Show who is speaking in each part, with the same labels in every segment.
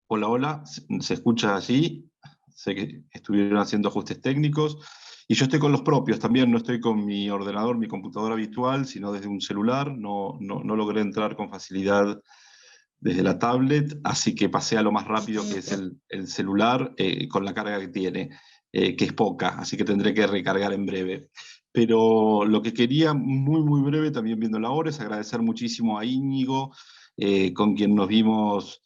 Speaker 1: Hola, hola, ¿se escucha allí? Sé que estuvieron haciendo ajustes técnicos y yo estoy con los propios también, no estoy con mi ordenador, mi computadora habitual, sino desde un celular. No logré entrar con facilidad desde la tablet, así que pasé a lo más rápido, que es el celular, con la carga que tiene, que es poca, así que tendré que recargar en breve. Pero lo que quería, muy breve, también viendo la hora, es agradecer muchísimo a Íñigo, con quien nos vimos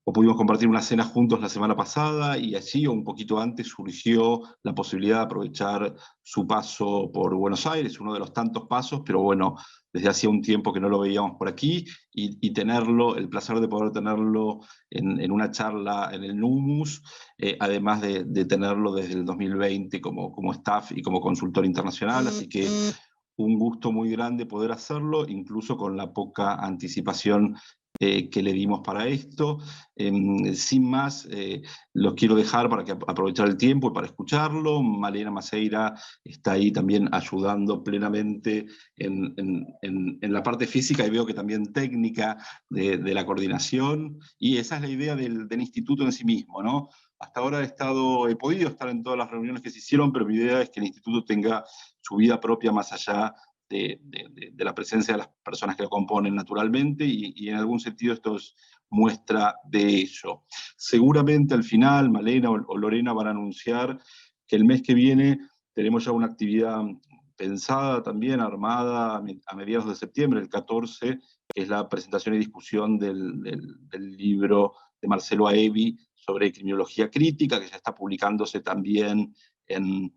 Speaker 1: o pudimos compartir una cena juntos la semana pasada, y allí, o un poquito antes, surgió la posibilidad de aprovechar su paso por Buenos Aires, uno de los tantos pasos, pero bueno, desde hacía un tiempo que no lo veíamos por aquí, y tenerlo, el placer de poder tenerlo en una charla en el NUMUS, además de tenerlo desde el 2020 como staff y como consultor internacional, así que un gusto muy grande poder hacerlo, incluso con la poca anticipación que le dimos para esto. Sin más, los quiero dejar para que aprovechar el tiempo y para escucharlo. Malena Maceira está ahí también ayudando plenamente en la parte física, y veo que también técnica de la coordinación, y esa es la idea del instituto en sí mismo, ¿no? Hasta ahora he podido estar en todas las reuniones que se hicieron, pero mi idea es que el instituto tenga su vida propia más allá de la presencia de las personas que lo componen naturalmente, y en algún sentido esto es muestra de ello. Seguramente al final Malena o Lorena van a anunciar que el mes que viene tenemos ya una actividad pensada también, armada a mediados de septiembre, el 14, que es la presentación y discusión del libro de Marcelo Aevi sobre criminología crítica, que ya está publicándose también en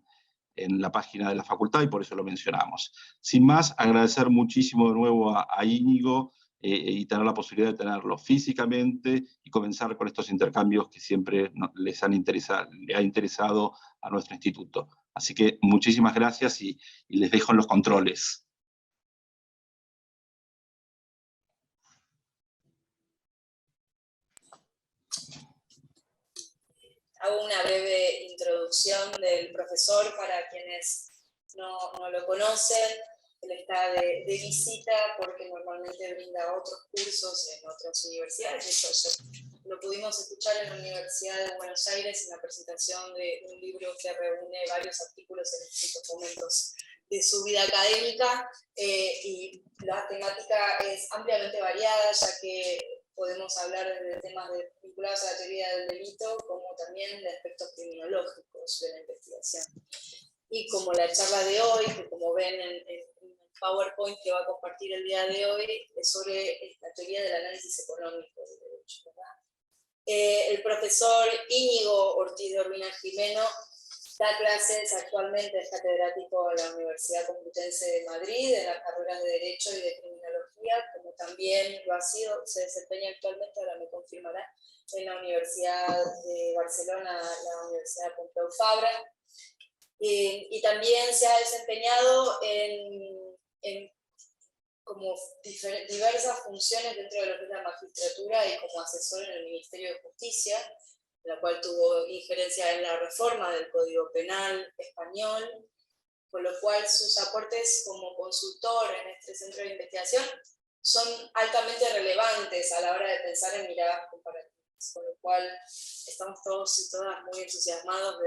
Speaker 1: la página de la facultad, y por eso lo mencionamos. Sin más, agradecer muchísimo de nuevo a Íñigo, y tener la posibilidad de tenerlo físicamente y comenzar con estos intercambios que siempre le ha interesado a nuestro instituto. Así que muchísimas gracias, y les dejo en los controles.
Speaker 2: Hago una breve introducción del profesor para quienes no lo conocen. Él está de visita porque normalmente brinda otros cursos en otras universidades. Eso lo pudimos escuchar en la Universidad de Buenos Aires en la presentación de un libro que reúne varios artículos en distintos momentos de su vida académica, y la temática es ampliamente variada, ya que podemos hablar de temas vinculados a la teoría del delito, como también de aspectos criminológicos de la investigación. Y como la charla de hoy, que como ven en el PowerPoint que va a compartir el día de hoy, es sobre la teoría del análisis económico del derecho, ¿verdad? El profesor Íñigo Ortiz de Urbina Jimeno da clases actualmente, es catedrático en la Universidad Complutense de Madrid, en las carreras de Derecho y de Criminología, como también lo ha sido, se desempeña actualmente, ahora me confirmará, en la Universidad de Barcelona, la Universidad Pompeu Fabra, y también se ha desempeñado en como diversas funciones dentro de lo que es la magistratura y como asesor en el Ministerio de Justicia, la cual tuvo injerencia en la reforma del Código Penal español, con lo cual sus aportes como consultor en este centro de investigación son altamente relevantes a la hora de pensar en miradas comparativas, con lo cual estamos todos y todas muy entusiasmados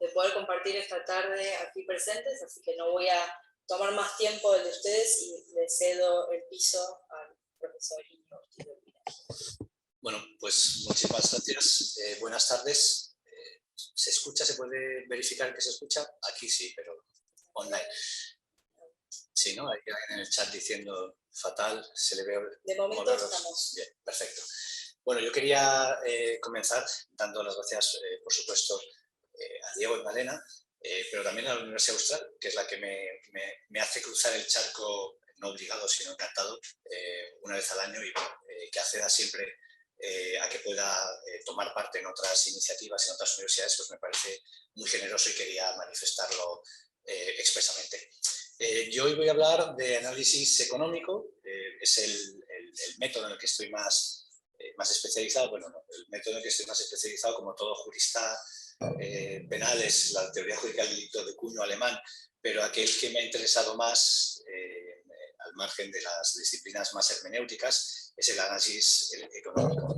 Speaker 2: de poder compartir esta tarde aquí presentes, así que no voy a tomar más tiempo de ustedes y le cedo el piso al profesor Íñigo Ortiz de Urbina.
Speaker 3: Bueno, pues muchísimas gracias. Buenas tardes. ¿Se escucha? ¿Se puede verificar que se escucha? Aquí sí, pero online. Sí, ¿no? Hay alguien en el chat diciendo fatal, se le ve...
Speaker 2: De momento estamos.
Speaker 3: Bien, perfecto. Bueno, yo quería comenzar dando las gracias, por supuesto, a Diego y Malena, pero también a la Universidad Austral, que es la que me hace cruzar el charco, no obligado, sino encantado, una vez al año, y que acceda siempre a que pueda tomar parte en otras iniciativas en otras universidades, pues me parece muy generoso y quería manifestarlo expresamente. Yo hoy voy a hablar de análisis económico, es el método en el que estoy más especializado. Bueno, no, el método en el que estoy más especializado, como todo jurista penal, es la teoría jurídica del delito de cuño alemán, pero aquel que me ha interesado más, al margen de las disciplinas más hermenéuticas, es el análisis económico.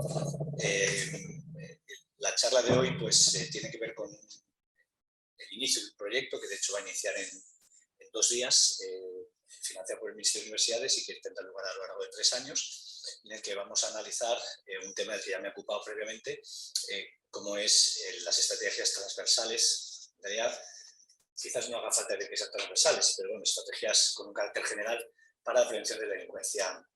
Speaker 3: La charla de hoy pues, tiene que ver con el inicio del proyecto, que de hecho va a iniciar en 2 días, financiado por el Ministerio de Universidades y que tendrá lugar a lo largo de 3 años, en el que vamos a analizar un tema del que ya me he ocupado previamente, como es las estrategias transversales. En realidad, quizás no haga falta de que sean transversales, pero bueno, estrategias con un carácter general para la prevención de la delincuencia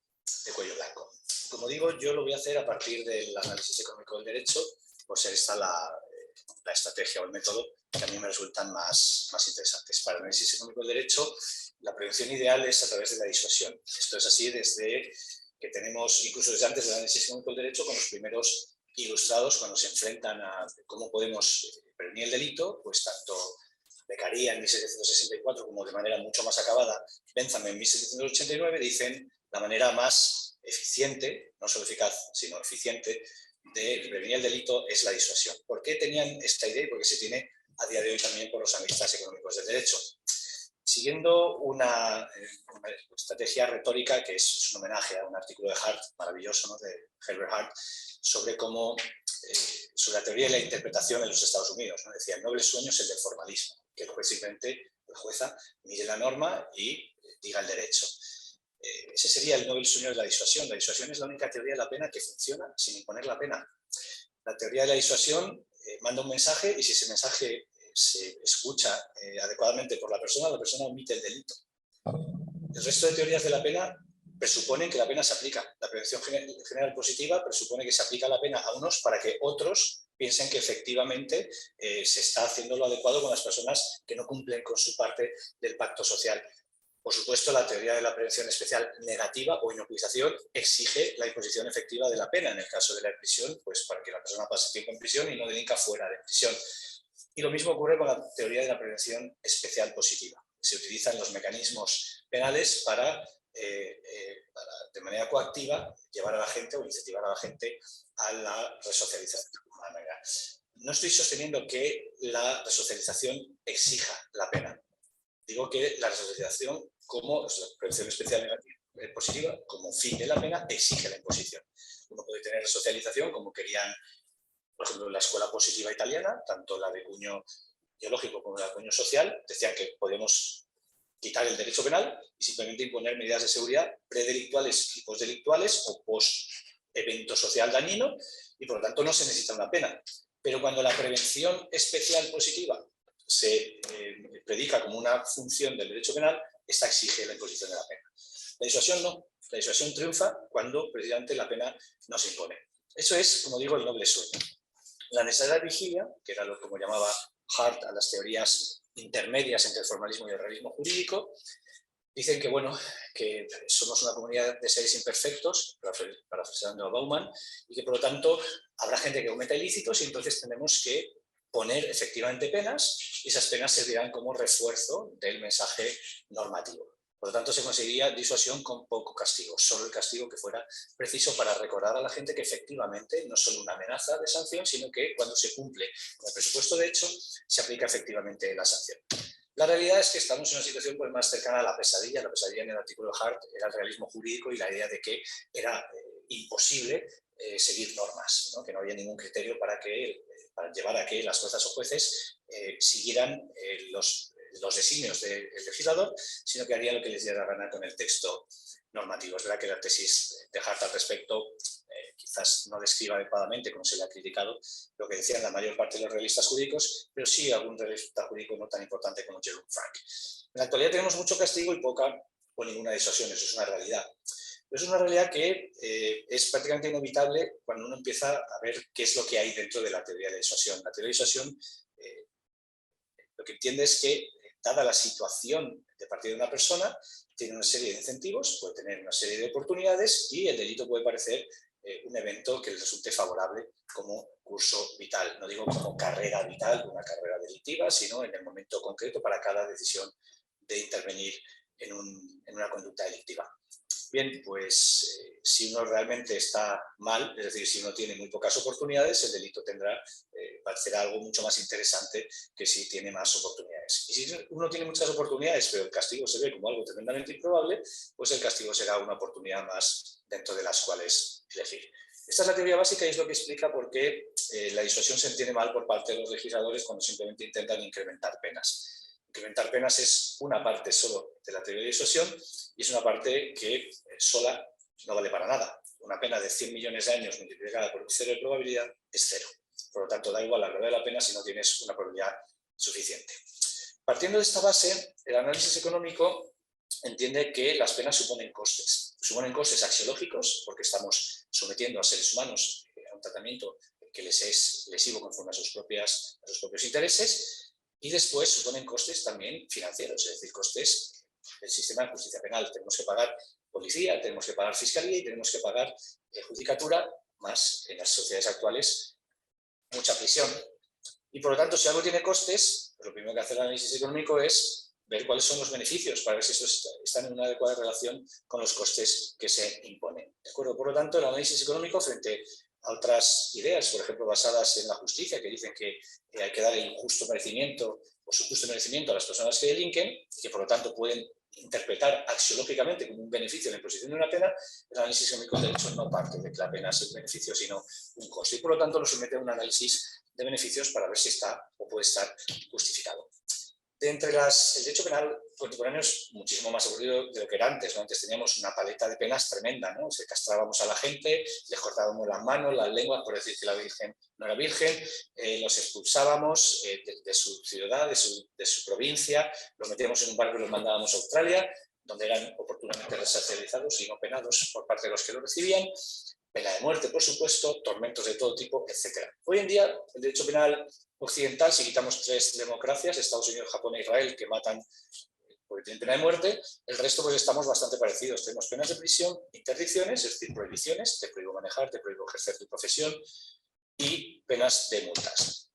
Speaker 3: de cuello blanco. Como digo, yo lo voy a hacer a partir del análisis económico del derecho, por ser esta la estrategia o el método que a mí me resultan más interesantes. Para el análisis económico del derecho, la prevención ideal es a través de la disuasión. Esto es así desde que tenemos, incluso desde antes del análisis económico del derecho, con los primeros ilustrados, cuando se enfrentan a cómo podemos prevenir el delito, pues tanto Beccaria en 1764 como de manera mucho más acabada Bentham en 1789 dicen la manera más eficiente, no solo eficaz, sino eficiente, de prevenir el delito es la disuasión. ¿Por qué tenían esta idea y por qué se tiene a día de hoy también por los analistas económicos del derecho? Siguiendo una estrategia retórica que es un homenaje a un artículo de Hart, maravilloso, ¿no?, de Herbert Hart, sobre cómo, sobre la teoría y la interpretación en los Estados Unidos, ¿no? Decía, el noble sueño es el del formalismo, que el juez simplemente, la jueza, mire la norma y diga el derecho. Ese sería el noble sueño de la disuasión. La disuasión es la única teoría de la pena que funciona sin imponer la pena. La teoría de la disuasión manda un mensaje y si ese mensaje se escucha adecuadamente por la persona omite el delito. El resto de teorías de la pena presuponen que la pena se aplica. La prevención general positiva presupone que se aplica la pena a unos para que otros piensen que efectivamente se está haciendo lo adecuado con las personas que no cumplen con su parte del pacto social. Por supuesto, la teoría de la prevención especial negativa o inoculización exige la imposición efectiva de la pena. En el caso de la prisión, pues para que la persona pase tiempo en prisión y no delinca fuera de prisión. Y lo mismo ocurre con la teoría de la prevención especial positiva. Se utilizan los mecanismos penales para de manera coactiva, llevar a la gente o incentivar a la gente a la resocialización. No estoy sosteniendo que la resocialización exija la pena. Digo que la resocialización como la prevención especial positiva, como fin de la pena, exige la imposición. Uno puede tener resocialización como querían, por ejemplo, en la escuela positiva italiana, tanto la de cuño biológico como la de cuño social, decían que podemos quitar el derecho penal y simplemente imponer medidas de seguridad predelictuales y postdelictuales o post-evento social dañino y por lo tanto no se necesita una pena. Pero cuando la prevención especial positiva se predica como una función del derecho penal, esta exige la imposición de la pena. La disuasión no. La disuasión triunfa cuando precisamente la pena no se impone. Eso es, como digo, el noble sueño. La necesidad de vigilia, que era lo como llamaba Hart a las teorías intermedias entre el formalismo y el realismo jurídico, dicen que, bueno, que somos una comunidad de seres imperfectos, parafraseando a Bauman, y que por lo tanto habrá gente que cometa ilícitos y entonces tenemos que poner efectivamente penas y esas penas servirán como refuerzo del mensaje normativo. Por lo tanto, se conseguiría disuasión con poco castigo, solo el castigo que fuera preciso para recordar a la gente que efectivamente no es solo una amenaza de sanción, sino que cuando se cumple con el presupuesto de hecho, se aplica efectivamente la sanción. La realidad es que estamos en una situación pues, más cercana a la pesadilla. La pesadilla en el artículo de Hart era el realismo jurídico y la idea de que era imposible seguir normas, ¿no? Que no había ningún criterio para llevar a que las juezas o jueces siguieran los designios del legislador, sino que harían lo que les diera la gana con el texto normativo. Es verdad que la tesis de Hart al respecto quizás no describa adecuadamente, como se le ha criticado, lo que decían la mayor parte de los realistas jurídicos, pero sí algún realista jurídico no tan importante como Jerome Frank. En la actualidad tenemos mucho castigo y poca o ninguna disuasión, eso es una realidad. Pero es una realidad que es prácticamente inevitable cuando uno empieza a ver qué es lo que hay dentro de la teoría de disuasión. La teoría de disuasión lo que entiende es que, dada la situación de partida de una persona, tiene una serie de incentivos, puede tener una serie de oportunidades y el delito puede parecer un evento que le resulte favorable como curso vital. No digo como carrera vital, una carrera delictiva, sino en el momento concreto para cada decisión de intervenir en una conducta delictiva. Bien, pues si uno realmente está mal, es decir, si uno tiene muy pocas oportunidades, el delito parecerá algo mucho más interesante que si tiene más oportunidades. Y si uno tiene muchas oportunidades, pero el castigo se ve como algo tremendamente improbable, pues el castigo será una oportunidad más dentro de las cuales elegir. Esta es la teoría básica y es lo que explica por qué la disuasión se entiende mal por parte de los legisladores cuando simplemente intentan incrementar penas. Incrementar penas es una parte solo de la teoría de disuasión y es una parte que sola no vale para nada. Una pena de 100 millones de años multiplicada por un 0 de probabilidad es 0. Por lo tanto, da igual la gravedad de la pena si no tienes una probabilidad suficiente. Partiendo de esta base, el análisis económico entiende que las penas suponen costes. Suponen costes axiológicos, porque estamos sometiendo a seres humanos a un tratamiento que les es lesivo conforme a sus propios intereses, y después suponen costes también financieros, es decir, costes del sistema de justicia penal. Tenemos que pagar policía, tenemos que pagar fiscalía y tenemos que pagar judicatura, más en las sociedades actuales mucha prisión. Y por lo tanto, si algo tiene costes, pues lo primero que hace el análisis económico es ver cuáles son los beneficios para ver si estos están en una adecuada relación con los costes que se imponen. ¿De acuerdo? Por lo tanto, el análisis económico frente a otras ideas, por ejemplo, basadas en la justicia, que dicen que hay que dar el justo merecimiento o su justo merecimiento a las personas que delinquen, y que por lo tanto pueden interpretar axiológicamente como un beneficio la imposición de una pena, el análisis económico de hecho no parte de que la pena sea un beneficio, sino un coste. Y por lo tanto lo somete a un análisis de beneficios para ver si está o puede estar justificado. De entre el derecho penal contemporáneo es muchísimo más aburrido de lo que era antes, ¿no? Antes teníamos una paleta de penas tremenda, ¿no? Se castrábamos a la gente, les cortábamos las manos, las lenguas, por decir que la virgen no era virgen, los expulsábamos de su ciudad, de su provincia, los metíamos en un barco y los mandábamos a Australia, donde eran oportunamente resocializados y no penados por parte de los que lo recibían. Pena de muerte, por supuesto, tormentos de todo tipo, etc. Hoy en día, el derecho penal occidental, si quitamos 3 democracias, Estados Unidos, Japón e Israel, que matan porque tienen pena de muerte, el resto pues estamos bastante parecidos. Tenemos penas de prisión, interdicciones, es decir, prohibiciones, te prohíbo manejar, te prohíbo ejercer tu profesión, y penas de multas.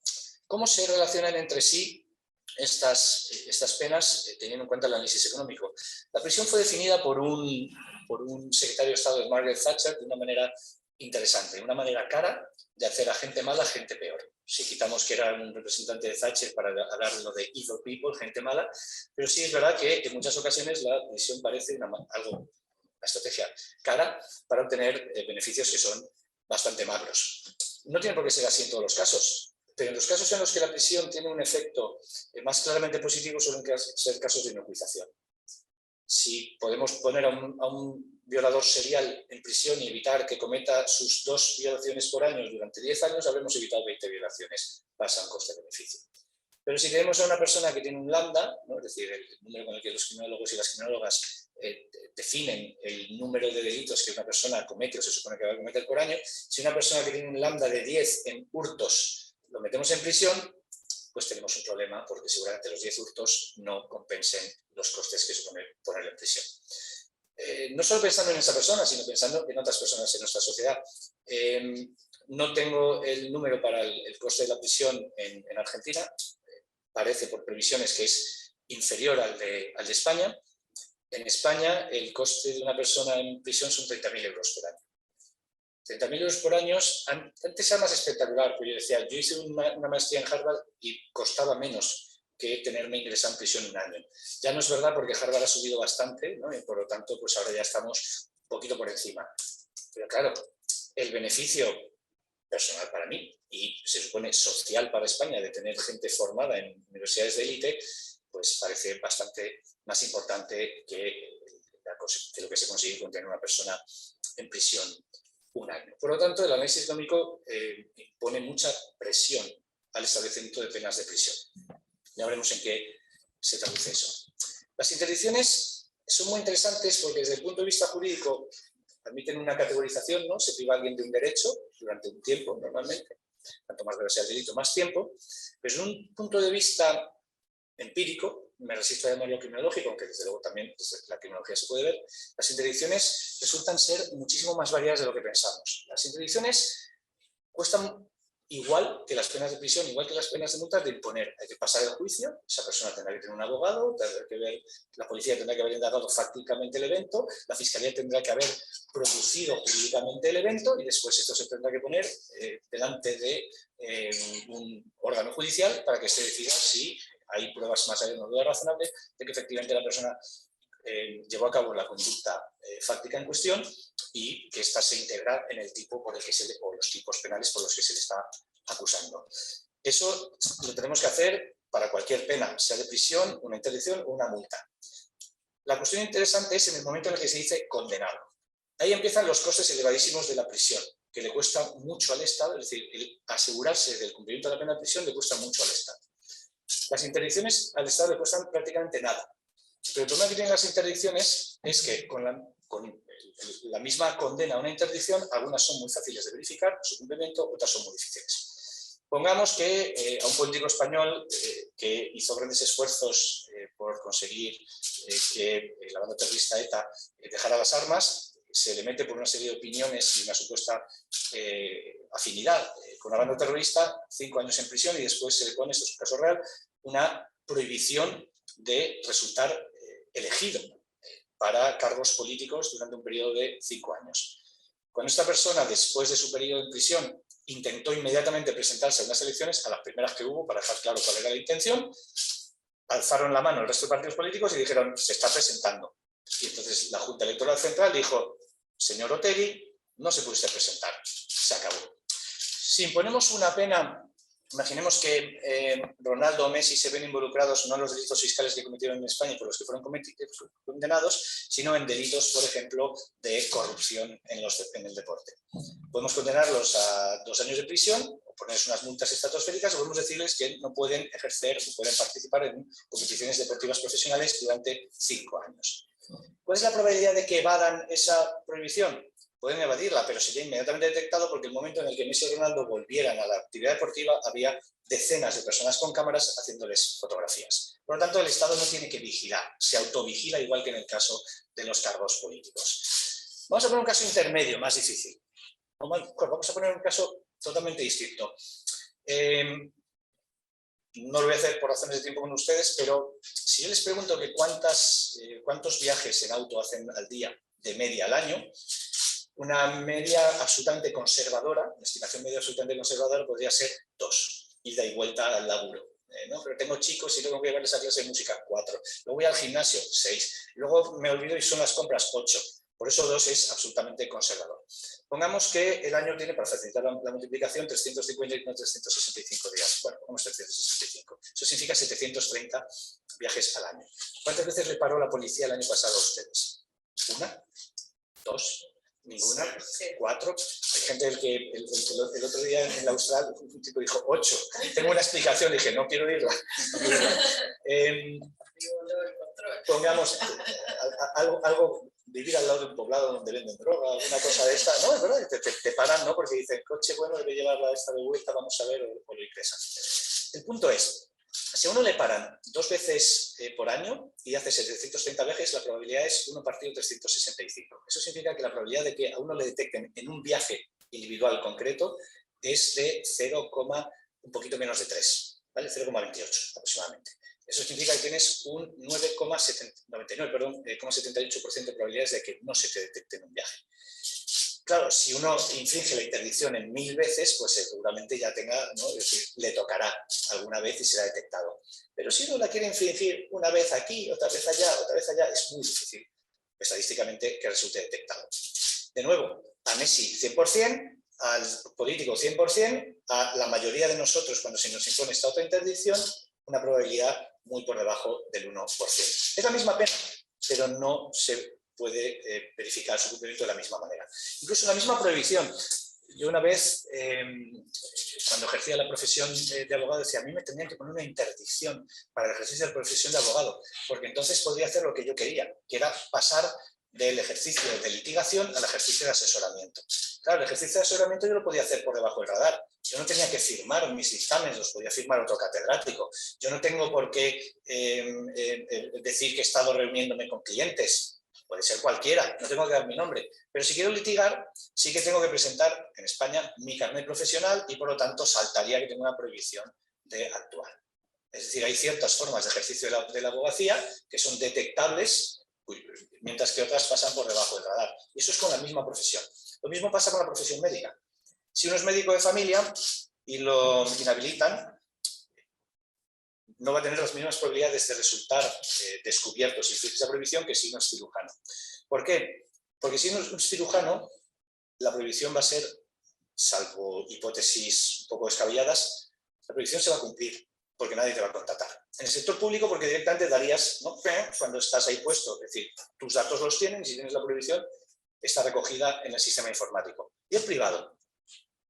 Speaker 3: ¿Cómo se relacionan entre sí estas penas teniendo en cuenta el análisis económico? La prisión fue definida por un secretario de Estado de Margaret Thatcher de una manera interesante, una manera cara de hacer a gente mala, gente peor. Si quitamos que era un representante de Thatcher para hablar de lo de evil people, gente mala, pero sí es verdad que en muchas ocasiones la prisión parece una estrategia cara para obtener beneficios que son bastante magros. No tiene por qué ser así en todos los casos, pero en los casos en los que la prisión tiene un efecto más claramente positivo suelen ser casos de inocuización. Si podemos poner a un violador serial en prisión y evitar que cometa sus 2 violaciones por año durante 10 años, habremos evitado 20 violaciones, pasa a un coste-beneficio. Pero si tenemos a una persona que tiene un lambda, ¿no? Es decir, el número con el que los criminólogos y las criminólogas definen el número de delitos que una persona comete o se supone que va a cometer por año, si una persona que tiene un lambda de 10 en hurtos lo metemos en prisión, pues tenemos un problema porque seguramente los 10 hurtos no compensen los costes que supone ponerlo en prisión. No solo pensando en esa persona, sino pensando en otras personas en nuestra sociedad. No tengo el número para el coste de la prisión en Argentina, parece por previsiones que es inferior al de España. En España el coste de una persona en prisión son 30.000 euros por año. 30.000 euros por año, antes era más espectacular, porque yo decía, yo hice una maestría en Harvard y costaba menos que tenerme ingresado en prisión un año. Ya no es verdad porque Harvard ha subido bastante, ¿no? Y por lo tanto, pues ahora ya estamos un poquito por encima. Pero claro, el beneficio personal para mí y se supone social para España de tener gente formada en universidades de élite, pues parece bastante más importante que lo que se consigue con tener una persona en prisión un año. Por lo tanto, el análisis económico pone mucha presión al establecimiento de penas de prisión. Ya veremos en qué se traduce eso. Las interdicciones son muy interesantes porque desde el punto de vista jurídico permiten una categorización, ¿no? Se priva a alguien de un derecho durante un tiempo, normalmente. Cuanto más grave sea el delito, más tiempo. Pero desde un punto de vista empírico, me resisto a llamarlo criminológico, aunque desde luego también desde la criminología se puede ver, las interdicciones resultan ser muchísimo más variadas de lo que pensamos. Las interdicciones cuestan igual que las penas de prisión, igual que las penas de multas, de imponer. Hay que pasar el juicio, esa persona tendrá que tener un abogado, tendrá que ver, la policía tendrá que haber indagado fácticamente el evento, la fiscalía tendrá que haber producido jurídicamente el evento y después esto se tendrá que poner delante de un órgano judicial para que se decida si hay pruebas más allá de una duda razonable de que efectivamente la persona llevó a cabo la conducta fáctica en cuestión y que ésta se integra en el tipo por el que o los tipos penales por los que se le está acusando. Eso lo tenemos que hacer para cualquier pena, sea de prisión, una interdicción o una multa. La cuestión interesante es en el momento en el que se dice condenado. Ahí empiezan los costes elevadísimos de la prisión, que le cuesta mucho al Estado, es decir, el asegurarse del cumplimiento de la pena de prisión le cuesta mucho al Estado. Las interdicciones al Estado le cuestan prácticamente nada. Pero el problema que tienen las interdicciones es que con la misma condena a una interdicción, algunas son muy fáciles de verificar, su cumplimiento, otras son muy difíciles. Pongamos que a un político español que hizo grandes esfuerzos por conseguir que la banda terrorista ETA dejara las armas, se le mete por una serie de opiniones y una supuesta afinidad con la banda terrorista, 5 años en prisión, y después se le pone, esto es un caso real, una prohibición de resultar elegido para cargos políticos durante un periodo de 5 años. Cuando esta persona, después de su periodo en prisión, intentó inmediatamente presentarse a unas elecciones, a las primeras que hubo, para dejar claro cuál era la intención, alzaron la mano el resto de partidos políticos y dijeron, se está presentando. Y entonces la Junta Electoral Central dijo, señor Otegi, no se puede usted presentar, se acabó. Si imponemos una pena, imaginemos que Ronaldo o Messi se ven involucrados no en los delitos fiscales que cometieron en España y por los que fueron condenados, sino en delitos, por ejemplo, de corrupción en el deporte. Podemos condenarlos a 2 años de prisión, o ponerles unas multas estratosféricas, o podemos decirles que no pueden ejercer o pueden participar en competiciones deportivas profesionales durante 5 años. ¿Cuál es la probabilidad de que evadan esa prohibición? Pueden evadirla, pero sería inmediatamente detectado porque el momento en el que Messi y Ronaldo volvieran a la actividad deportiva había decenas de personas con cámaras haciéndoles fotografías. Por lo tanto, el Estado no tiene que vigilar, se autovigila igual que en el caso de los cargos políticos. Vamos a poner un caso intermedio, más difícil. Vamos a poner un caso totalmente distinto. No lo voy a hacer por razones de tiempo con ustedes, pero si yo les pregunto que cuántos viajes en auto hacen al día de media al año, una media absolutamente conservadora, una estimación media absolutamente conservadora podría ser 2, ida y vuelta al laburo. ¿No? Pero tengo chicos y luego voy a verles a clase de música, 4. Luego voy al gimnasio, 6. Luego me olvido y son las compras, 8. Por eso 2 es absolutamente conservador. Pongamos que el año tiene, para facilitar la multiplicación, 350 y no 365 días. Bueno, pongamos 365. Eso significa 730 viajes al año. ¿Cuántas veces le paró la policía el año pasado a ustedes? ¿1? ¿2? ¿Ninguna? 4. Hay gente que el otro día en la Austral un tipo dijo 8. Tengo una explicación, dije, no quiero irla. Pongamos algo, vivir al lado de un poblado donde venden droga, alguna cosa de esta, ¿no? Es verdad, te paran, ¿no? Porque dicen, coche bueno, debe llevarla esta de vuelta, vamos a ver, o lo ingresas. El punto es, si a uno le paran 2 veces por año y hace 730 viajes, la probabilidad es 1 partido 365. Eso significa que la probabilidad de que a uno le detecten en un viaje individual concreto es de 0, un poquito menos de 3, ¿vale? 0,28 aproximadamente. Eso significa que tienes un 9,78% de probabilidades de que no se te detecte en un viaje. Claro, si uno infringe la interdicción en 1000 veces, pues seguramente ya tenga, ¿no? Es decir, le tocará alguna vez y será detectado. Pero si uno la quiere infringir una vez aquí, otra vez allá, es muy difícil estadísticamente que resulte detectado. De nuevo, a Messi 100%, al político 100%, a la mayoría de nosotros cuando se nos impone esta otra interdicción, una probabilidad muy por debajo del 1%. Es la misma pena, pero no se puede verificar su cumplimiento de la misma manera. Incluso la misma prohibición. Yo una vez, cuando ejercía la profesión de abogado, decía, a mí me tendrían que poner una interdicción para el ejercicio de la profesión de abogado, porque entonces podría hacer lo que yo quería, que era pasar del ejercicio de litigación al ejercicio de asesoramiento. Claro, el ejercicio de asesoramiento yo lo podía hacer por debajo del radar. Yo no tenía que firmar mis dictámenes, los podía firmar otro catedrático. Yo no tengo por qué decir que he estado reuniéndome con clientes. Puede ser cualquiera, no tengo que dar mi nombre. Pero si quiero litigar, sí que tengo que presentar en España mi carnet profesional y por lo tanto saltaría que tengo una prohibición de actuar. Es decir, hay ciertas formas de ejercicio de la abogacía que son detectables, mientras que otras pasan por debajo del radar. Y eso es con la misma profesión. Lo mismo pasa con la profesión médica. Si uno es médico de familia y lo inhabilitan, no va a tener las mismas probabilidades de resultar descubierto si existe esa prohibición que si no es cirujano. ¿Por qué? Porque si uno es cirujano, la prohibición va a ser, salvo hipótesis un poco descabelladas, la prohibición se va a cumplir, porque nadie te va a contratar. En el sector público, porque directamente darías, ¿no?, cuando estás ahí puesto, es decir, tus datos los tienen y si tienes la prohibición, está recogida en el sistema informático. ¿Y el privado?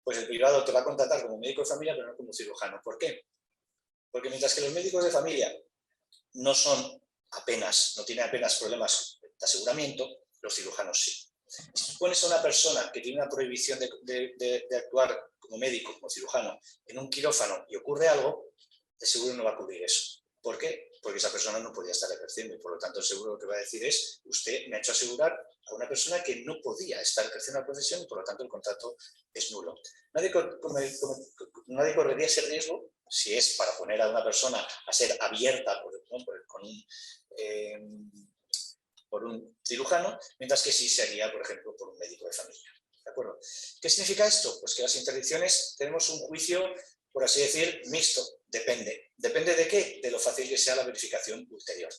Speaker 3: Pues el privado te va a contratar como médico de familia, pero no como cirujano. ¿Por qué? Porque mientras que los médicos de familia no tienen apenas problemas de aseguramiento, los cirujanos sí. Si tú pones a una persona que tiene una prohibición de actuar como médico, como cirujano, en un quirófano y ocurre algo, el seguro no va a cubrir eso. ¿Por qué? Porque esa persona no podía estar ejerciendo y por lo tanto el seguro lo que va a decir es: usted me ha hecho asegurar a una persona que no podía estar ejerciendo la profesión y por lo tanto el contrato es nulo. Nadie correría ese riesgo si es para poner a una persona a ser abierta por un cirujano, mientras que sí sería, por ejemplo, por un médico de familia. ¿De acuerdo? ¿Qué significa esto? Pues que las interdicciones tenemos un juicio, por así decir, mixto. Depende. ¿Depende de qué? De lo fácil que sea la verificación ulterior.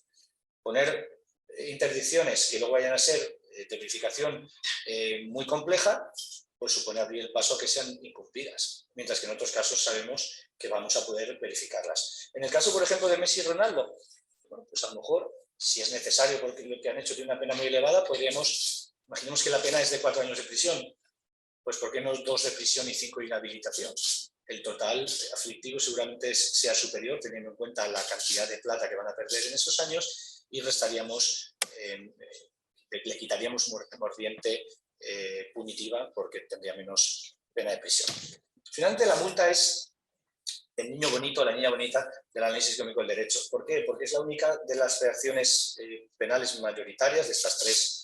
Speaker 3: Poner interdicciones que luego vayan a ser de verificación muy compleja, pues supone abrir el paso a que sean incumplidas, mientras que en otros casos sabemos que vamos a poder verificarlas. En el caso, por ejemplo, de Messi y Ronaldo, bueno, pues a lo mejor, si es necesario, porque lo que han hecho tiene una pena muy elevada, imaginemos que la pena es de 4 años de prisión, pues ¿por qué no 2 de prisión y 5 de inhabilitación? El total aflictivo seguramente sea superior, teniendo en cuenta la cantidad de plata que van a perder en esos años, y le quitaríamos mordiente punitiva porque tendría menos pena de prisión. Finalmente, la multa es el niño bonito, la niña bonita del análisis económico del derecho. ¿Por qué? Porque es la única de las reacciones penales mayoritarias, de estas 3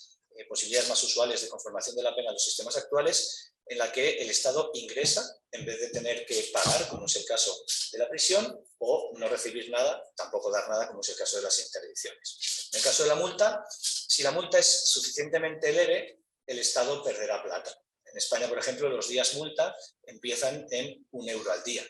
Speaker 3: posibilidades más usuales de conformación de la pena en los sistemas actuales, en la que el Estado ingresa en vez de tener que pagar, como es el caso de la prisión, o no recibir nada, tampoco dar nada, como es el caso de las interdicciones. En el caso de la multa, si la multa es suficientemente leve, el Estado perderá plata. En España, por ejemplo, los días multa empiezan en 1 euro al día.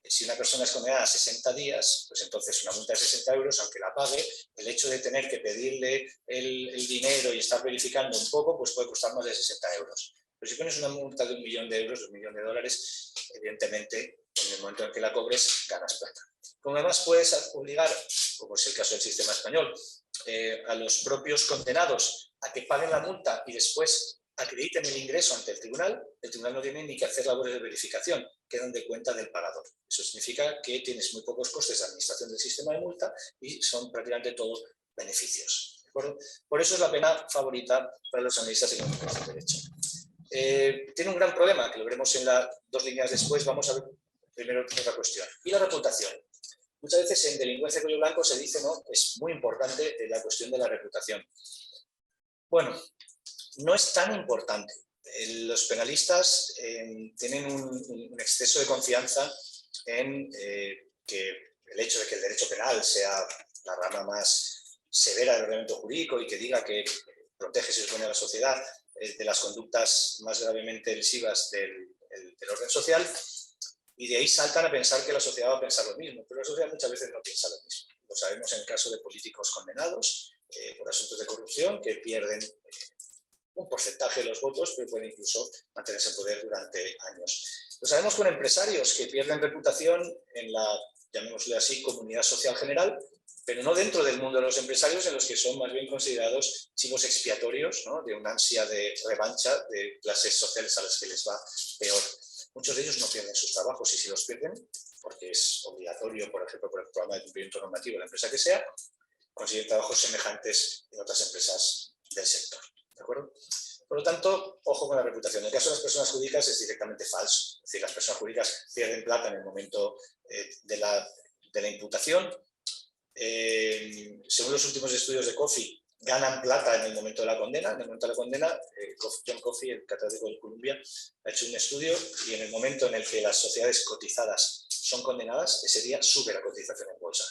Speaker 3: Si una persona es condenada a 60 días, pues entonces una multa de 60 euros, aunque la pague, el hecho de tener que pedirle el dinero y estar verificando un poco, pues puede costar más de 60 euros. Pero si pones una multa de 1 millón de euros, 1 millón de dólares, evidentemente, en el momento en que la cobres, ganas plata. Como además puedes obligar, como es el caso del sistema español, a los propios condenados a que paguen la multa y después acrediten el ingreso ante el tribunal no tiene ni que hacer labores de verificación, quedan de cuenta del pagador. Eso significa que tienes muy pocos costes de administración del sistema de multa y son prácticamente todos beneficios. ¿De acuerdo? Por eso es la pena favorita para los analistas económicos del derecho. Tiene un gran problema, que lo veremos en las 2 líneas después. Vamos a ver primero otra cuestión. Y la reputación. Muchas veces en delincuencia cuello blanco se dice, ¿no?, es muy importante la cuestión de la reputación. Bueno, no es tan importante. Los penalistas tienen un exceso de confianza en que el hecho de que el derecho penal sea la rama más severa del ordenamiento jurídico y que diga que protege, se supone, a la sociedad de las conductas más gravemente lesivas del orden social, y de ahí saltan a pensar que la sociedad va a pensar lo mismo, pero la sociedad muchas veces no piensa lo mismo. Lo sabemos en el caso de políticos condenados por asuntos de corrupción que pierden un porcentaje de los votos, pero pueden incluso mantenerse en poder durante años. Lo sabemos con empresarios que pierden reputación en la, llamémosle así, comunidad social general, pero no dentro del mundo de los empresarios, en los que son más bien considerados chivos expiatorios, ¿no?, de una ansia de revancha de clases sociales a las que les va peor. Muchos de ellos no pierden sus trabajos, y si los pierden, porque es obligatorio, por ejemplo, por el programa de cumplimiento normativo de la empresa que sea, consiguen trabajos semejantes en otras empresas del sector. ¿De acuerdo? Por lo tanto, ojo con la reputación. En el caso de las personas jurídicas es directamente falso. Es decir, las personas jurídicas pierden plata en el momento de la imputación. Según los últimos estudios de Coffey, ganan plata en el momento de la condena. En el momento de la condena, John Coffey, el catedrático de Columbia, ha hecho un estudio, y en el momento en el que las sociedades cotizadas son condenadas, ese día sube la cotización en bolsa.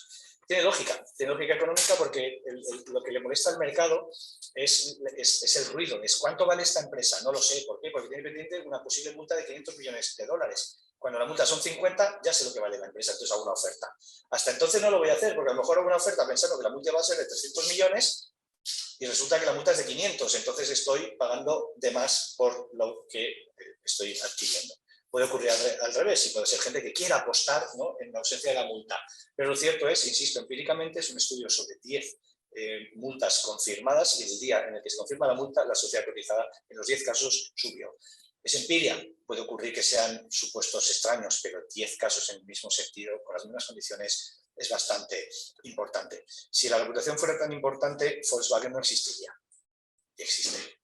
Speaker 3: Tiene lógica económica, porque lo que le molesta al mercado es el ruido, es cuánto vale esta empresa. No lo sé, ¿por qué? Porque tiene pendiente una posible multa de 500 millones de dólares. Cuando la multa son 50, ya sé lo que vale la empresa, entonces hago una oferta. Hasta entonces no lo voy a hacer, porque a lo mejor hago una oferta pensando que la multa va a ser de 300 millones y resulta que la multa es de 500, entonces estoy pagando de más por lo que estoy adquiriendo. Puede ocurrir al revés, y puede ser gente que quiera apostar, ¿no?, en la ausencia de la multa. Pero lo cierto es, insisto, empíricamente es un estudio sobre 10 multas confirmadas, y el día en el que se confirma la multa, la sociedad cotizada en los 10 casos subió. Es empiria, puede ocurrir que sean supuestos extraños, pero 10 casos en el mismo sentido, con las mismas condiciones, es bastante importante. Si la reputación fuera tan importante, Volkswagen no existiría. Existe.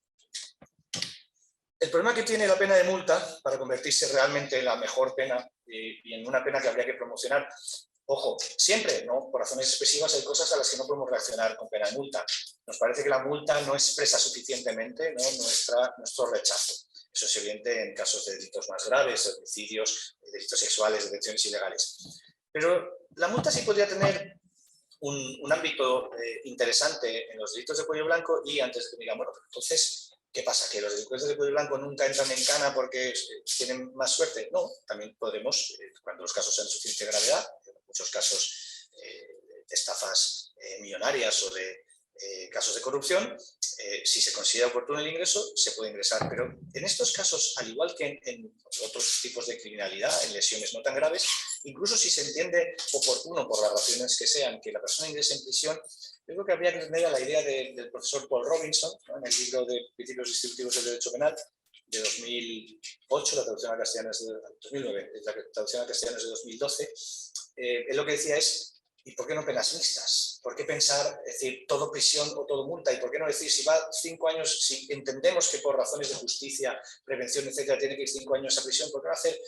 Speaker 3: El problema que tiene la pena de multa, para convertirse realmente en la mejor pena y en una pena que habría que promocionar, ojo, siempre, ¿no?, por razones expresivas hay cosas a las que no podemos reaccionar con pena de multa. Nos parece que la multa no expresa suficientemente, ¿no?, nuestro rechazo. Eso es evidente en casos de delitos más graves, homicidios, delitos sexuales, detenciones ilegales. Pero la multa sí podría tener un ámbito interesante en los delitos de cuello blanco, y antes de que me digan, bueno, entonces, ¿qué pasa? ¿Que los delincuentes de cuello blanco nunca entran en cana porque tienen más suerte? No, también podremos, cuando los casos sean de suficiente gravedad, en muchos casos de estafas millonarias o de casos de corrupción, si se considera oportuno el ingreso, se puede ingresar. Pero en estos casos, al igual que en otros tipos de criminalidad, en lesiones no tan graves, incluso si se entiende oportuno, por las razones que sean, que la persona ingrese en prisión, yo creo que habría que tener a la idea del profesor Paul Robinson, ¿no?, en el libro de Principios Distributivos del Derecho Penal, de 2008, la traducción a castellano es de 2009, la traducción a castellano es de 2012, él lo que decía es, ¿y por qué no penas mixtas? ¿Por qué pensar, es decir, todo prisión o todo multa? ¿Y por qué no decir, si va 5 años, si entendemos que por razones de justicia, prevención, etcétera, tiene que ir 5 años a prisión, ¿por qué no hacer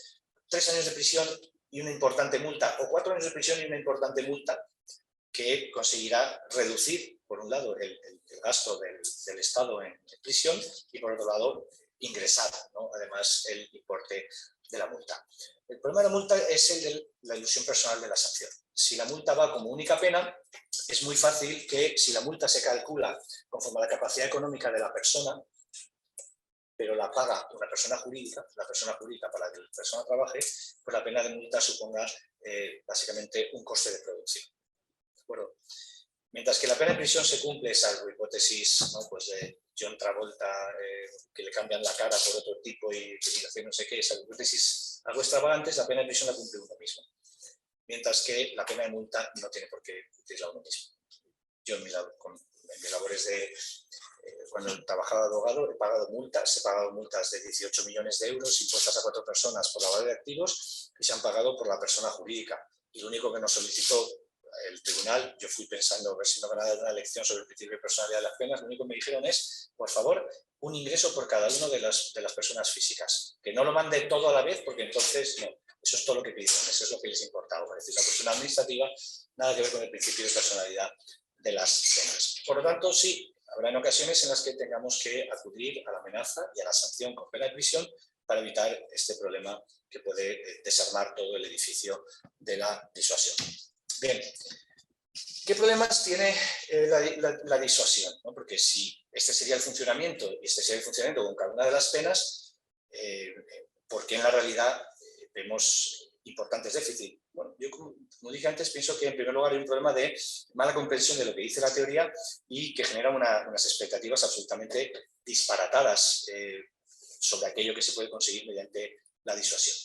Speaker 3: 3 años de prisión y una importante multa? O 4 años de prisión y una importante multa, que conseguirá reducir, por un lado, el gasto del Estado en prisión, y por otro lado, ingresar, ¿no?, además, el importe de la multa. El problema de la multa es el de la ilusión personal de la sanción. Si la multa va como única pena, es muy fácil que, si la multa se calcula conforme a la capacidad económica de la persona, pero la paga una persona jurídica, la persona jurídica para que la persona trabaje, pues la pena de multa suponga básicamente un coste de producción. ¿De acuerdo? Mientras que la pena de prisión se cumple, salvo hipótesis, ¿no?, pues de John Travolta, que le cambian la cara por otro tipo y que no sé qué, salvo hipótesis algo extravagantes, la pena de prisión la cumple uno mismo. Mientras que la pena de multa no tiene por qué cumplirla uno mismo. Yo en mis labores de cuando trabajaba de abogado he pagado multas de 18 millones de euros impuestas a 4 personas por lavado de activos, que se han pagado por la persona jurídica. Y lo único que nos solicitó el tribunal, yo fui pensando a ver si me van a dar una lección sobre el principio de personalidad de las penas, lo único que me dijeron es, por favor, un ingreso por cada uno de las personas físicas. Que no lo mande todo a la vez, porque entonces no. Eso es todo lo que pidieron, eso es lo que les importaba. Es decir, la cuestión administrativa, nada que ver con el principio de personalidad de las penas. Por lo tanto, sí, habrá en ocasiones en las que tengamos que acudir a la amenaza y a la sanción con pena de prisión para evitar este problema que puede desarmar todo el edificio de la disuasión. Bien, ¿qué problemas tiene la disuasión? ¿No? Porque si este sería el funcionamiento y este sería el funcionamiento con cada una de las penas, ¿por qué en la realidad vemos importantes déficits? Bueno, yo como dije antes, pienso que en primer lugar hay un problema de mala comprensión de lo que dice la teoría y que genera unas expectativas absolutamente disparatadas sobre aquello que se puede conseguir mediante la disuasión.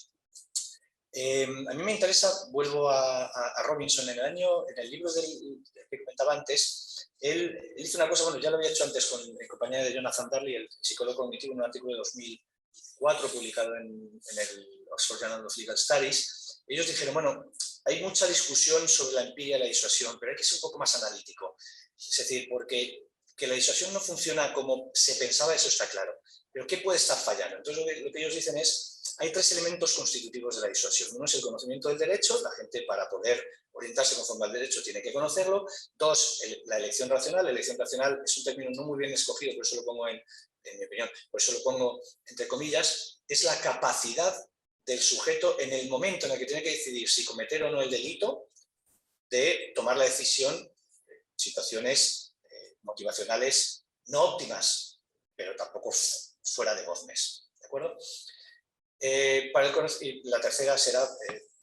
Speaker 3: A mí me interesa, vuelvo a Robinson, en el libro que comentaba antes, él hizo una cosa, bueno, ya lo había hecho antes en compañía de Jonathan Darley, el psicólogo cognitivo, en un artículo de 2004 publicado en el Oxford Journal of Legal Studies. Ellos dijeron, bueno, hay mucha discusión sobre la empiria y la disuasión, pero hay que ser un poco más analítico. Es decir, porque que la disuasión no funciona como se pensaba, eso está claro. Pero ¿qué puede estar fallando? Entonces lo que ellos dicen es, hay 3 elementos constitutivos de la disuasión. Uno es el conocimiento del derecho, la gente para poder orientarse conforme al derecho tiene que conocerlo. 2, la elección racional. La elección racional es un término no muy bien escogido, por eso lo pongo en mi opinión, por eso lo pongo entre comillas, es la capacidad del sujeto en el momento en el que tiene que decidir si cometer o no el delito, de tomar la decisión en situaciones motivacionales no óptimas, pero tampoco fuera de goznes. ¿De acuerdo? Y la tercera será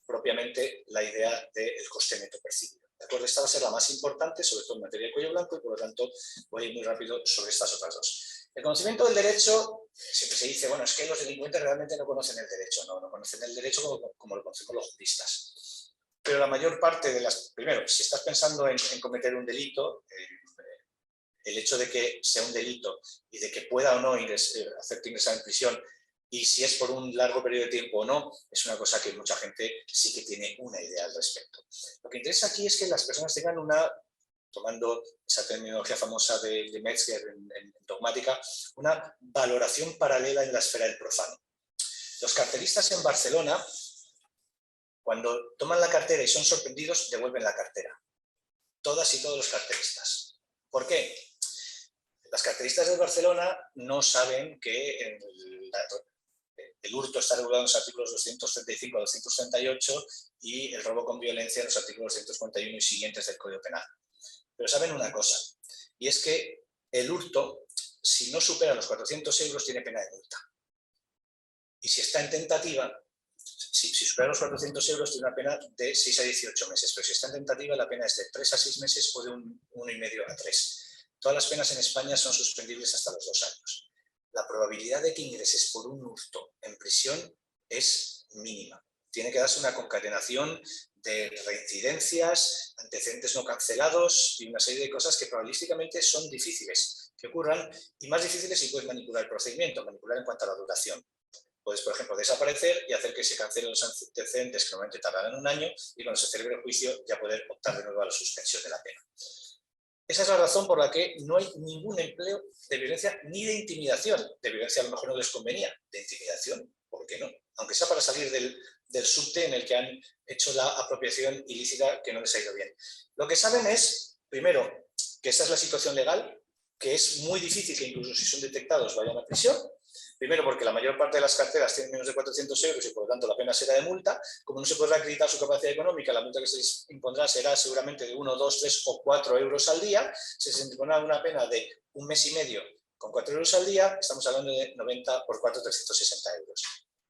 Speaker 3: propiamente la idea del coste neto percibido. ¿De acuerdo? Esta va a ser la más importante, sobre todo en materia de cuello blanco, y por lo tanto voy a ir muy rápido sobre estas otras dos. El conocimiento del derecho, siempre se dice, bueno, es que los delincuentes realmente no conocen el derecho, no conocen el derecho como lo conocemos los juristas. Pero la mayor parte de las... Primero, si estás pensando en cometer un delito, el hecho de que sea un delito y de que pueda o no hacerte ingresar en prisión, y si es por un largo periodo de tiempo o no, es una cosa que mucha gente sí que tiene una idea al respecto. Lo que interesa aquí es que las personas tengan tomando esa terminología famosa de Metzger en dogmática, una valoración paralela en la esfera del profano. Los carteristas en Barcelona, cuando toman la cartera y son sorprendidos, devuelven la cartera. Todas y todos los carteristas. ¿Por qué? Las carteristas de Barcelona no saben que el hurto está regulado en los artículos 235 a 238 y el robo con violencia en los artículos 241 y siguientes del Código Penal. Pero saben una cosa, y es que el hurto, si no supera los 400 euros, tiene pena de multa. Y si está en tentativa, si supera los 400 euros, tiene una pena de 6 a 18 meses. Pero si está en tentativa, la pena es de 3 a 6 meses o de 1,5 a 3. Todas las penas en España son suspendibles hasta los 2 años. La probabilidad de que ingreses por un hurto en prisión es mínima. Tiene que darse una concatenación de reincidencias, antecedentes no cancelados y una serie de cosas que probabilísticamente son difíciles que ocurran, y más difíciles si puedes manipular el procedimiento, manipular en cuanto a la duración. Puedes, por ejemplo, desaparecer y hacer que se cancelen los antecedentes que normalmente tardarán 1 año, y cuando se celebre el juicio ya poder optar de nuevo a la suspensión de la pena. Esa es la razón por la que no hay ningún empleo de violencia ni de intimidación. De violencia a lo mejor no les convenía, de intimidación, ¿por qué no? Aunque sea para salir del subte en el que han hecho la apropiación ilícita que no les ha ido bien. Lo que saben es, primero, que esta es la situación legal, que es muy difícil que incluso si son detectados vayan a prisión. Primero, porque la mayor parte de las carteras tienen menos de 400 euros y por lo tanto la pena será de multa. Como no se podrá acreditar su capacidad económica, la multa que se les impondrá será seguramente de 1, 2, 3 o 4 euros al día. Se les impondrá una pena de 1 mes y medio con 4 euros al día. Estamos hablando de 90 por 4, 360 euros.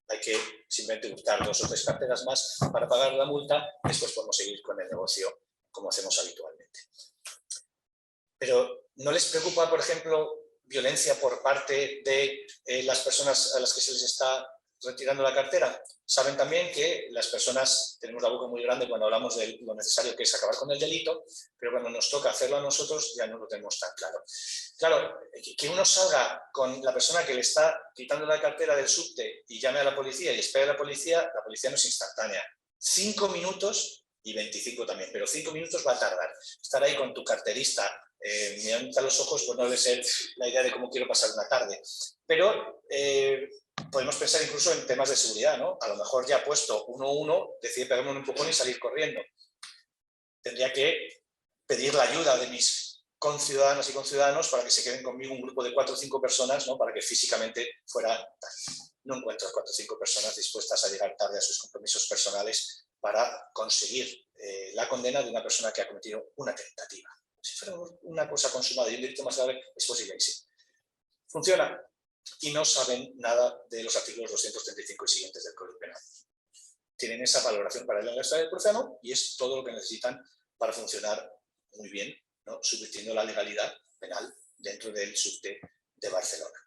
Speaker 3: Hay que simplemente buscar 2 o 3 carteras más para pagar la multa y después podemos seguir con el negocio como hacemos habitualmente. Pero ¿no les preocupa, por ejemplo, violencia por parte de las personas a las que se les está retirando la cartera? Saben también que las personas tenemos la boca muy grande cuando hablamos de lo necesario que es acabar con el delito, pero cuando nos toca hacerlo a nosotros ya no lo tenemos tan claro. Claro, que uno salga con la persona que le está quitando la cartera del subte y llame a la policía y espere a la policía no es instantánea. 5 minutos y 25 también, pero 5 minutos va a tardar. Estar ahí con tu carterista mirando a los ojos, pues no debe ser la idea de cómo quiero pasar una tarde. Pero podemos pensar incluso en temas de seguridad, ¿no? A lo mejor ya puesto 1-1, decide pegarme un empujón y salir corriendo. Tendría que pedir la ayuda de mis conciudadanas y conciudadanos para que se queden conmigo un grupo de 4 o 5 personas, ¿no? Para que físicamente fuera... No encuentro 4 o 5 personas dispuestas a llegar tarde a sus compromisos personales para conseguir la condena de una persona que ha cometido una tentativa. Si fuera una cosa consumada y un delito más grave, es posible que sí. Funciona. Y no saben nada de los artículos 235 y siguientes del Código Penal. Tienen esa valoración paralela en la esfera del profano y es todo lo que necesitan para funcionar muy bien, ¿no? Subvirtiendo la legalidad penal dentro del subte de Barcelona.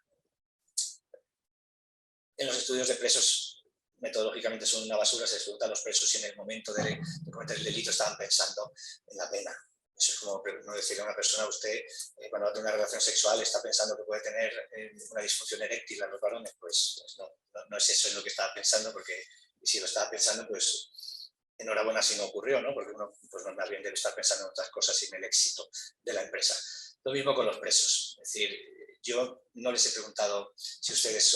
Speaker 3: En los estudios de presos, metodológicamente son una basura, se les pregunta a los presos si en el momento de cometer el delito estaban pensando en la pena. Eso es como no decirle a una persona, usted cuando va a tener una relación sexual está pensando que puede tener una disfunción eréctil a los varones. Pues no es eso en lo que estaba pensando, porque si lo estaba pensando, pues enhorabuena si no ocurrió, ¿no? Porque uno pues más bien debe estar pensando en otras cosas y en el éxito de la empresa. Lo mismo con los presos. Es decir, yo no les he preguntado si ustedes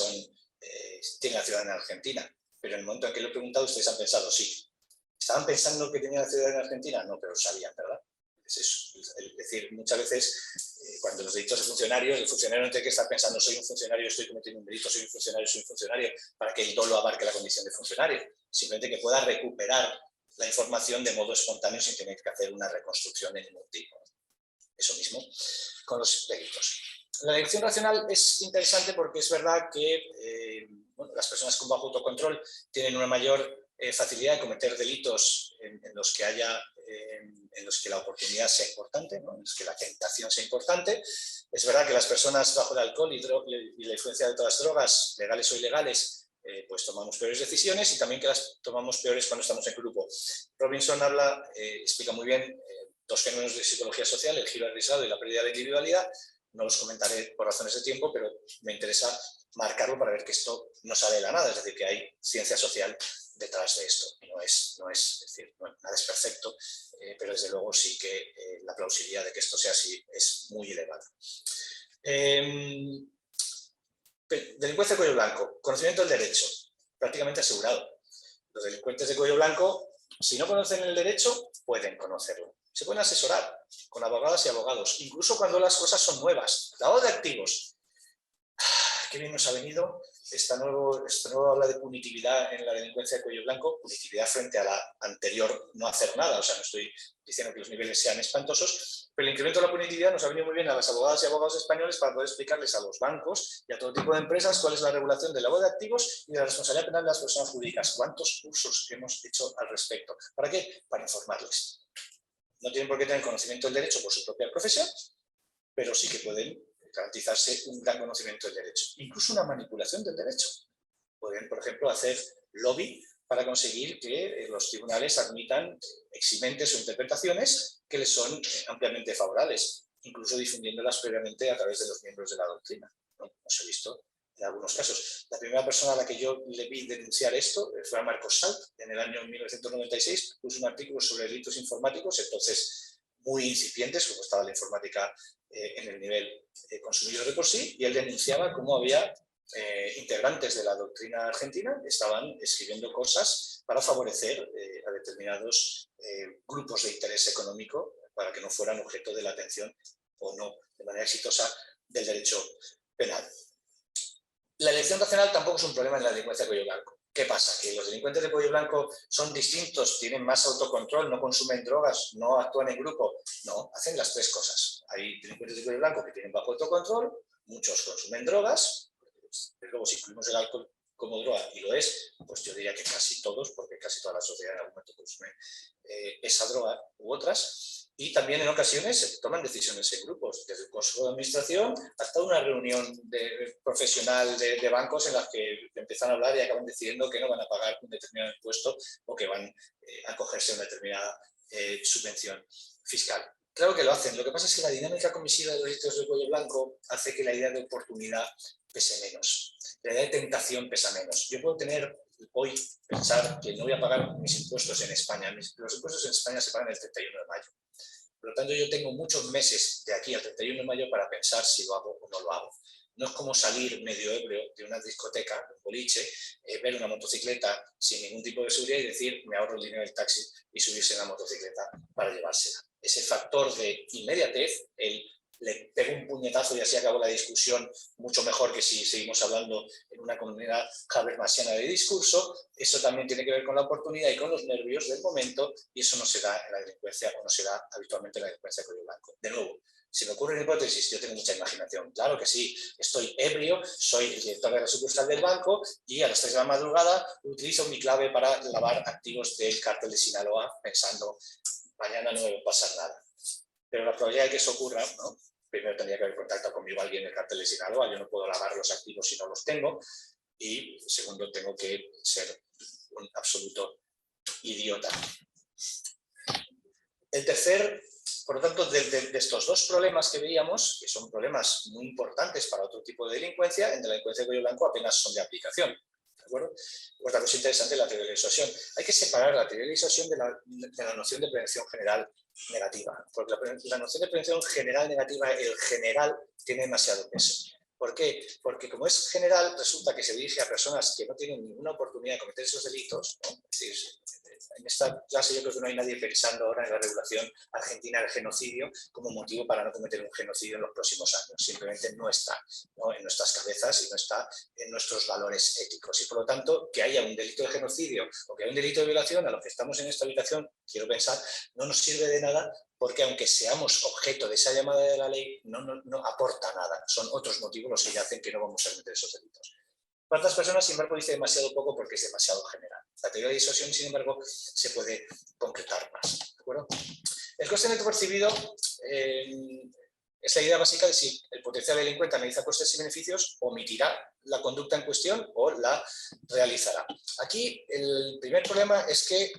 Speaker 3: tienen la ciudadanía argentina, pero en el momento en que lo he preguntado, ustedes han pensado sí. ¿Estaban pensando que tenían la ciudadanía argentina? No, pero lo sabían, ¿verdad? Es decir, muchas veces cuando los delitos de funcionarios, el funcionario no tiene que estar pensando soy un funcionario, estoy cometiendo un delito, soy un funcionario, para que el dolo abarque la condición de funcionario. Simplemente que pueda recuperar la información de modo espontáneo sin tener que hacer una reconstrucción de ningún tipo. Eso mismo con los delitos. La elección racional es interesante porque es verdad que bueno, las personas con bajo autocontrol tienen una mayor facilidad de cometer delitos en los que haya en los que la oportunidad sea importante, ¿no? En los que la tentación sea importante. Es verdad que las personas bajo el alcohol y la influencia de otras drogas, legales o ilegales, pues tomamos peores decisiones y también que las tomamos peores cuando estamos en grupo. Robinson explica muy bien dos fenómenos de psicología social, el giro arriesgado y la pérdida de individualidad. No los comentaré por razones de tiempo, pero me interesa marcarlo para ver que esto no sale de la nada, es decir, que hay ciencia social detrás de esto. Es decir, nada es perfecto, pero desde luego sí que la plausibilidad de que esto sea así es muy elevada. Delincuencia de cuello blanco, conocimiento del derecho, prácticamente asegurado. Los delincuentes de cuello blanco, si no conocen el derecho, pueden conocerlo. Se pueden asesorar con abogadas y abogados, incluso cuando las cosas son nuevas. Lavado de activos. Qué bien nos ha venido. Esta nueva habla de punitividad en la delincuencia de cuello blanco, punitividad frente a la anterior no hacer nada. O sea, no estoy diciendo que los niveles sean espantosos, pero el incremento de la punitividad nos ha venido muy bien a las abogadas y abogados españoles para poder explicarles a los bancos y a todo tipo de empresas cuál es la regulación del lavado de activos y de la responsabilidad penal de las personas jurídicas. ¿Cuántos cursos hemos hecho al respecto? ¿Para qué? Para informarles. No tienen por qué tener conocimiento del derecho por su propia profesión, pero sí que pueden garantizarse un gran conocimiento del derecho. Incluso una manipulación del derecho. Pueden, por ejemplo, hacer lobby para conseguir que los tribunales admitan eximentes o interpretaciones que les son ampliamente favorables, incluso difundiéndolas previamente a través de los miembros de la doctrina, ¿no? Os he visto en algunos casos. La primera persona a la que yo le vi denunciar esto fue a Marcos Salt, en el año 1996, puso un artículo sobre delitos informáticos, entonces muy incipientes, como estaba la informática en el nivel consumidor de por sí, y él denunciaba cómo había integrantes de la doctrina argentina que estaban escribiendo cosas para favorecer a determinados grupos de interés económico para que no fueran objeto de la atención o no de manera exitosa del derecho penal. La elección racional tampoco es un problema en la delincuencia de cuello blanco. ¿Qué pasa? ¿Que los delincuentes de cuello blanco son distintos, tienen más autocontrol, no consumen drogas, no actúan en grupo? No, hacen las tres cosas. Hay delincuentes de cuello blanco que tienen bajo autocontrol, muchos consumen drogas, pero luego si incluimos el alcohol como droga, y lo es, pues yo diría que casi todos, porque casi toda la sociedad en algún momento consume esa droga u otras, y también en ocasiones se toman decisiones en grupos, desde el consejo de administración hasta una reunión profesional de bancos en las que empiezan a hablar y acaban decidiendo que no van a pagar un determinado impuesto o que van a acogerse a una determinada subvención fiscal. Claro que lo hacen, lo que pasa es que la dinámica comisiva de los delitos de cuello blanco hace que la idea de oportunidad pese menos, la idea de tentación pesa menos. Yo puedo hoy pensar que no voy a pagar mis impuestos en España, los impuestos en España se pagan el 31 de mayo. Por lo tanto, yo tengo muchos meses de aquí al 31 de mayo para pensar si lo hago o no lo hago. No es como salir medio ebrio de una discoteca, un boliche, ver una motocicleta sin ningún tipo de seguridad y decir, me ahorro el dinero del taxi y subirse en la motocicleta para llevársela. Ese factor de inmediatez, le pego un puñetazo y así acabó la discusión, mucho mejor que si seguimos hablando en una comunidad habermasiana de discurso. Eso también tiene que ver con la oportunidad y con los nervios del momento, y eso no se da en la delincuencia o no se da habitualmente en la delincuencia de cuello blanco. De nuevo, si me ocurre una hipótesis, yo tengo mucha imaginación. Claro que sí, estoy ebrio, soy el director de la sucursal del banco y a las 3 de la madrugada utilizo mi clave para lavar activos del cártel de Sinaloa pensando, mañana no me va a pasar nada. Pero la probabilidad de que eso ocurra, ¿no? Primero tendría que haber contactado conmigo alguien del cártel de Sinaloa, yo no puedo lavar los activos si no los tengo, y segundo, tengo que ser un absoluto idiota. El tercer, por lo tanto, de estos dos problemas que veíamos, que son problemas muy importantes para otro tipo de delincuencia, en la delincuencia de cuello blanco apenas son de aplicación. ¿De acuerdo? Otra cosa interesante es la teoría de la disuasión. Hay que separar la teoría de la disuasión de la noción de prevención general negativa, porque la noción de prevención general negativa, el general, tiene demasiado peso. ¿Por qué? Porque como es general, resulta que se dirige a personas que no tienen ninguna oportunidad de cometer esos delitos, ¿no? Es decir, en esta clase yo creo que no hay nadie pensando ahora en la regulación argentina del genocidio como motivo para no cometer un genocidio en los próximos años. Simplemente no está, ¿no?, en nuestras cabezas y no está en nuestros valores éticos. Y por lo tanto, que haya un delito de genocidio o que haya un delito de violación, a los que estamos en esta habitación, quiero pensar, no nos sirve de nada, porque aunque seamos objeto de esa llamada de la ley, no aporta nada. Son otros motivos los que ya hacen que no vamos a cometer esos delitos. Para otras personas, sin embargo, dice demasiado poco porque es demasiado general. La teoría de disuasión, sin embargo, se puede concretar más. ¿De acuerdo? El coste neto percibido es la idea básica de si el potencial delincuente analiza costes y beneficios, omitirá la conducta en cuestión o la realizará. Aquí el primer problema es que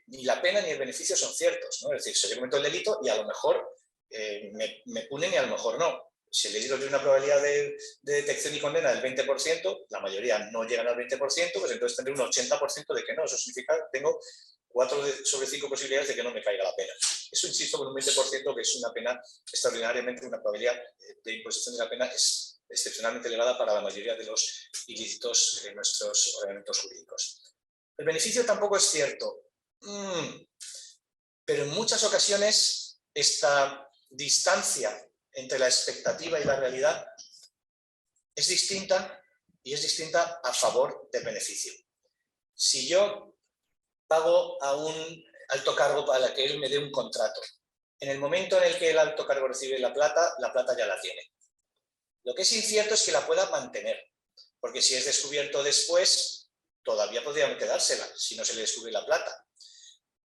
Speaker 3: ni la pena ni el beneficio son ciertos, ¿no? Es decir, yo cometo el delito y a lo mejor me punen y a lo mejor no. Si el delito tiene una probabilidad de detección y condena del 20%, la mayoría no llegan al 20%, pues entonces tendré un 80% de que no. Eso significa que tengo 4 sobre 5 posibilidades de que no me caiga la pena. Eso, insisto, con un 20%, que es una pena extraordinariamente, una probabilidad de imposición de la pena es excepcionalmente elevada para la mayoría de los ilícitos en nuestros ordenamientos jurídicos. El beneficio tampoco es cierto, pero en muchas ocasiones esta distancia entre la expectativa y la realidad es distinta, y es distinta a favor del beneficio. Si yo pago a un alto cargo para que él me dé un contrato, en el momento en el que el alto cargo recibe la plata ya la tiene. Lo que es incierto es que la pueda mantener, porque si es descubierto después, todavía podría quedársela, si no se le descubre la plata.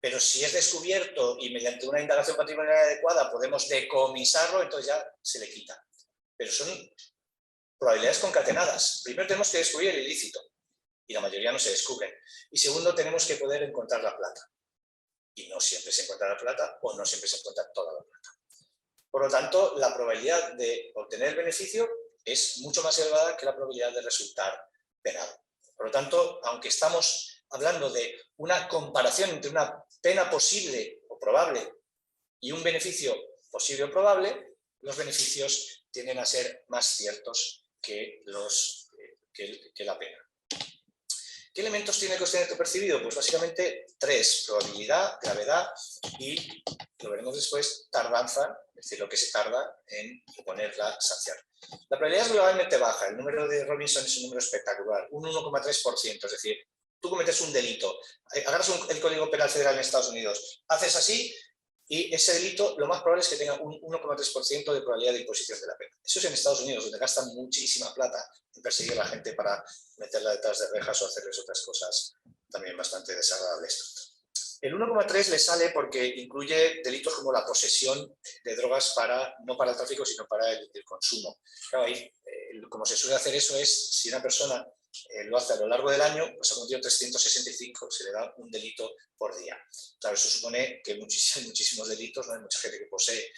Speaker 3: Pero si es descubierto y mediante una indagación patrimonial adecuada podemos decomisarlo, entonces ya se le quita. Pero son probabilidades concatenadas. Primero tenemos que descubrir el ilícito, y la mayoría no se descubren. Y segundo, tenemos que poder encontrar la plata. Y no siempre se encuentra la plata, o no siempre se encuentra toda la plata. Por lo tanto, la probabilidad de obtener el beneficio es mucho más elevada que la probabilidad de resultar penado. Por lo tanto, aunque estamos hablando de una comparación entre una pena posible o probable y un beneficio posible o probable, los beneficios tienden a ser más ciertos que la pena. ¿Qué elementos tiene el coste neto percibido? Pues básicamente 3: probabilidad, gravedad y, lo veremos después, tardanza, es decir, lo que se tarda en imponer la sanción. La probabilidad es globalmente baja, el número de Robinson es un número espectacular, un 1,3%, es decir, tú cometes un delito, agarras el Código Penal Federal en Estados Unidos, haces así y ese delito lo más probable es que tenga un 1,3% de probabilidad de imposición de la pena. Eso es en Estados Unidos, donde gastan muchísima plata en perseguir a la gente para meterla detrás de rejas o hacerles otras cosas también bastante desagradables. El 1,3 le sale porque incluye delitos como la posesión de drogas no para el tráfico, sino para el consumo. Claro, ahí, como se suele hacer eso es, si una persona lo hace a lo largo del año, pues ha cometido 365, se le da un delito por día. Claro, eso supone que hay muchísimos delitos, ¿no? Hay mucha gente que posee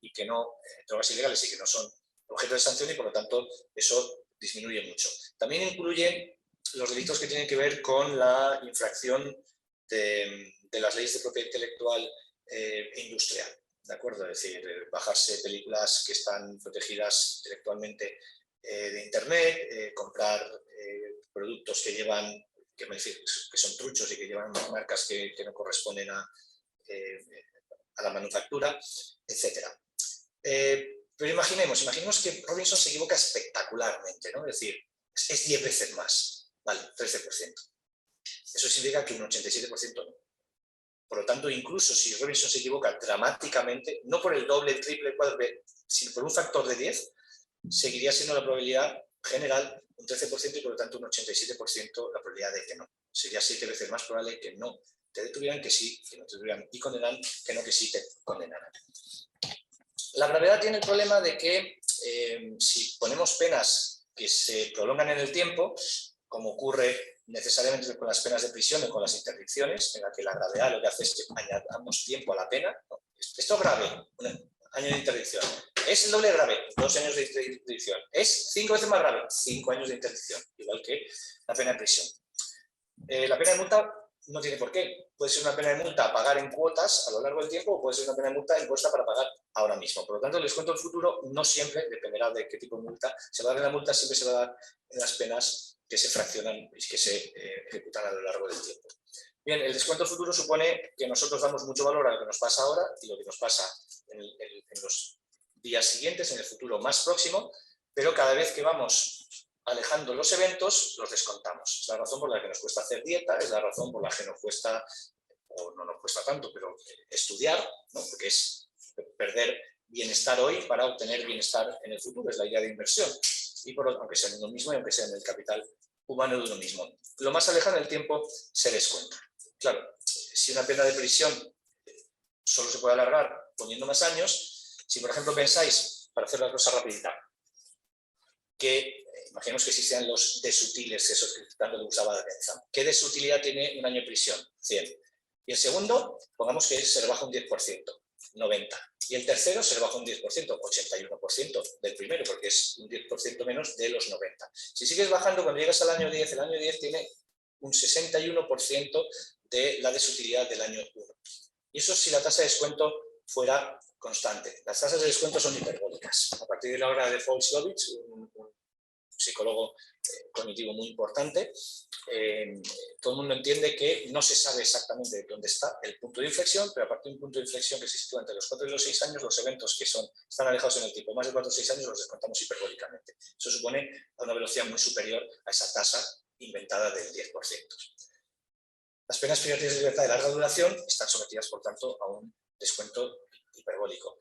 Speaker 3: y que no, drogas ilegales y que no son objeto de sanción, y por lo tanto eso disminuye mucho. También incluye los delitos que tienen que ver con la infracción de las leyes de propiedad intelectual e industrial, ¿de acuerdo? Es decir, bajarse películas que están protegidas intelectualmente de internet, comprar productos que son truchos y que llevan marcas que no corresponden a la manufactura, etc. Pero imaginemos que Robinson se equivoca espectacularmente, ¿no? Es decir, es 10 veces más, vale, 13%. Eso significa que un 87% no. Por lo tanto, incluso si Robinson se equivoca dramáticamente, no por el doble, el triple, el cuádruple, sino por un factor de 10, seguiría siendo la probabilidad general un 13% y por lo tanto un 87% la probabilidad de que no. Sería 7 veces más probable que no te detuvieran que sí, que no te detuvieran y condenaran, que no que sí te condenaran. La gravedad tiene el problema de que si ponemos penas que se prolongan en el tiempo, como ocurre necesariamente con las penas de prisión o con las interdicciones, en la que la gravedad lo que hace es que añadamos tiempo a la pena. ¿No? Esto es grave, un año de interdicción. Es el doble grave, 2 años de interdicción. Es 5 veces más grave, 5 años de interdicción, igual que la pena de prisión. La pena de multa no tiene por qué. Puede ser una pena de multa a pagar en cuotas a lo largo del tiempo, o puede ser una pena de multa impuesta para pagar ahora mismo. Por lo tanto, el descuento del futuro no siempre, dependerá de qué tipo de multa se va a dar. En la multa siempre se va a dar en las penas que se fraccionan y que se ejecutan a lo largo del tiempo. Bien, el descuento del futuro supone que nosotros damos mucho valor a lo que nos pasa ahora y lo que nos pasa en los días siguientes, en el futuro más próximo, pero cada vez que vamos alejando los eventos, los descontamos. Es la razón por la que nos cuesta hacer dieta, es la razón por la que nos cuesta, o no nos cuesta tanto, pero estudiar, ¿no? Porque es perder bienestar hoy para obtener bienestar en el futuro, es la idea de inversión, y aunque sea en uno mismo y aunque sea en el capital humano de uno mismo. Lo más alejado en el tiempo se descuenta. Claro, si una pena de prisión solo se puede alargar poniendo más años. Si, por ejemplo, pensáis, para hacer la cosa rapidita, que imaginemos que existían los desutiles, esos que tanto le gustaba la defensa. ¿Qué desutilidad tiene un año de prisión? 100. Y el segundo, pongamos que se rebaja un 10%, 90. Y el tercero se rebaja un 10%, 81% del primero, porque es un 10% menos de los 90. Si sigues bajando, cuando llegas al año 10, el año 10 tiene un 61% de la desutilidad del año 1. Y eso si la tasa de descuento fuera constante. Las tasas de descuento son hiperbólicas. A partir de la obra de Fowles-Lovitz, un psicólogo cognitivo muy importante, todo el mundo entiende que no se sabe exactamente dónde está el punto de inflexión, pero a partir de un punto de inflexión que se sitúa entre los 4 y los 6 años, los eventos que están alejados en el tiempo más de 4 o 6 años los descontamos hiperbólicamente. Eso supone a una velocidad muy superior a esa tasa inventada del 10%. Las penas privativas de libertad de larga duración están sometidas, por tanto, a un descuento hiperbólico.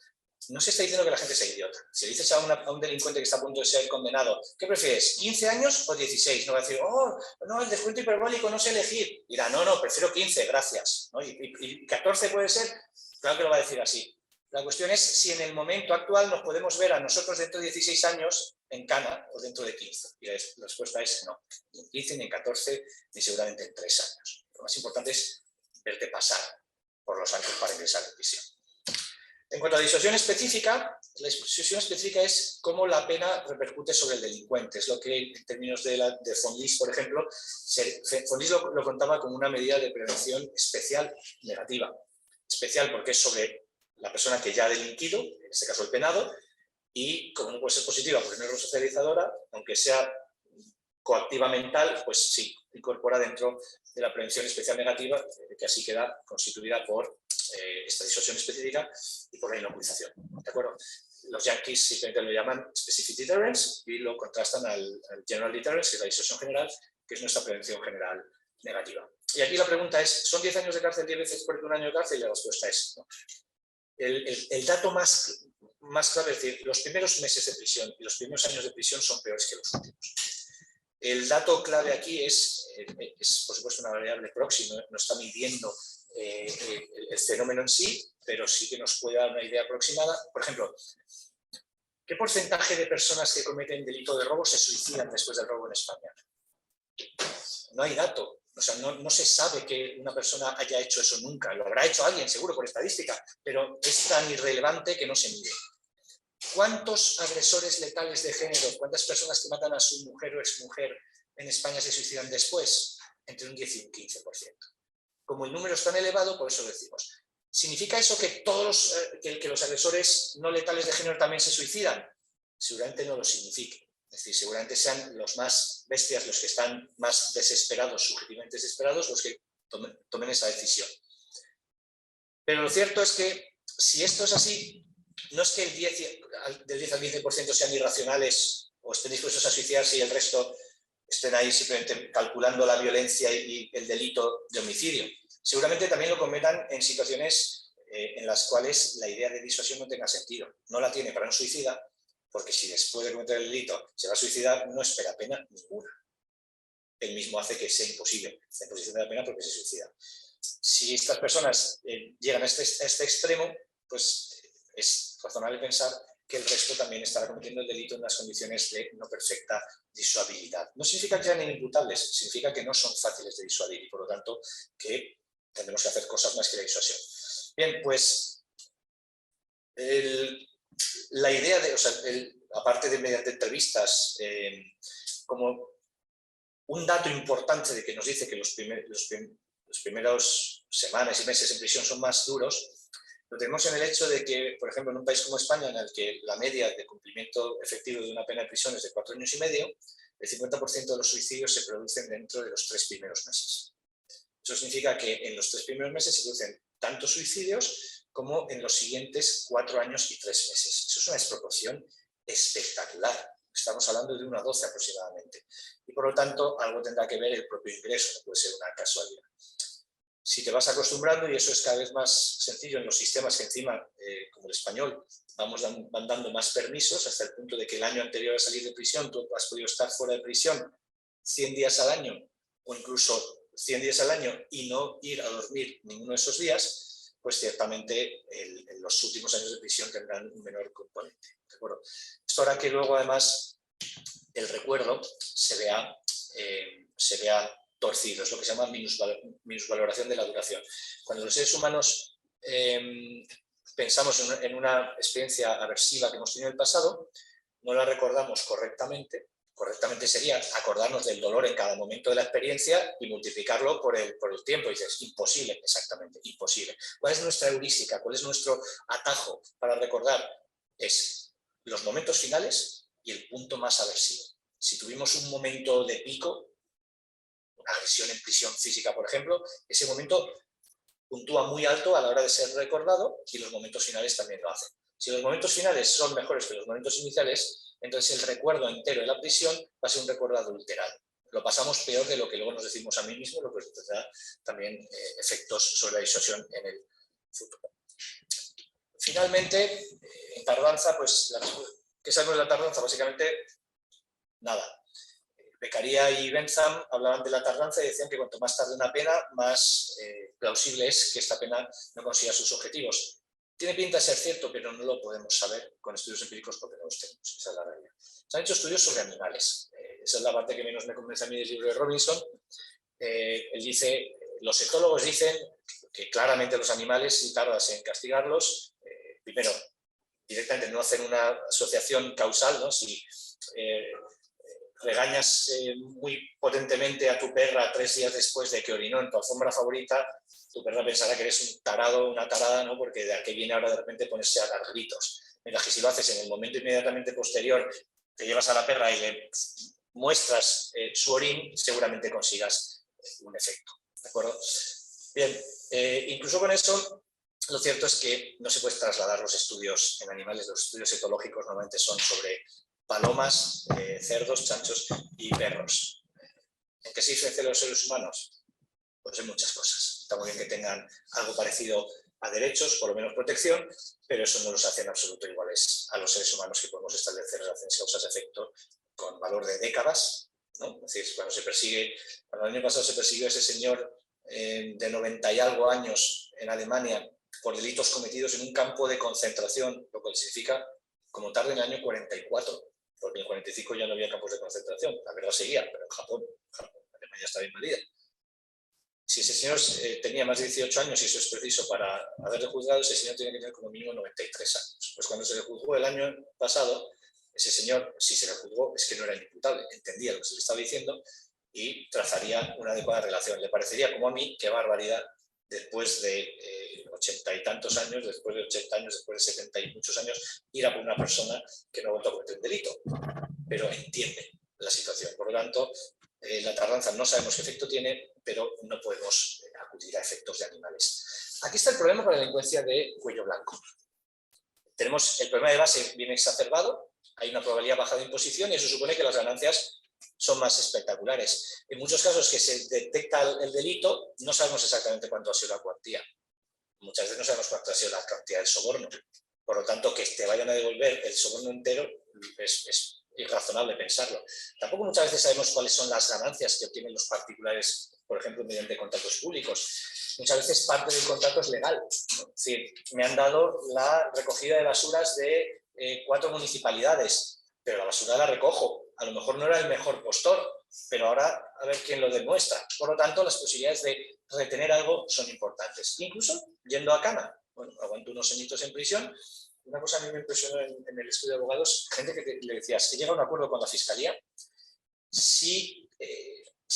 Speaker 3: No se está diciendo que la gente sea idiota. Si le dices a un delincuente que está a punto de ser condenado, ¿qué prefieres? ¿15 años o 16? No va a decir, oh, no, el descuento hiperbólico, no sé elegir. Dirá, no, prefiero 15, gracias. ¿No? ¿Y 14 puede ser? Claro que lo va a decir así. La cuestión es si en el momento actual nos podemos ver a nosotros dentro de 16 años en cana o dentro de 15. Y la respuesta es no. Ni en 15, ni en 14, ni seguramente en 3 años. Lo más importante es verte pasar por los años para ingresar en prisión. En cuanto a disuasión específica, la disuasión específica es cómo la pena repercute sobre el delincuente. Es lo que en términos de von List, por ejemplo, von List lo contaba como una medida de prevención especial negativa. Especial porque es sobre la persona que ya ha delinquido, en este caso el penado, y como no puede ser positiva porque no es resocializadora, aunque sea coactiva mental, pues sí, incorpora dentro de la prevención especial negativa, que así queda constituida por esta disuasión específica y por la inoculización. ¿De acuerdo? Los yankees simplemente lo llaman specific deterrence y lo contrastan al general deterrence, que es la disuasión general, que es nuestra prevención general negativa. Y aquí la pregunta es, ¿son 10 años de cárcel 10 veces por un año de cárcel? Y la respuesta es no. El dato más clave es decir, los primeros meses de prisión y los primeros años de prisión son peores que los últimos. El dato clave aquí es por supuesto una variable próxima, no está midiendo el fenómeno en sí, pero sí que nos puede dar una idea aproximada. Por ejemplo, ¿qué porcentaje de personas que cometen delito de robo se suicidan después del robo en España? No hay dato. O sea, no se sabe que una persona haya hecho eso nunca. Lo habrá hecho alguien, seguro, por estadística, pero es tan irrelevante que no se mide. ¿Cuántos agresores letales de género, cuántas personas que matan a su mujer o exmujer en España se suicidan después? Entre un 10 y un 15%. Como el número es tan elevado, por eso lo decimos. ¿Significa eso que que los agresores no letales de género también se suicidan? Seguramente no lo signifique. Es decir, seguramente sean los más bestias, los que están más desesperados, subjetivamente desesperados, los que tomen esa decisión. Pero lo cierto es que si esto es así, no es que del 10 al 15% sean irracionales o estén dispuestos a suicidarse y el resto estén ahí simplemente calculando la violencia y el delito de homicidio. Seguramente también lo cometan en situaciones en las cuales la idea de disuasión no tenga sentido. No la tiene para un suicida, porque si después de cometer el delito se va a suicidar, no espera pena ninguna. Él mismo hace que sea imposible la imposición de la pena porque se suicida. Si estas personas llegan a este extremo, pues es razonable pensar que el resto también estará cometiendo el delito en unas condiciones de no perfecta disuabilidad. No significa que sean inimputables, significa que no son fáciles de disuadir y por lo tanto que tendremos que hacer cosas más que la disuasión. Bien, pues la idea aparte de mediante entrevistas, como un dato importante de que nos dice que los primeros semanas y meses en prisión son más duros, lo tenemos en el hecho de que, por ejemplo, en un país como España, en el que la media de cumplimiento efectivo de una pena de prisión es de 4 años y medio, el 50% de los suicidios se producen dentro de los 3 primeros meses. Eso significa que en los 3 primeros meses se producen tantos suicidios como en los siguientes 4 años y 3 meses. Eso es una desproporción espectacular. Estamos hablando de 1 a 12 aproximadamente. Y por lo tanto, algo tendrá que ver el propio ingreso, no puede ser una casualidad. Si te vas acostumbrando, y eso es cada vez más sencillo en los sistemas que encima, como el español, van dando más permisos hasta el punto de que el año anterior a salir de prisión tú has podido estar fuera de prisión 100 días al año o incluso 100 días al año y no ir a dormir ninguno de esos días, pues ciertamente los últimos años de prisión tendrán un menor componente. ¿De acuerdo? Esto hará que luego además el recuerdo se vea torcido, es lo que se llama minusvaloración de la duración. Cuando los seres humanos pensamos en una experiencia aversiva que hemos tenido en el pasado, no la recordamos correctamente. Correctamente sería acordarnos del dolor en cada momento de la experiencia y multiplicarlo por el tiempo. Y dices, imposible, exactamente, imposible. ¿Cuál es nuestra heurística? ¿Cuál es nuestro atajo para recordar? Es los momentos finales y el punto más aversivo. Si tuvimos un momento de pico, una agresión en prisión física, por ejemplo, ese momento puntúa muy alto a la hora de ser recordado y los momentos finales también lo hacen. Si los momentos finales son mejores que los momentos iniciales, entonces el recuerdo entero de la prisión va a ser un recuerdo adulterado. Lo pasamos peor de lo que luego nos decimos a mí mismo, lo que tendrá también efectos sobre la disuasión en el futuro. Finalmente, en tardanza, pues, ¿qué sabemos de la tardanza? Básicamente, nada. Beccaria y Bentham hablaban de la tardanza y decían que cuanto más tarde una pena, más plausible es que esta pena no consiga sus objetivos. Tiene pinta de ser cierto, pero no lo podemos saber con estudios empíricos porque no los tenemos. Esa es la realidad. Se han hecho estudios sobre animales. Esa es la parte que menos me convence a mí del libro de Robinson. Él dice, los etólogos dicen que claramente los animales, si tardas en castigarlos, primero, directamente no hacen una asociación causal, ¿no? Si regañas muy potentemente a tu perra 3 días después de que orinó en tu alfombra favorita, tu perra pensará que eres un tarado o una tarada, ¿no? Porque de aquí viene ahora de repente ponerse a dar gritos. Mientras que si lo haces en el momento inmediatamente posterior, te llevas a la perra y le muestras su orín, seguramente consigas un efecto. ¿De acuerdo? Bien, incluso con eso, lo cierto es que no se puede trasladar los estudios en animales. Los estudios etológicos normalmente son sobre palomas, cerdos, chanchos y perros. ¿En qué se diferencian los seres humanos? Pues en muchas cosas. Está muy bien que tengan algo parecido a derechos, por lo menos protección, pero eso no los hace en absoluto iguales a los seres humanos, que podemos establecer relaciones causas-efecto con valor de décadas, ¿no? Es decir, cuando el año pasado se persiguió a ese señor de 90 y algo años en Alemania por delitos cometidos en un campo de concentración, lo cual significa como tarde en el año 44, porque en el 45 ya no había campos de concentración, la verdad seguía, pero en Japón Alemania estaba invadida. Si ese señor tenía más de 18 años y eso es preciso para haberle juzgado, ese señor tiene que tener como mínimo 93 años. Pues cuando se le juzgó el año pasado, ese señor, si se le juzgó, es que no era inimputable, entendía lo que se le estaba diciendo y trazaría una adecuada relación. Le parecería como a mí, qué barbaridad, después de 80 y tantos años, después de 80 años, después de 70 y muchos años, ir a por una persona que no ha vuelto a cometer un delito, pero entiende la situación. Por lo tanto, la tardanza no sabemos qué efecto tiene, pero no podemos acudir a efectos de animales. Aquí está el problema con la delincuencia de cuello blanco. Tenemos el problema de base bien exacerbado, hay una probabilidad baja de imposición y eso supone que las ganancias son más espectaculares. En muchos casos que se detecta el delito, no sabemos exactamente cuánto ha sido la cuantía. Muchas veces no sabemos cuánto ha sido la cantidad del soborno. Por lo tanto, que te vayan a devolver el soborno entero es irrazonable pensarlo. Tampoco muchas veces sabemos cuáles son las ganancias que obtienen los particulares, por ejemplo, mediante contratos públicos. Muchas veces parte del contrato es legal. Es decir, me han dado la recogida de basuras de 4 municipalidades, pero la basura la recojo. A lo mejor no era el mejor postor, pero ahora a ver quién lo demuestra. Por lo tanto, las posibilidades de retener algo son importantes. Incluso yendo a cana. Bueno, aguanto unos añitos en prisión. Una cosa a mí me impresionó en el estudio de abogados, gente que le decía, si llega a un acuerdo con la fiscalía, si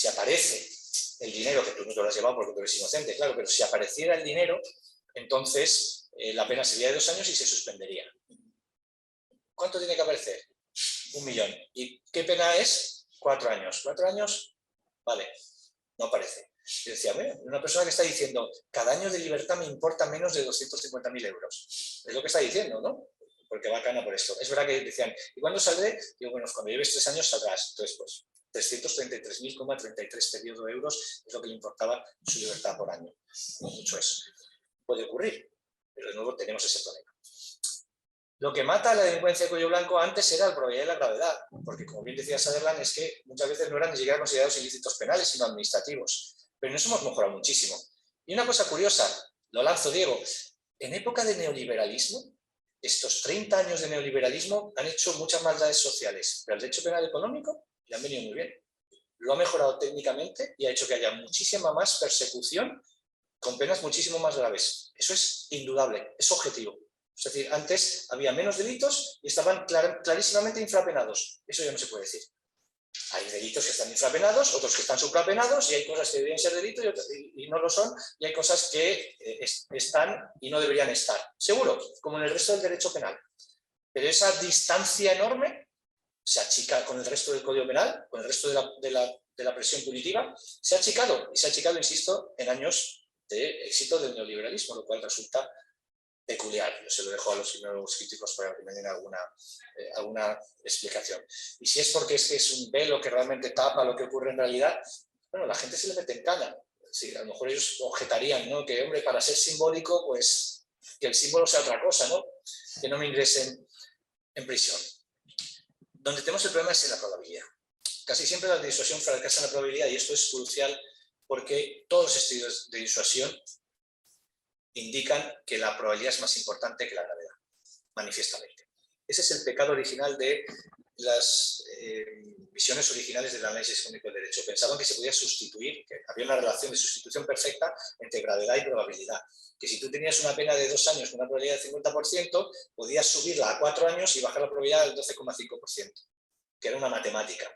Speaker 3: aparece el dinero, que tú no te lo has llevado porque tú eres inocente, claro, pero si apareciera el dinero, entonces la pena sería de 2 años y se suspendería. ¿Cuánto tiene que aparecer? 1 millón. ¿Y qué pena es? 4 años. 4 años, vale, no aparece. Yo decía, bueno, una persona que está diciendo, cada año de libertad me importa menos de 250.000 euros. Es lo que está diciendo, ¿no? Porque va a cana por esto. Es verdad que decían, ¿y cuándo saldré? Digo, bueno, cuando lleves 3 años saldrás. Entonces, pues, 333.033 periodo de euros es lo que le importaba su libertad por año. No mucho eso. Puede ocurrir, pero de nuevo tenemos ese problema. Lo que mata a la delincuencia de cuello blanco antes era la probabilidad de la gravedad, porque como bien decía Sutherland, es que muchas veces no eran ni siquiera considerados ilícitos penales, sino administrativos. Pero en eso hemos mejorado muchísimo. Y una cosa curiosa, Lo lanzo, Diego. En época de neoliberalismo, estos 30 años de neoliberalismo han hecho muchas maldades sociales, pero el derecho penal económico le han venido muy bien. Lo ha mejorado técnicamente y ha hecho que haya muchísima más persecución con penas muchísimo más graves. Eso es indudable, es objetivo. Es decir, antes había menos delitos y estaban clarísimamente infrapenados. Eso ya no se puede decir. Hay delitos que están infrapenados, otros que están suprapenados, y hay cosas que deberían ser delitos y no lo son, y hay cosas que están y no deberían estar. Seguro, como en el resto del derecho penal. Pero esa distancia enorme se achica con el resto del Código Penal, con el resto de la presión punitiva, se ha achicado, y se ha achicado, insisto, en años de éxito del neoliberalismo, lo cual resulta peculiar. Yo se lo dejo a los criminólogos críticos para que me den alguna explicación. Y si es porque es un velo que realmente tapa lo que ocurre en realidad, bueno, la gente se le mete en cana. Sí, a lo mejor ellos objetarían, ¿no? Que, hombre, para ser simbólico, pues que el símbolo sea otra cosa, ¿no? Que no me ingresen en prisión. Donde tenemos el problema es en la probabilidad. Casi siempre la disuasión fracasa en la probabilidad, y esto es crucial porque todos los estudios de disuasión indican que la probabilidad es más importante que la gravedad, manifiestamente. Ese es el pecado original de las visiones originales del análisis económico del derecho. Pensaban que se podía sustituir, que había una relación de sustitución perfecta entre gravedad y probabilidad. Que si tú tenías una pena de 2 años con una probabilidad del 50%, podías subirla a 4 años y bajar la probabilidad al 12,5%, que era una matemática.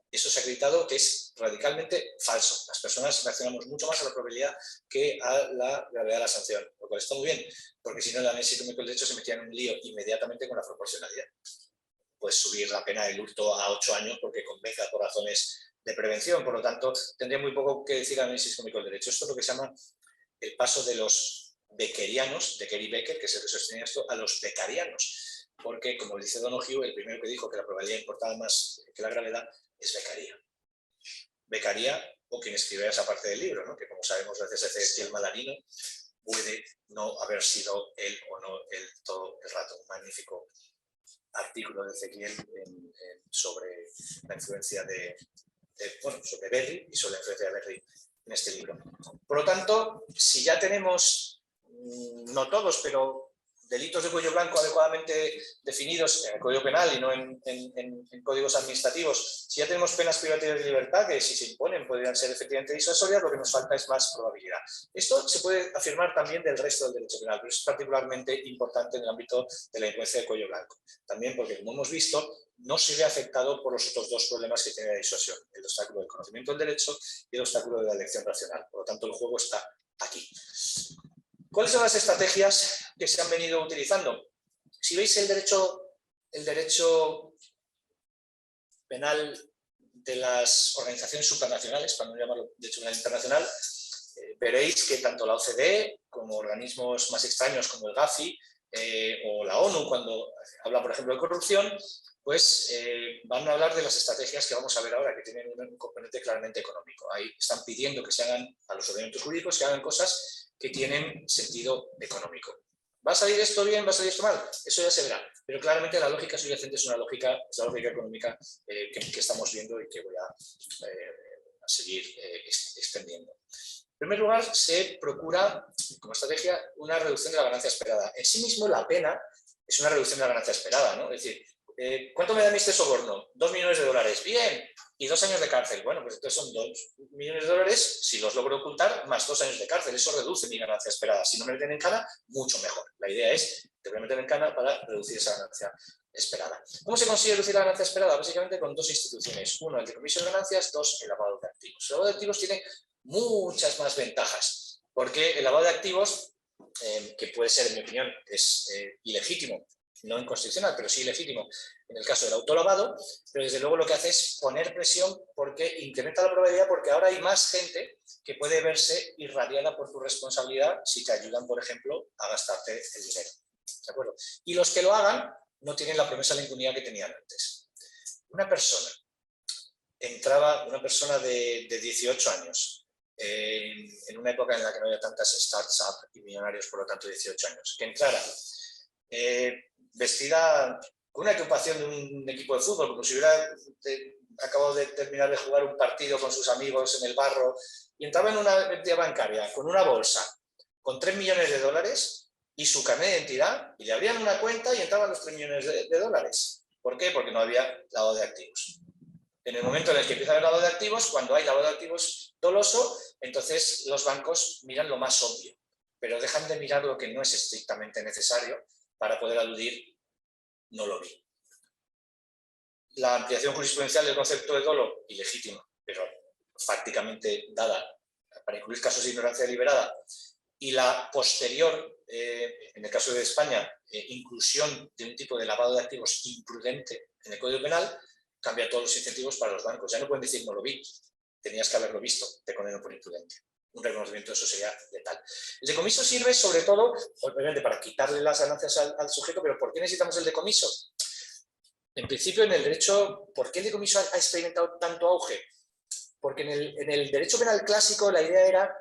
Speaker 3: Eso se ha acreditado que es radicalmente falso. Las personas reaccionamos mucho más a la probabilidad que a la gravedad de la sanción, lo cual está muy bien, porque si no el análisis económico del derecho se metía en un lío inmediatamente con la proporcionalidad. Puedes subir la pena del hurto a 8 años porque convenza por razones de prevención, por lo tanto tendría muy poco que decir el análisis económico del derecho. Esto es lo que se llama el paso de los beckerianos, Becker y Becker, que es el que sostenía esto, a los beccarianos, porque como dice Donoghue, el primero que dijo que la probabilidad importaba más que la gravedad es Beccaria. Beccaria, o quien escribiera esa parte del libro, ¿no? Que como sabemos gracias a Ezequiel Malarino, puede no haber sido él o no él todo el rato. Un magnífico artículo de Ezequiel sobre la influencia sobre Berry y sobre la influencia de Berry en este libro. Por lo tanto, si ya tenemos, no todos, pero delitos de cuello blanco adecuadamente definidos en el Código Penal y no en códigos administrativos, si ya tenemos penas privativas de libertad que si se imponen podrían ser efectivamente disuasorias, lo que nos falta es más probabilidad. Esto se puede afirmar también del resto del derecho penal, pero es particularmente importante en el ámbito de la influencia de cuello blanco. También porque, como hemos visto, no se ve afectado por los otros dos problemas que tiene la disuasión, el obstáculo del conocimiento del derecho y el obstáculo de la elección racional. Por lo tanto, el juego está aquí. ¿Cuáles son las estrategias que se han venido utilizando? Si veis el derecho penal de las organizaciones supranacionales, para no llamarlo derecho penal internacional, veréis que tanto la OCDE como organismos más extraños como el GAFI o la ONU, cuando habla, por ejemplo, de corrupción, pues van a hablar de las estrategias que vamos a ver ahora, que tienen un componente claramente económico. Ahí están pidiendo que se hagan, a los ordenamientos jurídicos, que hagan cosas que tienen sentido económico. ¿Va a salir esto bien? ¿Va a salir esto mal? Eso ya se verá. Pero claramente la lógica subyacente es la lógica económica que estamos viendo y que voy a seguir extendiendo. En primer lugar, se procura, como estrategia, una reducción de la ganancia esperada. En sí mismo, la pena es una reducción de la ganancia esperada, ¿no? Es decir, ¿cuánto me dan este soborno? 2 millones de dólares. Bien. Y 2 años de cárcel. Bueno, pues entonces son 2 millones de dólares, si los logro ocultar, más 2 años de cárcel. Eso reduce mi ganancia esperada. Si no me meten en cana, mucho mejor. La idea es, te voy a meter en cana para reducir esa ganancia esperada. ¿Cómo se consigue reducir la ganancia esperada? Básicamente con 2 instituciones. Uno, el decomiso de ganancias. 2, el lavado de activos. El lavado de activos tiene muchas más ventajas, porque el lavado de activos, que puede ser, en mi opinión, es ilegítimo, no inconstitucional, pero sí ilegítimo en el caso del autolavado, pero desde luego lo que hace es poner presión porque incrementa la probabilidad, porque ahora hay más gente que puede verse irradiada por tu responsabilidad si te ayudan, por ejemplo, a gastarte el dinero. ¿De acuerdo? Y los que lo hagan no tienen la promesa de la impunidad que tenían antes. Una persona de 18 años, en una época en la que no había tantas startups y millonarios, por lo tanto 18 años, que entrara vestida con una equipación de un equipo de fútbol, como si hubiera acabado de terminar de jugar un partido con sus amigos en el barro, y entraba en una entidad bancaria con una bolsa, con 3 millones de dólares y su carnet de identidad, y le abrían una cuenta y entraban los 3 millones de dólares. ¿Por qué? Porque no había lavado de activos. En el momento en el que empieza a haber lavado de activos, cuando hay lavado de activos doloso, entonces los bancos miran lo más obvio, pero dejan de mirar lo que no es estrictamente necesario para poder aludir no lo vi. La ampliación jurisprudencial del concepto de dolo, ilegítimo, pero fácticamente dada para incluir casos de ignorancia deliberada, y la posterior, en el caso de España, inclusión de un tipo de lavado de activos imprudente en el Código Penal, cambia todos los incentivos para los bancos. Ya no pueden decir no lo vi, tenías que haberlo visto, te condeno por imprudente. Un reconocimiento de eso sería letal. El decomiso sirve sobre todo, obviamente, para quitarle las ganancias al sujeto, pero ¿por qué necesitamos el decomiso? En principio, en el derecho, ¿por qué el decomiso ha experimentado tanto auge? Porque en el derecho penal clásico la idea era,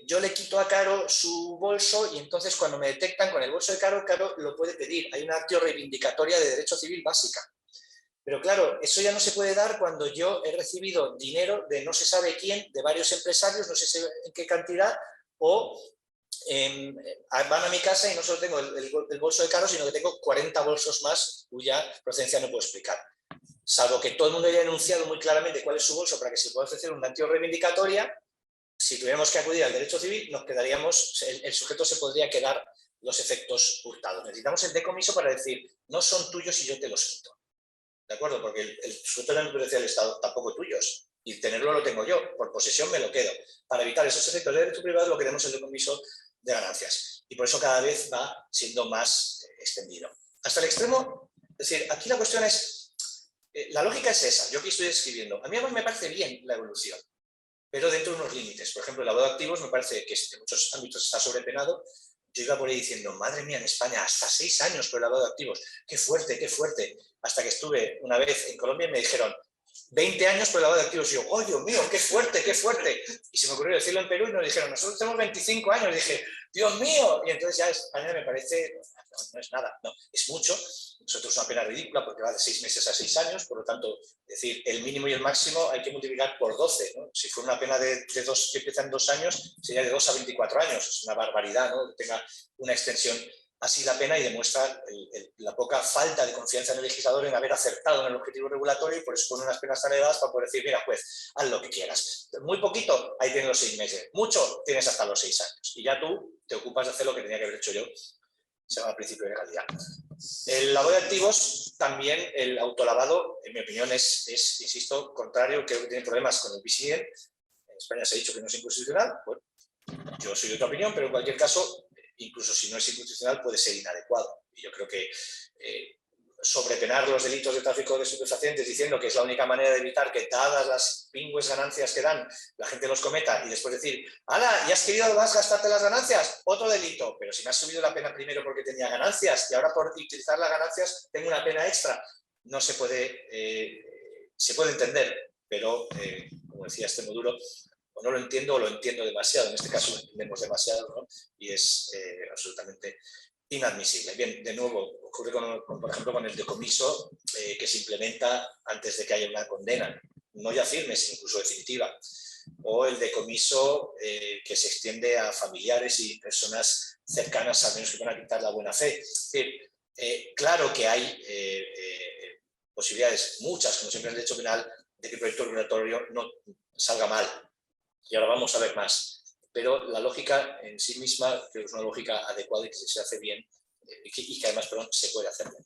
Speaker 3: yo le quito a Caro su bolso y entonces cuando me detectan con el bolso de Caro, Caro lo puede pedir. Hay una acción reivindicatoria de derecho civil básica. Pero claro, eso ya no se puede dar cuando yo he recibido dinero de no se sabe quién, de varios empresarios, no sé en qué cantidad, o van a mi casa y no solo tengo el bolso de Caro, sino que tengo 40 bolsos más cuya procedencia no puedo explicar. Salvo que todo el mundo haya enunciado muy claramente cuál es su bolso para que se pueda ofrecer una acción reivindicatoria, si tuviéramos que acudir al derecho civil, nos quedaríamos, el sujeto se podría quedar los efectos hurtados. Necesitamos el decomiso para decir, no son tuyos y yo te los quito. ¿De acuerdo? Porque el sujeto de la naturaleza del Estado tampoco es tuyo. Y tenerlo lo tengo yo, por posesión me lo quedo. Para evitar esos efectos de derecho privado lo queremos el decomiso de ganancias. Y por eso cada vez va siendo más extendido. Hasta el extremo, es decir, aquí la cuestión es, la lógica es esa, yo aquí estoy escribiendo. A mí además me parece bien la evolución, pero dentro de unos límites. Por ejemplo, el lavado de activos me parece que en muchos ámbitos está sobrepenado. Yo iba por ahí diciendo, madre mía, en España hasta 6 años por el lavado de activos. Qué fuerte, qué fuerte. Hasta que estuve una vez en Colombia y me dijeron, 20 años por el lavado de activos. Y yo, oh, Dios mío, qué fuerte, qué fuerte. Y se me ocurrió decirlo en Perú y nos dijeron, nosotros tenemos 25 años. Y dije, Dios mío. Y entonces ya España me parece, no es nada, no, es mucho. Nosotros es una pena ridícula porque va de 6 meses a 6 años, por lo tanto, es decir, el mínimo y el máximo hay que multiplicar por 12, ¿no? Si fuera una pena de 2 que empieza en 2 años, sería de 2 a 24 años, es una barbaridad, ¿no? Que tenga una extensión así la pena y demuestra la poca falta de confianza en el legislador en haber acertado en el objetivo regulatorio y por eso pone unas penas tan elevadas para poder decir, mira, juez, haz lo que quieras. Muy poquito, ahí tienes los 6 meses. Mucho, tienes hasta los 6 años. Y ya tú te ocupas de hacer lo que tenía que haber hecho yo. Se llama principio de legalidad. El lavado de activos, también el autolavado, en mi opinión, es insisto, contrario, creo que tiene problemas con el BCN. En España se ha dicho que no es inconstitucional. Bueno, yo soy de otra opinión, pero en cualquier caso, incluso si no es inconstitucional, puede ser inadecuado. Y yo creo que sobrepenar los delitos de tráfico de estupefacientes diciendo que es la única manera de evitar que dadas las pingües ganancias que dan, la gente los cometa y después decir, ¡hala! ¿Y has querido además gastarte las ganancias? Otro delito. Pero si me has subido la pena primero porque tenía ganancias y ahora por utilizar las ganancias tengo una pena extra. No se puede, se puede entender, pero como decía este módulo, o no lo entiendo o lo entiendo demasiado. En este caso lo entendemos demasiado, ¿no? Y es absolutamente inadmisible. Bien, de nuevo, ocurre por ejemplo con el decomiso que se implementa antes de que haya una condena, no ya firme, sino incluso definitiva, o el decomiso que se extiende a familiares y personas cercanas, al menos que van a quitar la buena fe. Es decir, claro que hay posibilidades, muchas, como siempre en el derecho penal, de que el proyecto regulatorio no salga mal. Y ahora vamos a ver más. Pero la lógica en sí misma creo que es una lógica adecuada y que se hace bien y que además se puede hacer bien.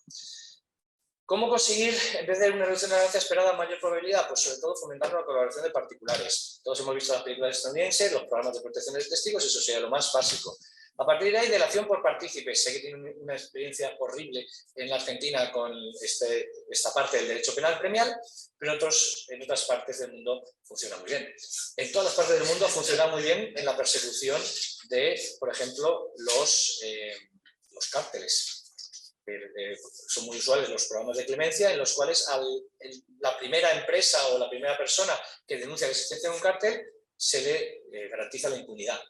Speaker 3: ¿Cómo conseguir, en vez de una reducción de ganancia esperada, mayor probabilidad? Pues sobre todo fomentando la colaboración de particulares. Todos hemos visto las películas estadounidenses, los programas de protección de testigos, eso sería lo más básico. A partir de ahí, delación por partícipes. Sé que tienen una experiencia horrible en la Argentina con esta parte del derecho penal premial, pero en otras partes del mundo funciona muy bien. En todas las partes del mundo funciona muy bien en la persecución de, por ejemplo, los cárteles. Son muy usuales los programas de clemencia en los cuales la primera empresa o la primera persona que denuncia la existencia de un cártel se le garantiza la impunidad.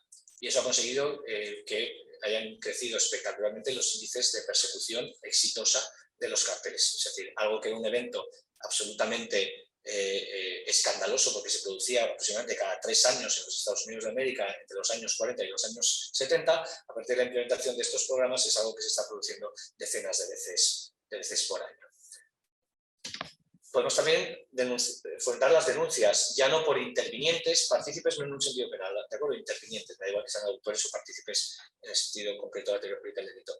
Speaker 3: Y eso ha conseguido que hayan crecido espectacularmente los índices de persecución exitosa de los cárteles. Es decir, algo que un evento absolutamente escandaloso porque se producía aproximadamente cada 3 años en los Estados Unidos de América, entre los años 40 y los años 70, a partir de la implementación de estos programas es algo que se está produciendo decenas de veces por año. Podemos también enfrentar las denuncias, ya no por intervinientes, partícipes no en un sentido penal, ¿de acuerdo? Intervinientes, da igual que sean autores o partícipes en el sentido concreto de la teoría jurídica del delito.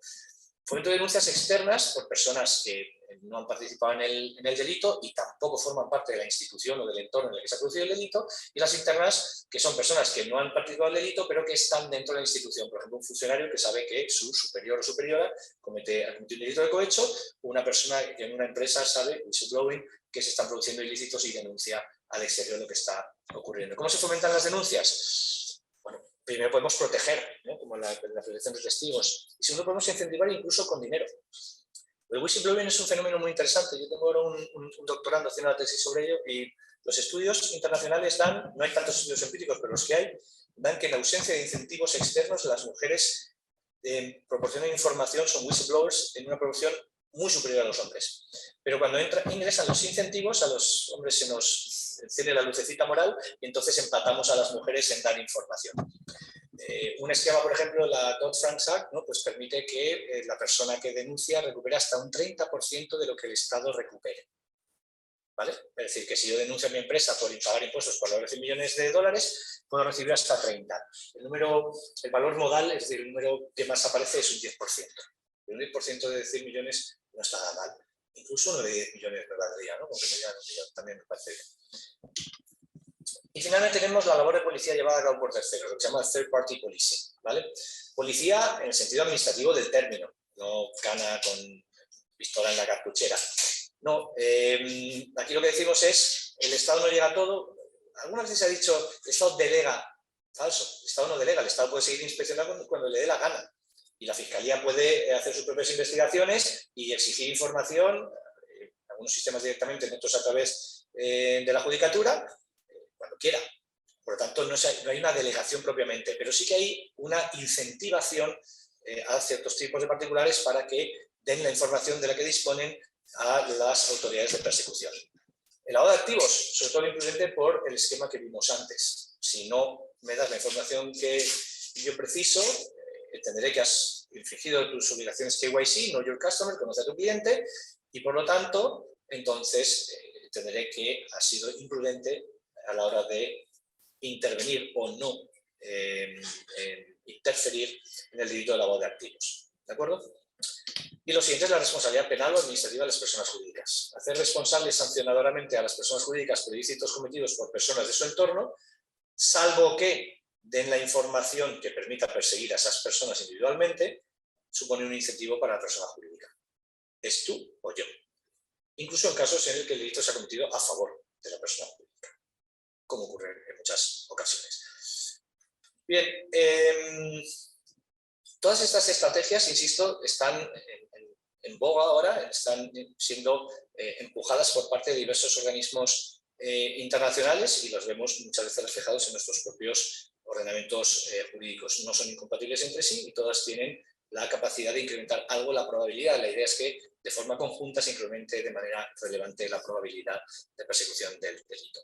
Speaker 3: Fomento de denuncias externas por personas que no han participado en el delito y tampoco forman parte de la institución o del entorno en el que se ha producido el delito, y las internas, que son personas que no han participado en el delito, pero que están dentro de la institución. Por ejemplo, un funcionario que sabe que su superior o superiora ha cometido un delito de cohecho, o una persona que en una empresa sabe, whistleblowing, que se están produciendo ilícitos y denuncia al exterior lo que está ocurriendo. ¿Cómo se fomentan las denuncias? Bueno, primero podemos proteger, ¿no? Como la protección de testigos, y segundo podemos incentivar incluso con dinero. El whistleblowing es un fenómeno muy interesante. Yo tengo ahora un doctorando haciendo una tesis sobre ello, y los estudios internacionales dan, no hay tantos estudios empíricos, pero los que hay, dan que en ausencia de incentivos externos las mujeres proporcionan información, son whistleblowers en una proporción muy superior a los hombres. Pero cuando ingresan los incentivos, a los hombres se nos enciende la lucecita moral y entonces empatamos a las mujeres en dar información. Un esquema, por ejemplo, la Dodd-Frank Act, ¿no? Pues permite que la persona que denuncia recupere hasta un 30% de lo que el Estado recupere. ¿Vale? Es decir, que si yo denuncio a mi empresa por pagar impuestos por valor de 100 millones de dólares, puedo recibir hasta 30. El valor modal, es decir, el número que más aparece es un 10%. Un 10% de 100 millones no está nada mal. Incluso uno de 10 millones me valdría, ¿no? Porque también me parece bien. Y finalmente tenemos la labor de policía llevada a cabo por terceros, lo que se llama third party policing, ¿vale? Policía en el sentido administrativo del término, no cana con pistola en la cartuchera. No, aquí lo que decimos es, el Estado no llega a todo. Algunas veces se ha dicho, el Estado delega. Falso, el Estado no delega, el Estado puede seguir inspeccionando cuando le dé la gana. Y la Fiscalía puede hacer sus propias investigaciones y exigir información, algunos sistemas directamente, en otros a través de la Judicatura, cuando quiera. Por lo tanto, no hay una delegación propiamente, pero sí que hay una incentivación a ciertos tipos de particulares para que den la información de la que disponen a las autoridades de persecución. El lavado de activos, sobre todo imprudente por el esquema que vimos antes. Si no me das la información que yo preciso, entenderé que has infringido tus obligaciones KYC, Know Your Customer, conoce a tu cliente, y por lo tanto, entonces, entenderé que has sido imprudente a la hora de intervenir o no interferir en el delito de lavado de activos. ¿De acuerdo? Y lo siguiente es la responsabilidad penal o administrativa de las personas jurídicas. Hacer responsables sancionadoramente a las personas jurídicas por ilícitos cometidos por personas de su entorno, salvo que den la información que permita perseguir a esas personas individualmente, supone un incentivo para la persona jurídica. Es tú o yo. Incluso en casos en el que el delito se ha cometido a favor de la persona jurídica, como ocurre en muchas ocasiones. Bien, todas estas estrategias, insisto, están en boga ahora, están siendo empujadas por parte de diversos organismos internacionales, y los vemos muchas veces reflejados en nuestros propios ordenamientos jurídicos. No son incompatibles entre sí y todas tienen la capacidad de incrementar algo la probabilidad. La idea es que de forma conjunta se incremente de manera relevante la probabilidad de persecución del delito.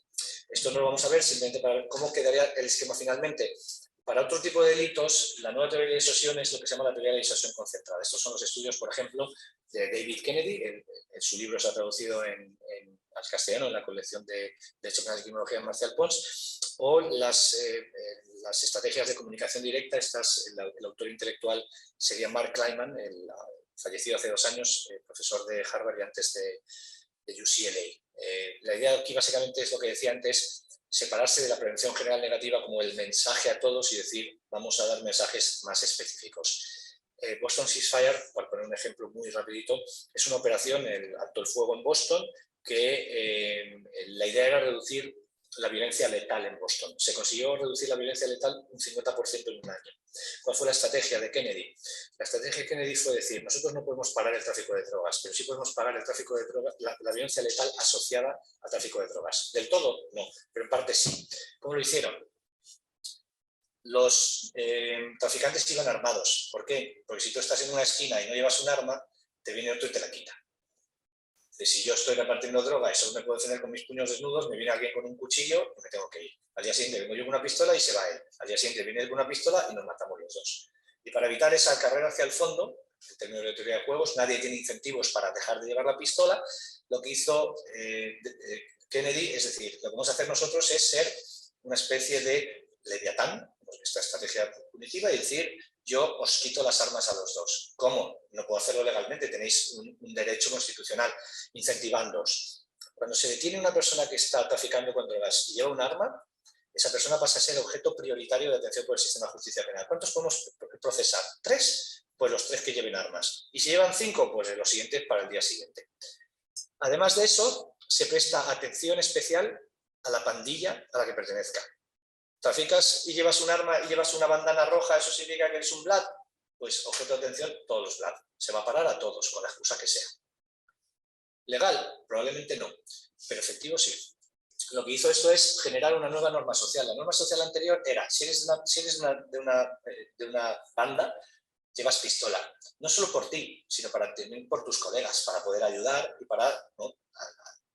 Speaker 3: Esto no lo vamos a ver simplemente para ver cómo quedaría el esquema finalmente. Para otro tipo de delitos, la nueva teoría de la disuasión es lo que se llama la teoría de la disuasión concentrada. Estos son los estudios, por ejemplo, de David Kennedy. En su libro se ha traducido al castellano en la colección de Derecho Penal y Criminología de Marcial Pons, o las estrategias de comunicación directa. El autor intelectual sería Mark Kleinman, fallecido hace 2 años, profesor de Harvard y antes de UCLA. La idea aquí básicamente es lo que decía antes: separarse de la prevención general negativa como el mensaje a todos y decir, vamos a dar mensajes más específicos. Boston Ceasefire, por poner un ejemplo muy rapidito, es una operación, el alto el fuego en Boston, que la idea era reducir la violencia letal en Boston. Se consiguió reducir la violencia letal un 50% en un año. ¿Cuál fue la estrategia de Kennedy? La estrategia de Kennedy fue decir, nosotros no podemos parar el tráfico de drogas, pero sí podemos parar el tráfico de drogas, la violencia letal asociada al tráfico de drogas. Del todo, no, pero en parte sí. ¿Cómo lo hicieron? Los traficantes iban armados. ¿Por qué? Porque si tú estás en una esquina y no llevas un arma, te viene otro y te la quita. Si yo estoy repartiendo droga y solo me puedo defender con mis puños desnudos, me viene alguien con un cuchillo y me tengo que ir. Al día siguiente vengo yo con una pistola y se va él. Al día siguiente viene él con una pistola y nos matamos los dos. Y para evitar esa carrera hacia el fondo, en términos de teoría de juegos, nadie tiene incentivos para dejar de llevar la pistola. Lo que hizo Kennedy, es decir, lo que vamos a hacer nosotros es ser una especie de Leviatán, esta estrategia punitiva, y decir, yo os quito las armas a los dos. ¿Cómo? No puedo hacerlo legalmente, tenéis un derecho constitucional incentivándoos. Cuando se detiene una persona que está traficando con drogas y lleva un arma, esa persona pasa a ser objeto prioritario de atención por el sistema de justicia penal. ¿Cuántos podemos procesar? ¿3? Pues los 3 que lleven armas. Y si llevan 5, pues los siguientes para el día siguiente. Además de eso, se presta atención especial a la pandilla a la que pertenezca. ¿Traficas y llevas un arma y llevas una bandana roja, eso significa que eres un Vlad? Pues objeto de atención, todos los Vlad. Se va a parar a todos, con la excusa que sea. ¿Legal? Probablemente no, pero efectivo sí. Lo que hizo esto es generar una nueva norma social. La norma social anterior era, si eres de una banda, llevas pistola. No solo por ti, sino también por tus colegas, para poder ayudar y para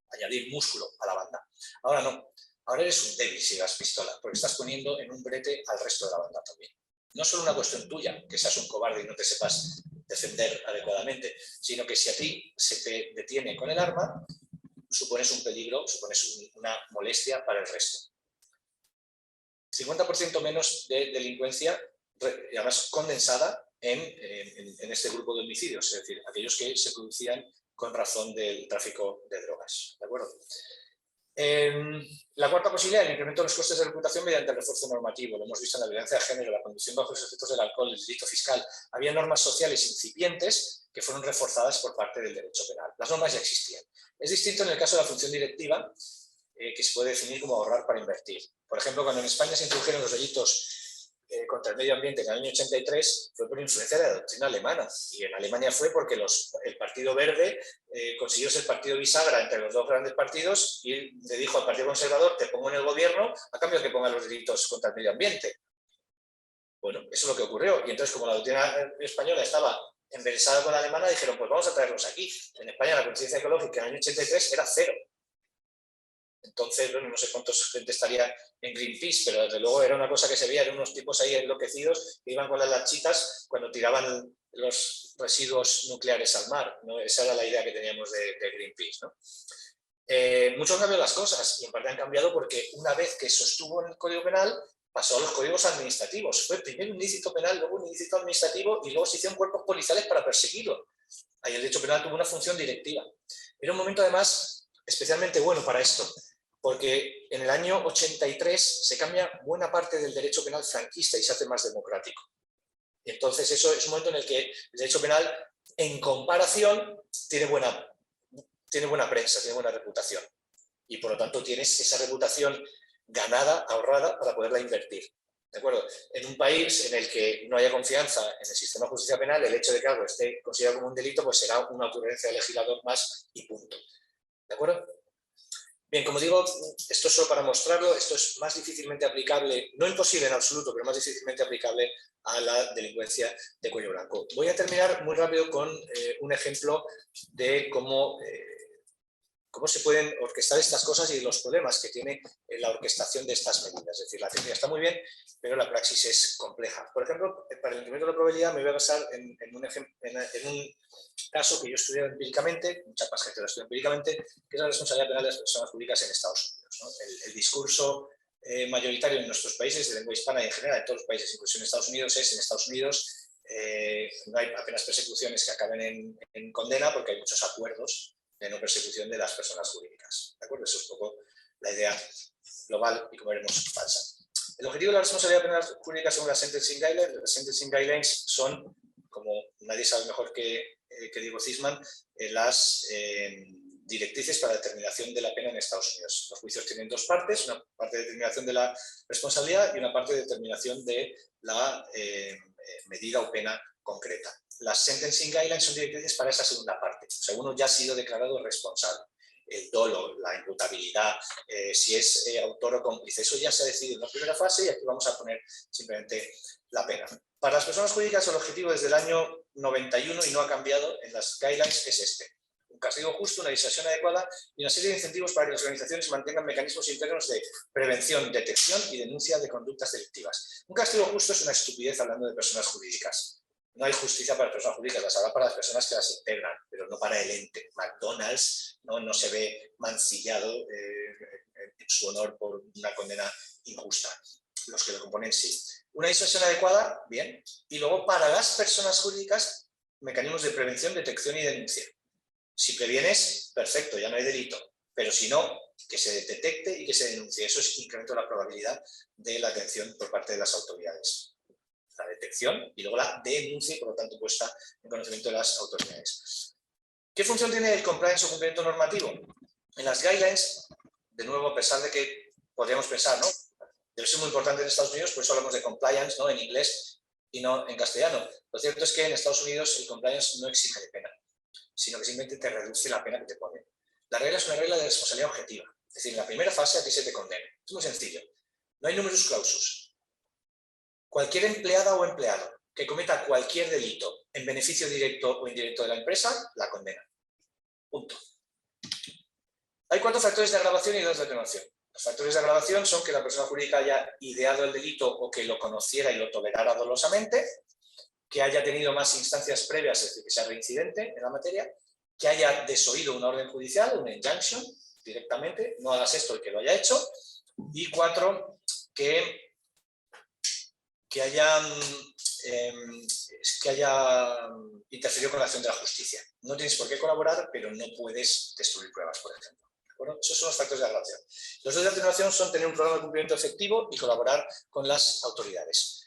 Speaker 3: añadir músculo a la banda. Ahora no. Ahora eres un débil si llevas pistola, porque estás poniendo en un brete al resto de la banda también. No solo una cuestión tuya, que seas un cobarde y no te sepas defender adecuadamente, sino que si a ti se te detiene con el arma, supones un peligro, supones una molestia para el resto. 50% menos de delincuencia, además condensada en este grupo de homicidios, es decir, aquellos que se producían con razón del tráfico de drogas. ¿De acuerdo? La cuarta posibilidad, el incremento de los costes de reputación mediante el refuerzo normativo. Lo hemos visto en la violencia de género, la conducción bajo los efectos del alcohol, el delito fiscal. Había normas sociales incipientes que fueron reforzadas por parte del derecho penal. Las normas ya existían. Es distinto en el caso de la función directiva, que se puede definir como ahorrar para invertir. Por ejemplo, cuando en España se introdujeron los delitos contra el medio ambiente en el año 83, fue por influencia de la doctrina alemana. Y en Alemania fue porque el Partido Verde consiguió ser partido bisagra entre los dos grandes partidos y le dijo al Partido Conservador, te pongo en el gobierno a cambio de que pongan los delitos contra el medio ambiente. Bueno, eso es lo que ocurrió. Y entonces, como la doctrina española estaba enversada con la alemana, dijeron, pues vamos a traerlos aquí. En España la conciencia ecológica en el año 83 era 0. Entonces, bueno, no sé cuántos gente estaría en Greenpeace, pero desde luego era una cosa que se veía, eran unos tipos ahí enloquecidos que iban con las lanchitas cuando tiraban los residuos nucleares al mar, ¿no? Esa era la idea que teníamos de Greenpeace, ¿no? Mucho han cambiado las cosas, y en parte han cambiado porque una vez que sostuvo en el Código Penal, pasó a los códigos administrativos. Fue primero un ilícito penal, luego un ilícito administrativo, y luego se hicieron cuerpos policiales para perseguirlo. Ahí el derecho penal tuvo una función directiva. Era un momento, además, especialmente bueno para esto, porque en el año 83 se cambia buena parte del derecho penal franquista y se hace más democrático. Y entonces eso es un momento en el que el derecho penal, en comparación, tiene buena prensa, tiene buena reputación. Y por lo tanto tienes esa reputación ganada, ahorrada, para poderla invertir. ¿De acuerdo? En un país en el que no haya confianza en el sistema de justicia penal, el hecho de que algo esté considerado como un delito, pues será una ocurrencia del legislador más y punto. ¿De acuerdo? Bien, como digo, esto es solo para mostrarlo, esto es más difícilmente aplicable, no imposible en absoluto, pero más difícilmente aplicable a la delincuencia de cuello blanco. Voy a terminar muy rápido con un ejemplo de cómo se pueden orquestar estas cosas y los problemas que tiene la orquestación de estas medidas. Es decir, la teoría está muy bien, pero la praxis es compleja. Por ejemplo, para el incremento de la probabilidad me voy a basar en un caso que yo he estudiado empíricamente, mucha más gente lo estudia empíricamente, que es la responsabilidad penal de las personas jurídicas en Estados Unidos, ¿no? El discurso mayoritario en nuestros países, de lengua hispana y en general en todos los países, incluso en Estados Unidos, es en Estados Unidos no hay apenas persecuciones que acaben en condena porque hay muchos acuerdos de no persecución de las personas jurídicas. ¿De acuerdo? Eso es un poco la idea global y, como veremos, falsa. El objetivo de la responsabilidad penal jurídica según las Sentencing Guidelines. Las Sentencing Guidelines son, como nadie sabe mejor que Diego Ziesman, las directrices para la determinación de la pena en Estados Unidos. Los juicios tienen dos partes, una parte de determinación de la responsabilidad y una parte de determinación de la medida o pena concreta. Las Sentencing Guidelines son directrices para esa segunda parte. O sea, uno ya ha sido declarado responsable. El dolo, la imputabilidad, si es autor o cómplice, eso ya se ha decidido en la primera fase y aquí vamos a poner simplemente la pena. Para las personas jurídicas el objetivo desde el año 91 y no ha cambiado en las Guidelines es este. un castigo justo, una disuasión adecuada y una serie de incentivos para que las organizaciones mantengan mecanismos internos de prevención, detección y denuncia de conductas delictivas. Un castigo justo es una estupidez hablando de personas jurídicas. No hay justicia para las personas jurídicas, las habrá para las personas que las integran, pero no para el ente. McDonald's no se ve mancillado en su honor por una condena injusta. Los que lo componen sí. Una disuasión adecuada, bien. Y luego para las personas jurídicas, mecanismos de prevención, detección y denuncia. Si previenes, perfecto, ya no hay delito. Pero si no, que se detecte y que se denuncie. Eso es incremento la probabilidad de la atención por parte de las autoridades. La detección y luego la denuncia y por lo tanto puesta en conocimiento de las autoridades. ¿Qué función tiene el compliance o cumplimiento normativo? En las guidelines, de nuevo, a pesar de que podríamos pensar, ¿no? Debe ser muy importante en Estados Unidos, por eso hablamos de compliance, ¿no? En inglés y no en castellano. Lo cierto es que en Estados Unidos el compliance no exige de pena, sino que simplemente te reduce la pena que te ponen. La regla es una regla de responsabilidad objetiva. Es decir, en la primera fase a ti se te condena. Es muy sencillo. No hay numerus clausus. Cualquier empleada o empleado que cometa cualquier delito en beneficio directo o indirecto de la empresa, la condena. Punto. Hay 4 factores de agravación y 2 de atenuación. Los factores de agravación son que la persona jurídica haya ideado el delito o que lo conociera y lo tolerara dolosamente, que haya tenido más instancias previas, es decir, que sea reincidente en la materia, que haya desoído una orden judicial, una injunction, directamente, no hagas esto y que lo haya hecho, y 4, que haya interferido con la acción de la justicia. No tienes por qué colaborar, pero no puedes destruir pruebas, por ejemplo. Bueno, esos son los factores de agravación. Los 2 de atenuación son tener un programa de cumplimiento efectivo y colaborar con las autoridades.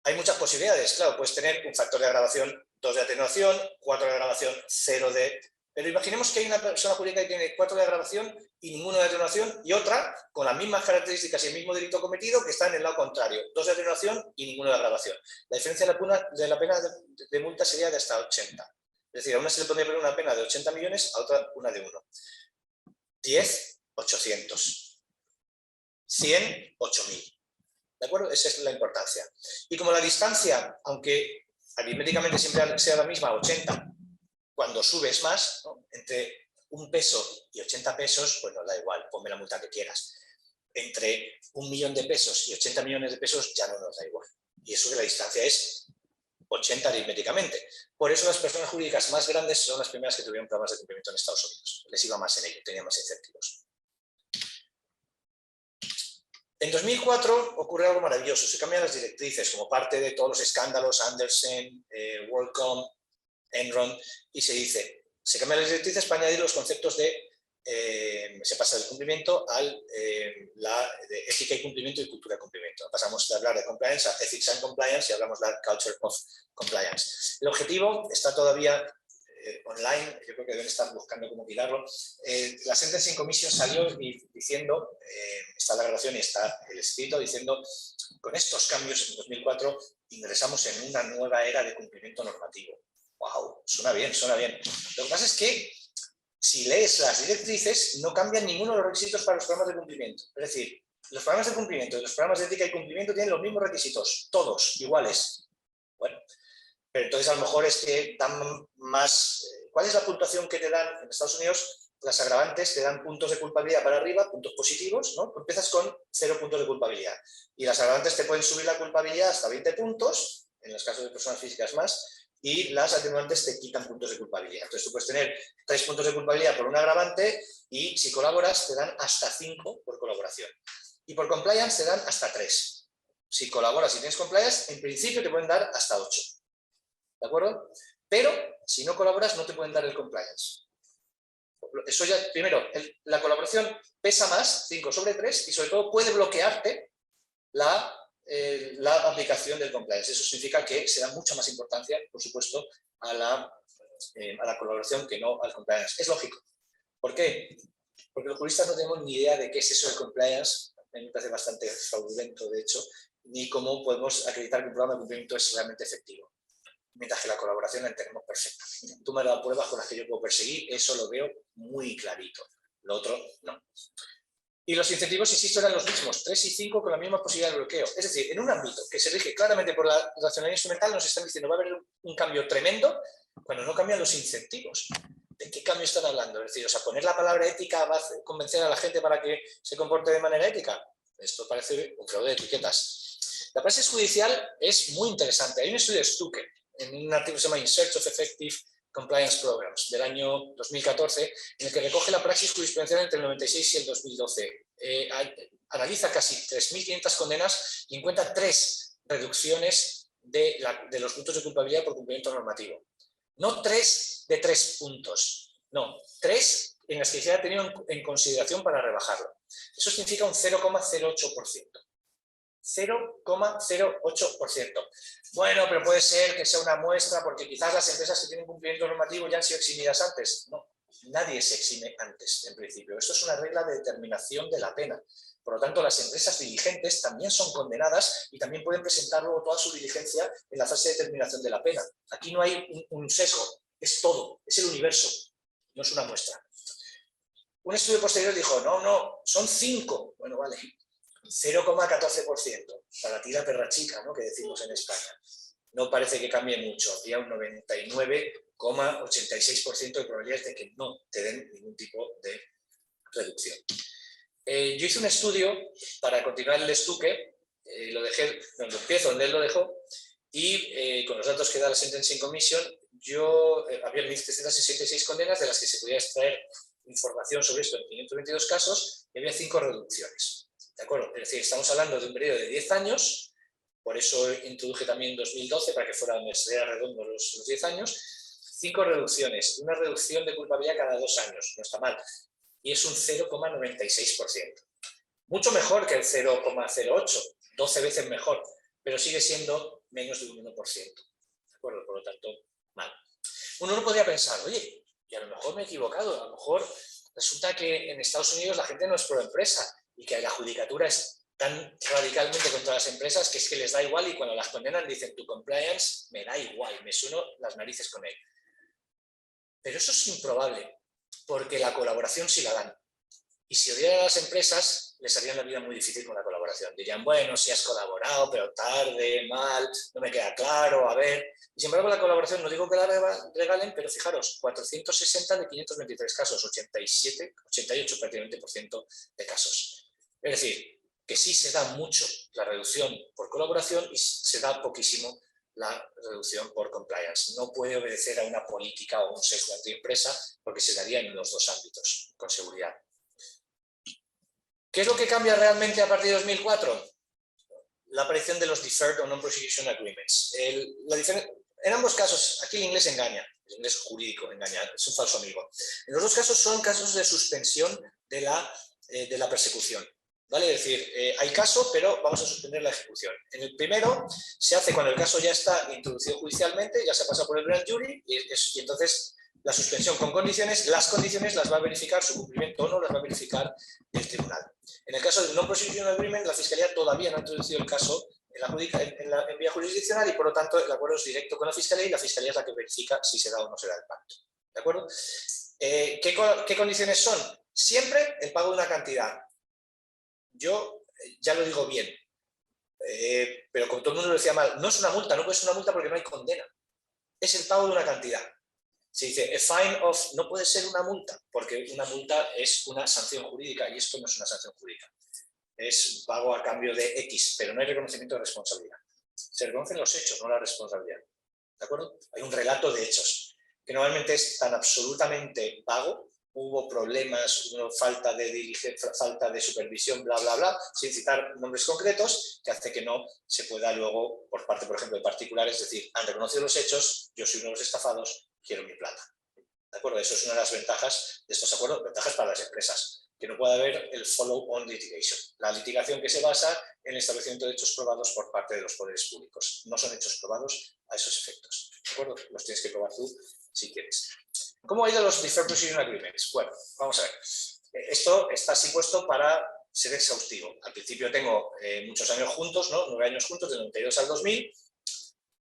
Speaker 3: Hay muchas posibilidades, claro, puedes tener un factor de agravación, 2 de atenuación, 4 de agravación, 0 de... Pero imaginemos que hay una persona jurídica que tiene 4 de agravación y ninguno de atenuación, y otra con las mismas características y el mismo delito cometido que está en el lado contrario, 2 de atenuación y ninguno de agravación. La diferencia de la pena de multa sería de hasta 80. Es decir, a una se le podría poner una pena de 80 millones, a otra una de 1. 10, 800. 100, 8.000. ¿De acuerdo? Esa es la importancia. Y como la distancia, aunque aritméticamente siempre sea la misma, 80, cuando subes más, ¿no? Entre 1 peso y 80 pesos, pues no da igual, ponme la multa que quieras. Entre 1.000.000 de pesos y 80 millones de pesos ya no nos da igual. Y eso que la distancia es 80 aritméticamente. Por eso las personas jurídicas más grandes son las primeras que tuvieron programas de cumplimiento en Estados Unidos. Les iba más en ello, tenían más incentivos. En 2004 ocurre algo maravilloso, se cambian las directrices como parte de todos los escándalos, Andersen, WorldCom, Enron, y se cambian las directrices para añadir los conceptos se pasa del cumplimiento de ética y cumplimiento y cultura de cumplimiento. Pasamos de hablar de compliance a ethics and compliance y hablamos de la culture of compliance. El objetivo está todavía online, yo creo que deben estar buscando cómo pilarlo. La Sentencing Commission salió diciendo, está la grabación y está el escrito, diciendo, con estos cambios en 2004 ingresamos en una nueva era de cumplimiento normativo. ¡Wow! Suena bien, suena bien. Lo que pasa es que si lees las directrices, no cambian ninguno de los requisitos para los programas de cumplimiento. Es decir, los programas de cumplimiento y los programas de ética y cumplimiento tienen los mismos requisitos, todos iguales. Bueno, pero entonces a lo mejor es que dan más... ¿Cuál es la puntuación que te dan en Estados Unidos? Las agravantes te dan puntos de culpabilidad para arriba, puntos positivos, ¿no? Tú empiezas con 0 puntos de culpabilidad. Y las agravantes te pueden subir la culpabilidad hasta 20 puntos, en los casos de personas físicas más, y las atenuantes te quitan puntos de culpabilidad. Entonces tú puedes tener 3 puntos de culpabilidad por un agravante y si colaboras te dan hasta 5 por colaboración. Y por compliance te dan hasta 3. Si colaboras y tienes compliance, en principio te pueden dar hasta 8. ¿De acuerdo? Pero si no colaboras no te pueden dar el compliance. Eso ya, primero, la colaboración pesa más, 5 sobre 3, y sobre todo puede bloquearte la aplicación del compliance. Eso significa que se da mucha más importancia, por supuesto, a la colaboración que no al compliance. Es lógico. ¿Por qué? Porque los juristas no tenemos ni idea de qué es eso del compliance, a mí me parece bastante fraudulento, de hecho, ni cómo podemos acreditar que un programa de cumplimiento es realmente efectivo. Mientras que la colaboración la entendemos perfectamente. Tú me has dado pruebas con las que yo puedo perseguir, eso lo veo muy clarito. Lo otro, no. Y los incentivos, insisto, eran los mismos, 3 y 5 con la misma posibilidad de bloqueo. Es decir, en un ámbito que se rige claramente por la racionalidad instrumental, nos están diciendo que va a haber un cambio tremendo cuando no cambian los incentivos. ¿de qué cambio están hablando? Es decir, o sea, poner la palabra ética va a convencer a la gente para que se comporte de manera ética. Esto parece un fraude de etiquetas. La praxis judicial es muy interesante. Hay un estudio de Stucker, en un artículo que se llama In Search of Effective Compliance Programs, del año 2014, en el que recoge la praxis jurisprudencial entre el 96 y el 2012. Analiza casi 3.500 condenas y encuentra 3 reducciones de los puntos de culpabilidad por cumplimiento normativo. No 3 de 3 puntos, no, 3 en las que se ha tenido en consideración para rebajarlo. Eso significa un 0,08%. 0,08%. Bueno, pero puede ser que sea una muestra porque quizás las empresas que tienen cumplimiento normativo ya han sido eximidas antes. No, nadie se exime antes, en principio. Esto es una regla de determinación de la pena. Por lo tanto, las empresas diligentes también son condenadas y también pueden presentar luego toda su diligencia en la fase de determinación de la pena. Aquí no hay un sesgo, es todo, es el universo, no es una muestra. Un estudio posterior dijo, no, son 5. Bueno, vale, 0,14%, para ti la perra chica, ¿no?, que decimos en España. No parece que cambie mucho, había un 99,86% de probabilidades de que no te den ningún tipo de reducción. Yo hice un estudio para continuar el Stucker, lo dejé donde empiezo, donde él lo dejó, y con los datos que da la Sentencing Commission, había 1.366 condenas de las que se podía extraer información sobre esto en 522 casos y había 5 reducciones. ¿De acuerdo? Es decir, estamos hablando de un periodo de 10 años, por eso introduje también 2012 para que fueran redondos los 10 años, 5 reducciones, una reducción de culpabilidad cada 2 años, no está mal, y es un 0,96%. Mucho mejor que el 0,08, 12 veces mejor, pero sigue siendo menos de un 1%. ¿De acuerdo? Por lo tanto, mal. Uno no podría pensar, oye, y a lo mejor me he equivocado, a lo mejor resulta que en Estados Unidos la gente no es pro empresa y que la judicatura es tan radicalmente contra las empresas que es que les da igual y cuando las condenan dicen tu compliance me da igual, me sueno las narices con él. Pero eso es improbable, porque la colaboración sí la dan. Y si odiaran a las empresas, les harían la vida muy difícil con la colaboración. Dirían, bueno, sí has colaborado, pero tarde, mal, no me queda claro, a ver. Y sin embargo, la colaboración, no digo que la regalen, pero fijaros, 460 de 523 casos, 88 prácticamente por ciento de casos. Es decir, que sí se da mucho la reducción por colaboración y se da poquísimo la reducción por compliance. No puede obedecer a una política o un sesgo antiempresa porque se daría en los 2 ámbitos, con seguridad. ¿Qué es lo que cambia realmente a partir de 2004? La aparición de los Deferred o Non-Prosecution Agreements. En ambos casos, aquí el inglés engaña, el inglés jurídico engaña, es un falso amigo. En los 2 casos son casos de suspensión de la persecución. ¿Vale? Es decir, hay caso, pero vamos a suspender la ejecución. En el primero se hace cuando el caso ya está introducido judicialmente, ya se pasa por el grand jury y entonces la suspensión con condiciones, las condiciones las va a verificar, su cumplimiento o no las va a verificar el tribunal. En el caso del non-prosecution agreement, la Fiscalía todavía no ha introducido el caso en vía jurisdiccional y por lo tanto el acuerdo es directo con la Fiscalía y la Fiscalía es la que verifica si se da o no se da el pacto. ¿De acuerdo? ¿Qué condiciones son? Siempre el pago de una cantidad. Yo ya lo digo bien, pero como todo el mundo lo decía mal, no es una multa, no puede ser una multa porque no hay condena. Es el pago de una cantidad. Se dice, a fine of, no puede ser una multa, porque una multa es una sanción jurídica y esto no es una sanción jurídica. Es un pago a cambio de X, pero no hay reconocimiento de responsabilidad. Se reconocen los hechos, no la responsabilidad. ¿De acuerdo? Hay un relato de hechos, que normalmente es tan absolutamente vago. Hubo problemas, falta de diligencia, falta de supervisión, bla, bla, bla, sin citar nombres concretos, que hace que no se pueda luego, por parte, por ejemplo, de particulares, decir, han reconocido los hechos, yo soy uno de los estafados, quiero mi plata. ¿De acuerdo? Eso es una de las ventajas de estos acuerdos, ventajas para las empresas, que no puede haber el follow-on litigation, la litigación que se basa en el establecimiento de hechos probados por parte de los poderes públicos. No son hechos probados a esos efectos. ¿De acuerdo? Los tienes que probar tú si quieres. ¿Cómo ha ido los Deferred Prosecution Agreements? Bueno, vamos a ver. Esto está así puesto para ser exhaustivo. Al principio tengo muchos años juntos, ¿no? 9 años juntos, del 92 al 2000.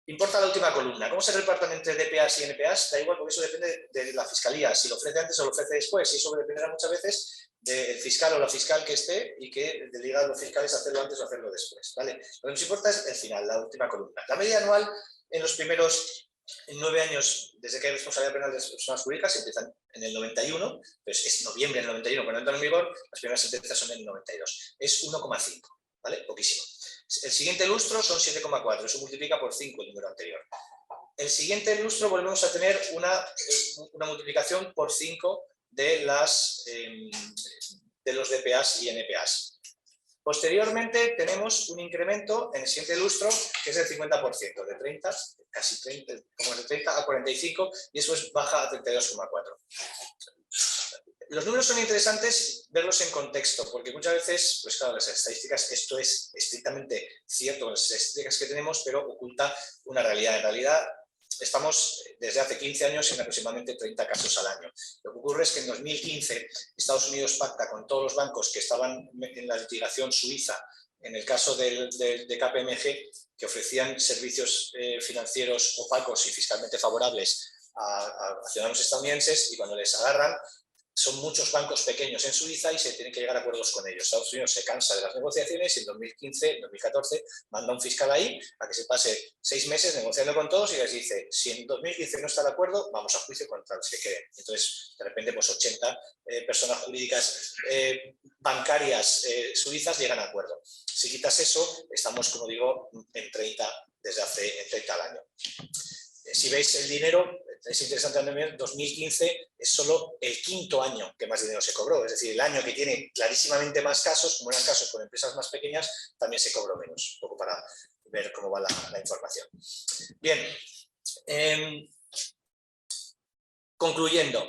Speaker 3: Importa la última columna. ¿Cómo se reparten entre DPAs y NPAs? Da igual, porque eso depende de la Fiscalía. Si lo ofrece antes o lo ofrece después. Y eso dependerá muchas veces del fiscal o la fiscal que esté y que diga a los fiscales hacerlo antes o hacerlo después. ¿Vale? Lo que nos importa es el final, la última columna. La media anual en los primeros en 9 años, desde que hay responsabilidad penal de las personas jurídicas, empiezan en el 91, pues es noviembre del 91 cuando entran en vigor, las primeras sentencias son en el 92. Es 1,5, ¿vale? Poquísimo. El siguiente lustro son 7,4, eso multiplica por 5 el número anterior. El siguiente lustro volvemos a tener una multiplicación por 5 de los DPAs y NPAs. Posteriormente tenemos un incremento en el siguiente lustro que es del 50%, de 30, casi 30, como de 30 a 45 y eso baja a 32,4. Los números son interesantes verlos en contexto, porque muchas veces, pues claro, las estadísticas, esto es estrictamente cierto con las estadísticas que tenemos, pero oculta una realidad. En realidad, estamos desde hace 15 años en aproximadamente 30 casos al año. Lo que ocurre es que en 2015 Estados Unidos pacta con todos los bancos que estaban en la litigación suiza, en el caso de KPMG, que ofrecían servicios financieros opacos y fiscalmente favorables a ciudadanos estadounidenses, y cuando les agarran, son muchos bancos pequeños en Suiza y se tienen que llegar a acuerdos con ellos. Estados Unidos se cansa de las negociaciones y en 2015, 2014 manda un fiscal ahí a que se pase 6 meses negociando con todos y les dice, si en 2015 no está de acuerdo, vamos a juicio contra los que queden. Entonces, de repente, pues 80 personas jurídicas bancarias suizas llegan a acuerdo. Si quitas eso, estamos, como digo, en 30 desde hace 30 al año. Si veis el dinero, es interesante también, 2015 es solo el 5.º año que más dinero se cobró, es decir, el año que tiene clarísimamente más casos, como eran casos con empresas más pequeñas, también se cobró menos, un poco para ver cómo va la información. Bien, concluyendo,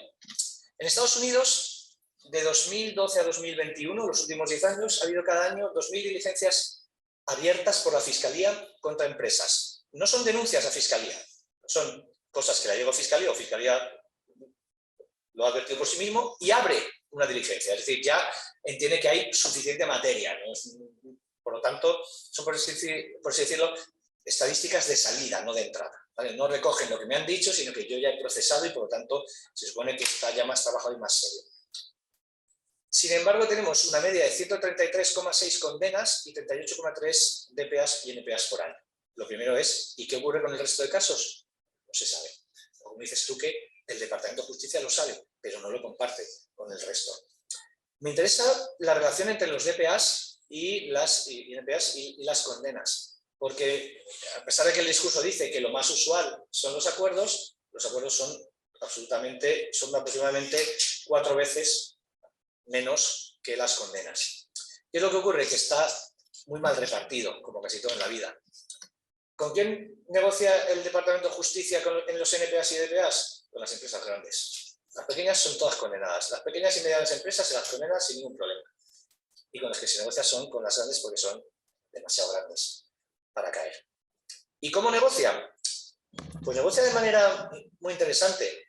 Speaker 3: en Estados Unidos, de 2012 a 2021, los últimos 10 años, ha habido cada año 2.000 diligencias abiertas por la Fiscalía contra empresas. No son denuncias a Fiscalía, son cosas que la lleva a Fiscalía o Fiscalía lo ha advertido por sí mismo y abre una diligencia. Es decir, ya entiende que hay suficiente materia, ¿no? Por lo tanto, son, por así decirlo, estadísticas de salida, no de entrada, ¿vale? No recogen lo que me han dicho, sino que yo ya he procesado y por lo tanto se supone que está ya más trabajado y más serio. Sin embargo, tenemos una media de 133,6 condenas y 38,3 DPAs y NPAs por año. Lo primero es, ¿y qué ocurre con el resto de casos? No se sabe. Como dices tú que el Departamento de Justicia lo sabe, pero no lo comparte con el resto. Me interesa la relación entre los DPAs y las NPAs y las condenas, porque a pesar de que el discurso dice que lo más usual son los acuerdos son aproximadamente 4 veces menos que las condenas. ¿Qué es lo que ocurre? Que está muy mal repartido, como casi todo en la vida. ¿Con quién negocia el Departamento de Justicia en los NPAs y DPAs? Con las empresas grandes. Las pequeñas son todas condenadas. Las pequeñas y medianas empresas se las condenan sin ningún problema. Y con las que se negocia son con las grandes porque son demasiado grandes para caer. ¿Y cómo negocia? Pues negocia de manera muy interesante.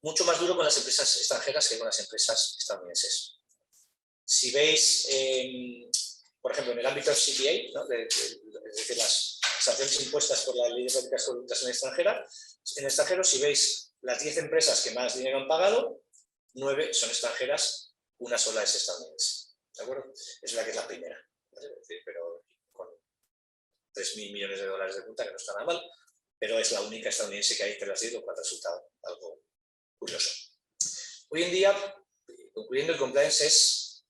Speaker 3: Mucho más duro con las empresas extranjeras que con las empresas estadounidenses. Si veis, por ejemplo, en el ámbito del CPA, ¿no? es decir, las sanciones impuestas por la Ley de Prácticas Corruptas en el extranjero, si veis las 10 empresas que más dinero han pagado, 9 son extranjeras, una sola es estadounidense. ¿De acuerdo? Es la que es la primera. Es decir, pero con 3.000 millones de dólares de multa, que no está nada mal, pero es la única estadounidense que hay entre las 10, lo cual resulta algo curioso. Hoy en día, concluyendo, el compliance es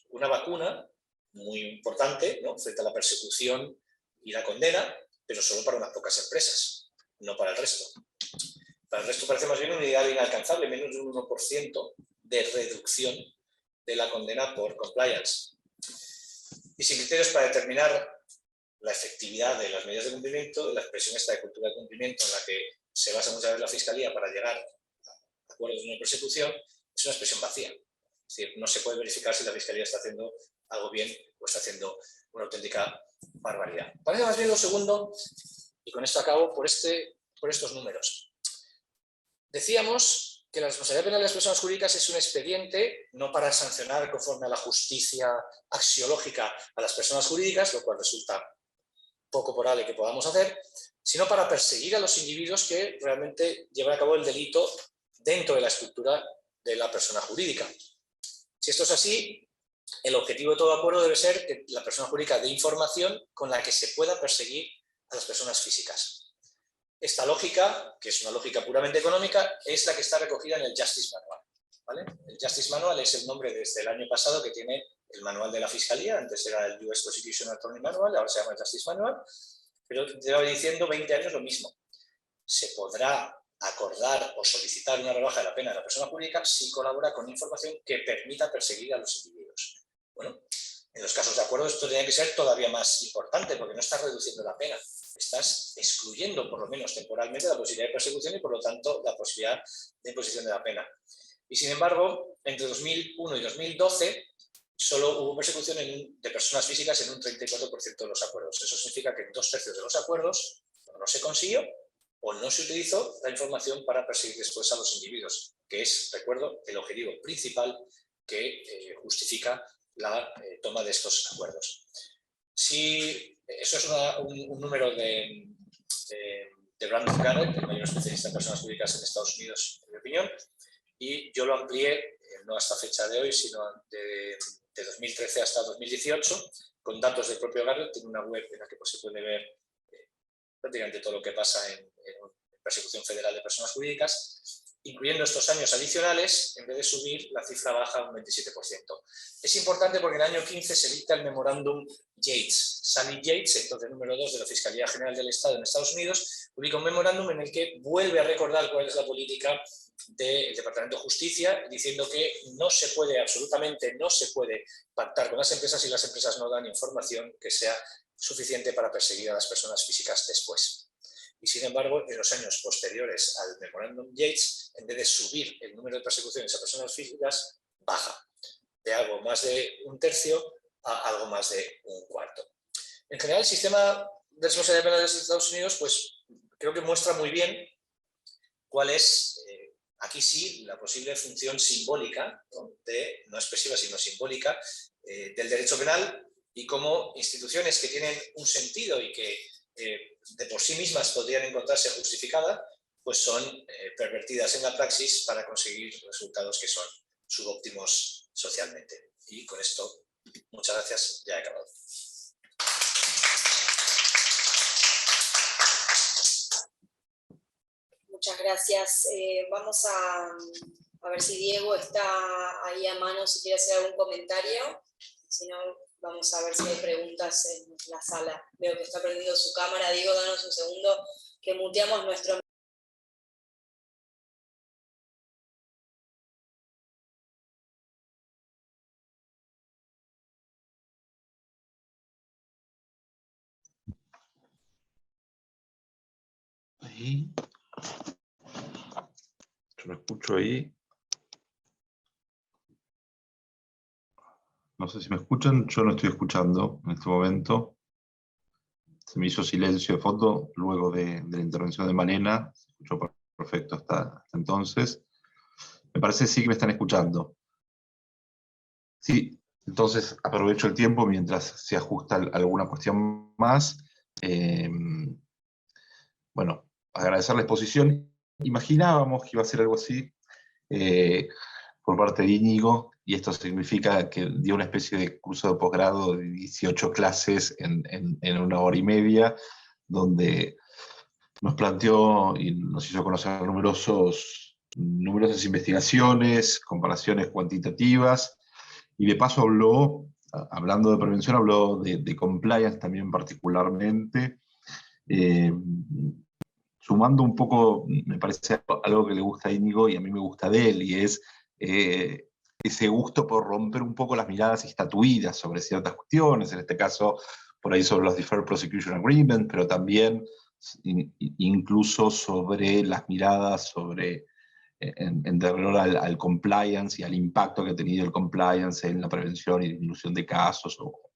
Speaker 3: una vacuna muy importante, ¿no? Frente a la persecución y la condena, pero solo para unas pocas empresas, no para el resto. Para el resto parece más bien un ideal inalcanzable, menos de un 1% de reducción de la condena por compliance. Y sin criterios para determinar la efectividad de las medidas de cumplimiento, la expresión esta de cultura de cumplimiento en la que se basa muchas veces la Fiscalía para llegar a acuerdos de una persecución, es una expresión vacía. Es decir, no se puede verificar si la Fiscalía está haciendo algo bien o está haciendo una auténtica barbaridad. Parece más bien lo segundo, y con esto acabo, por estos números. Decíamos que la responsabilidad penal de las personas jurídicas es un expediente no para sancionar conforme a la justicia axiológica a las personas jurídicas, lo cual resulta poco probable que podamos hacer, sino para perseguir a los individuos que realmente llevan a cabo el delito dentro de la estructura de la persona jurídica. Si esto es así, el objetivo de todo acuerdo debe ser que la persona jurídica dé información con la que se pueda perseguir a las personas físicas. esta lógica, que es una lógica puramente económica, es la que está recogida en el Justice Manual, ¿vale? El Justice Manual es el nombre desde el año pasado que tiene el manual de la Fiscalía, antes era el US Constitution Attorney Manual, ahora se llama Justice Manual, pero lleva diciendo 20 años lo mismo. Se podrá acordar o solicitar una rebaja de la pena de la persona jurídica si colabora con información que permita perseguir a los individuos. Bueno, en los casos de acuerdo esto tiene que ser todavía más importante porque no estás reduciendo la pena, estás excluyendo por lo menos temporalmente la posibilidad de persecución y por lo tanto la posibilidad de imposición de la pena. Y sin embargo, entre 2001 y 2012 solo hubo persecución de personas físicas en un 34% de los acuerdos. Eso significa que en 2/3 de los acuerdos no se consiguió o no se utilizó la información para perseguir después a los individuos, que es, recuerdo, el objetivo principal que justifica la toma de estos acuerdos. Si eso es un número de Brandon Garrett, el mayor especialista en personas jurídicas en Estados Unidos, en mi opinión, y yo lo amplié, no hasta fecha de hoy, sino de 2013 hasta 2018, con datos del propio Garrett. Tiene una web en la que pues, se puede ver prácticamente todo lo que pasa en persecución federal de personas jurídicas, incluyendo estos años adicionales, en vez de subir, la cifra baja un 27%. Es importante porque en el año 15 se dicta el memorándum Yates. Sally Yates, entonces número 2 de la Fiscalía General del Estado en Estados Unidos, publica un memorándum en el que vuelve a recordar cuál es la política del Departamento de Justicia, diciendo que no se puede, absolutamente no se puede pactar con las empresas si las empresas no dan información que sea suficiente para perseguir a las personas físicas después. Y sin embargo, en los años posteriores al memorándum Yates, en vez de subir el número de persecuciones a personas físicas, baja de algo más de 1/3 a algo más de 1/4. En general, el sistema de responsabilidad penal de los Estados Unidos, pues creo que muestra muy bien cuál es, aquí sí, la posible función simbólica, no expresiva sino simbólica, del derecho penal, y cómo instituciones que tienen un sentido y que de por sí mismas podrían encontrarse justificadas, pues son pervertidas en la praxis para conseguir resultados que son subóptimos socialmente. Y con esto, muchas gracias, ya he acabado.
Speaker 2: Muchas gracias. Vamos a ver si Diego está ahí a mano, si quiere hacer algún comentario. Si no, vamos a ver si hay preguntas en la sala. Veo que está prendiendo su cámara. Diego, danos un segundo que muteamos nuestro...
Speaker 1: Ahí. Yo lo escucho ahí. No sé si me escuchan, yo no estoy escuchando en este momento. Se me hizo silencio de fondo luego de la intervención de Malena. Se escuchó perfecto hasta entonces. Me parece sí que me están escuchando. Sí, entonces aprovecho el tiempo mientras se ajusta alguna cuestión más. Bueno, agradecer la exposición. Imaginábamos que iba a ser algo así por parte de Íñigo, y esto significa que dio una especie de curso de posgrado de 18 clases en 1 hora y media, donde nos planteó y nos hizo conocer numerosas investigaciones, comparaciones cuantitativas, y de paso hablando de prevención, habló de compliance también particularmente, sumando un poco, me parece algo que le gusta a Íñigo y a mí me gusta de él, y es ese gusto por romper un poco las miradas estatuidas sobre ciertas cuestiones, en este caso por ahí sobre los Deferred Prosecution Agreements, pero también incluso sobre las miradas sobre en terror al compliance y al impacto que ha tenido el compliance en la prevención y disminución de casos o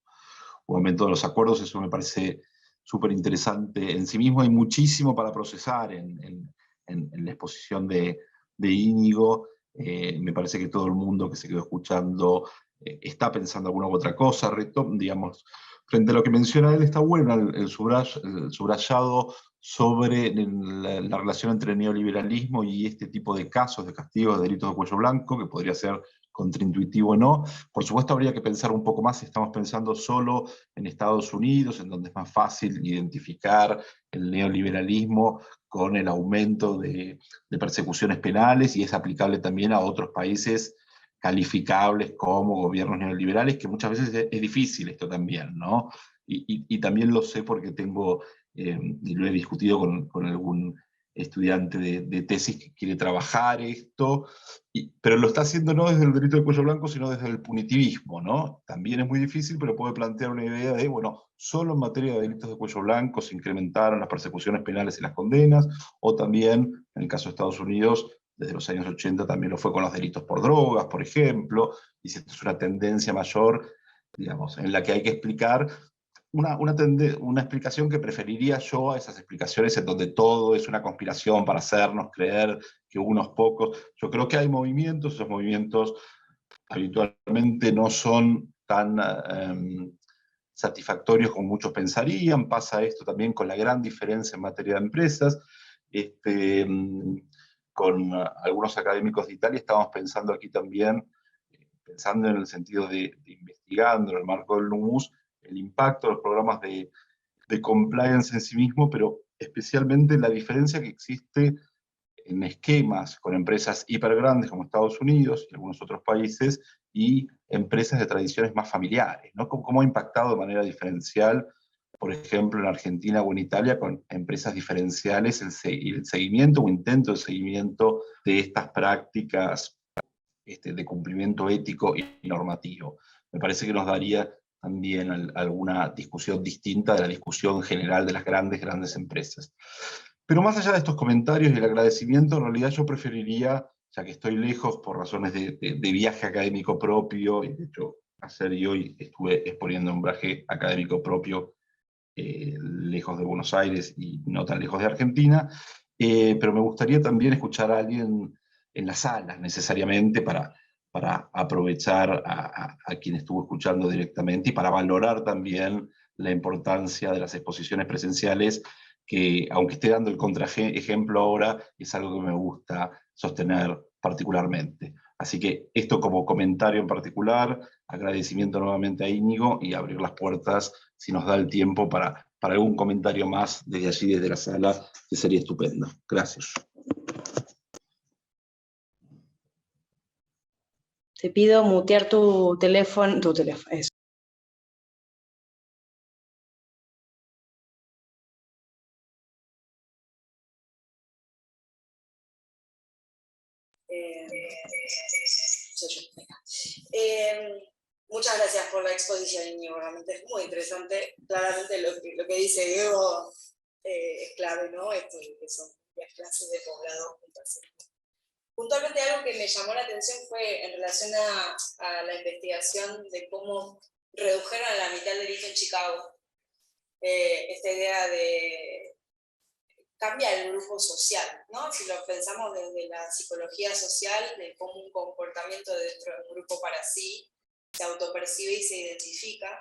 Speaker 1: aumento de los acuerdos. Eso me parece súper interesante en sí mismo. Hay muchísimo para procesar en la exposición de Íñigo. Me parece que todo el mundo que se quedó escuchando está pensando alguna u otra cosa. Digamos, frente a lo que menciona él, está bueno el subrayado sobre la relación entre el neoliberalismo y este tipo de casos de castigos de delitos de cuello blanco, que podría ser contraintuitivo o no. Por supuesto habría que pensar un poco más si estamos pensando solo en Estados Unidos, en donde es más fácil identificar el neoliberalismo con el aumento de persecuciones penales, y es aplicable también a otros países calificables como gobiernos neoliberales, que muchas veces es difícil esto también, ¿no? Y también lo sé porque tengo, y lo he discutido con algún estudiante de tesis que quiere trabajar esto, pero lo está haciendo no desde el delito de cuello blanco, sino desde el punitivismo, ¿no? También es muy difícil, pero puede plantear una idea de, bueno, solo en materia de delitos de cuello blanco se incrementaron las persecuciones penales y las condenas, o también, en el caso de Estados Unidos, desde los años 80 también lo fue con los delitos por drogas, por ejemplo, y si esto es una tendencia mayor, digamos, en la que hay que explicar una explicación que preferiría yo a esas explicaciones en donde todo es una conspiración para hacernos creer que unos pocos. Yo creo que hay movimientos, esos movimientos habitualmente no son tan satisfactorios como muchos pensarían. Pasa esto también con la gran diferencia en materia de empresas. Con algunos académicos de Italia estamos pensando aquí también, pensando en el sentido de investigando en el marco del NUMUS, el impacto de los programas de compliance en sí mismo, pero especialmente la diferencia que existe en esquemas con empresas hipergrandes como Estados Unidos y algunos otros países, y empresas de tradiciones más familiares, ¿no? Cómo ha impactado de manera diferencial, por ejemplo, en Argentina o en Italia, con empresas diferenciales, el seguimiento o intento de seguimiento de estas prácticas de cumplimiento ético y normativo. Me parece que nos daría también alguna discusión distinta de la discusión general de las grandes empresas. Pero más allá de estos comentarios y el agradecimiento, en realidad yo preferiría, ya que estoy lejos por razones de viaje académico propio, y de hecho ayer y hoy estuve exponiendo un viaje académico propio lejos de Buenos Aires y no tan lejos de Argentina, pero me gustaría también escuchar a alguien en las salas necesariamente para aprovechar a quien estuvo escuchando directamente y para valorar también la importancia de las exposiciones presenciales, que aunque esté dando el contraejemplo ahora, es algo que me gusta sostener particularmente. Así que esto como comentario en particular, agradecimiento nuevamente a Íñigo y abrir las puertas, si nos da el tiempo, para algún comentario más desde allí, desde la sala, que sería estupendo. Gracias.
Speaker 4: Te pido mutear tu teléfono, eso.
Speaker 2: Muchas gracias por la exposición, Íñigo, realmente es muy interesante. Claramente lo que dice Diego es clave, ¿no? Esto que son las clases de posgrado juntas. Puntualmente algo que me llamó la atención fue en relación a la investigación de cómo redujeron a la mitad el delito en Chicago. Esta idea de cambiar el grupo social, ¿no? Si lo pensamos desde la psicología social, de cómo un comportamiento dentro de un grupo para sí se autopercibe y se identifica.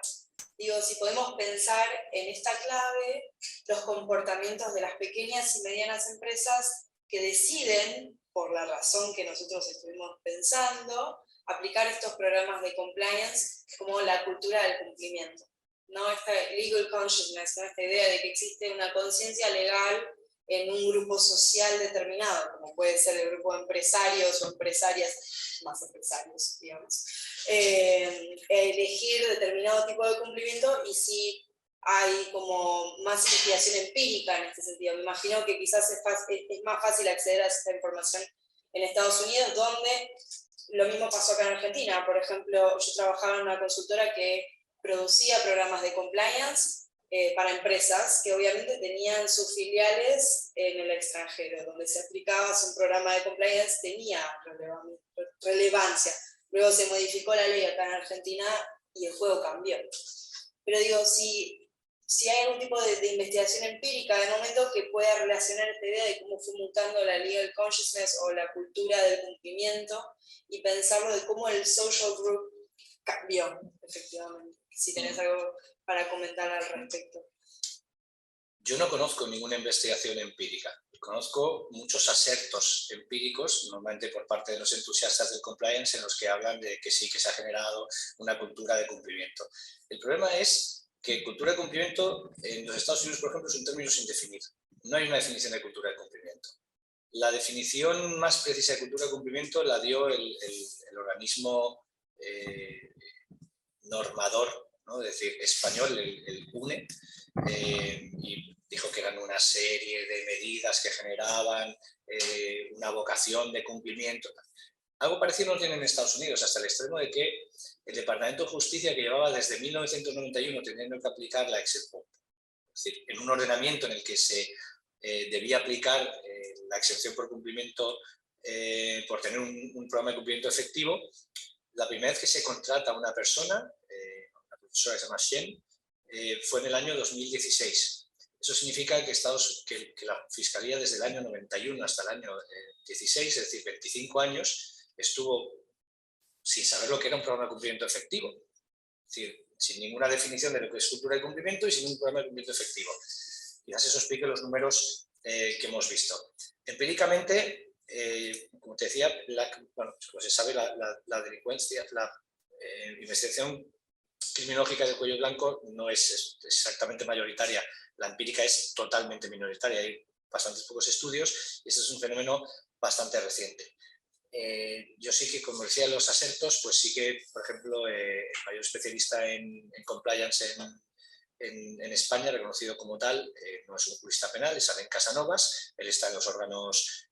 Speaker 2: Digo, si podemos pensar en esta clave, los comportamientos de las pequeñas y medianas empresas que deciden, por la razón que nosotros estuvimos pensando, aplicar estos programas de compliance como la cultura del cumplimiento, ¿no? Esta legal consciousness, ¿no? Esta idea de que existe una conciencia legal en un grupo social determinado, como puede ser el grupo de empresarios o empresarias, más empresarios, digamos, elegir determinado tipo de cumplimiento, y si hay como más investigación empírica en este sentido. Me imagino que quizás es más fácil acceder a esta información en Estados Unidos, donde lo mismo pasó acá en Argentina. Por ejemplo, yo trabajaba en una consultora que producía programas de compliance para empresas que obviamente tenían sus filiales en el extranjero, donde se aplicaba un programa de compliance tenía relevancia. Luego se modificó la ley acá en Argentina y el juego cambió. Pero digo, si hay algún tipo de investigación empírica de momento que pueda relacionar esta idea de cómo fue mutando la legal consciousness o la cultura del cumplimiento, y pensarlo de cómo el social group cambió, efectivamente. Si tenés algo para comentar al respecto.
Speaker 3: Yo no conozco ninguna investigación empírica. Conozco muchos asertos empíricos, normalmente por parte de los entusiastas del compliance, en los que hablan de que sí, que se ha generado una cultura de cumplimiento. El problema es que cultura de cumplimiento en los Estados Unidos, por ejemplo, es un término sin definir. No hay una definición de cultura de cumplimiento. La definición más precisa de cultura de cumplimiento la dio el organismo normador, ¿no? Es decir, español, el UNE, y dijo que eran una serie de medidas que generaban una vocación de cumplimiento. Algo parecido no tienen en Estados Unidos, hasta el extremo de que el Departamento de Justicia, que llevaba desde 1991 teniendo que aplicar la excepción, es decir, en un ordenamiento en el que se debía aplicar la excepción por cumplimiento, por tener un programa de cumplimiento efectivo, la primera vez que se contrata a una persona, una profesora que se llama Shen, fue en el año 2016. Eso significa que la Fiscalía desde el año 91 hasta el año 16, es decir, 25 años, estuvo sin saber lo que era un programa de cumplimiento efectivo. Es decir, sin ninguna definición de lo que es cultura de cumplimiento y sin un programa de cumplimiento efectivo. Quizás eso explique los números que hemos visto. Empíricamente, como te decía, como se sabe, la delincuencia, la investigación criminológica de cuello blanco no es exactamente mayoritaria. La empírica es totalmente minoritaria. Hay bastantes pocos estudios y este es un fenómeno bastante reciente. Yo sí que, como decía, los asertos, pues sí que, por ejemplo, el mayor especialista en compliance en España, reconocido como tal, no es un jurista penal, es Alain Casanovas. Él está en los órganos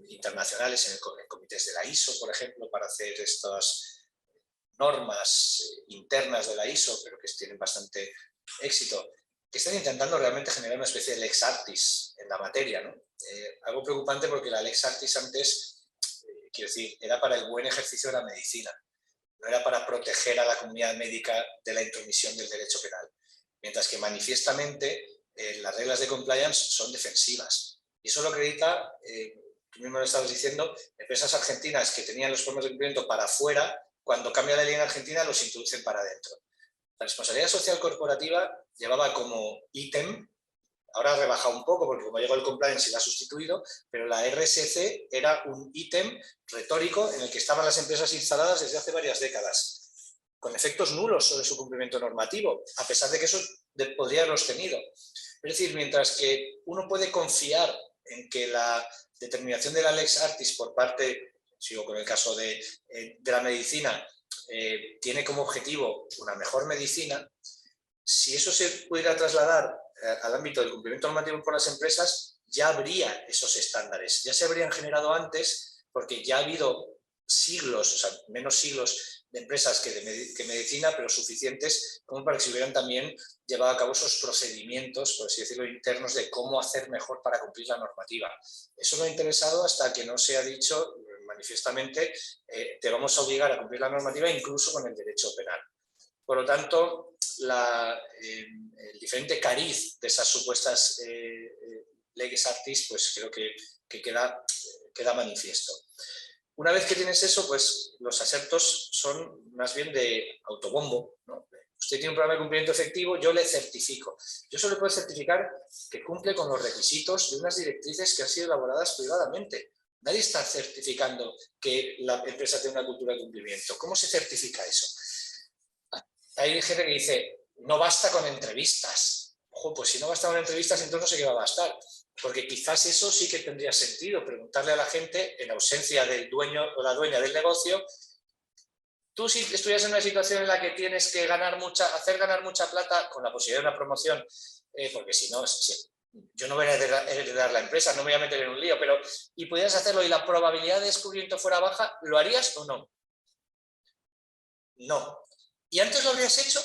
Speaker 3: internacionales, en comités de la ISO, por ejemplo, para hacer estas normas internas de la ISO, pero que tienen bastante éxito, que están intentando realmente generar una especie de lex artis en la materia, ¿no? Algo preocupante porque la lex artis antes, quiero decir, era para el buen ejercicio de la medicina, no era para proteger a la comunidad médica de la intromisión del derecho penal, mientras que manifiestamente las reglas de compliance son defensivas. Y eso lo acredita, tú mismo lo estabas diciendo, empresas argentinas que tenían los problemas de cumplimiento para afuera, cuando cambia la ley en Argentina los introducen para adentro. La responsabilidad social corporativa llevaba como ítem, ahora ha rebajado un poco porque como llegó el compliance y la ha sustituido, pero la RSC era un ítem retórico en el que estaban las empresas instaladas desde hace varias décadas, con efectos nulos sobre su cumplimiento normativo, a pesar de que eso podría haberlos tenido. Es decir, mientras que uno puede confiar en que la determinación de la lex artis por parte, sigo con el caso de la medicina, tiene como objetivo una mejor medicina, si eso se pudiera trasladar al ámbito del cumplimiento normativo por las empresas, ya habría esos estándares, ya se habrían generado antes, porque ya ha habido siglos, o sea, menos siglos de empresas que medicina, pero suficientes como para que se hubieran también llevado a cabo esos procedimientos, por así decirlo, internos de cómo hacer mejor para cumplir la normativa. Eso no ha interesado hasta que no se ha dicho manifiestamente te vamos a obligar a cumplir la normativa incluso con el derecho penal. Por lo tanto, el diferente cariz de esas supuestas lex artis, pues creo que queda manifiesto. Una vez que tienes eso, pues los asertos son más bien de autobombo, ¿no? Usted tiene un programa de cumplimiento efectivo, yo le certifico. Yo solo puedo certificar que cumple con los requisitos de unas directrices que han sido elaboradas privadamente. Nadie está certificando que la empresa tiene una cultura de cumplimiento. ¿Cómo se certifica eso? Hay gente que dice, no basta con entrevistas. Ojo, pues si no basta con entrevistas, entonces no sé qué va a bastar. Porque quizás eso sí que tendría sentido, preguntarle a la gente, en ausencia del dueño o la dueña del negocio, tú si estuvieras en una situación en la que tienes que hacer ganar mucha plata con la posibilidad de una promoción, porque si no, yo no voy a heredar la empresa, no me voy a meter en un lío, pero y pudieras hacerlo y la probabilidad de descubrimiento fuera baja, ¿lo harías o no? No. ¿Y antes lo habrías hecho?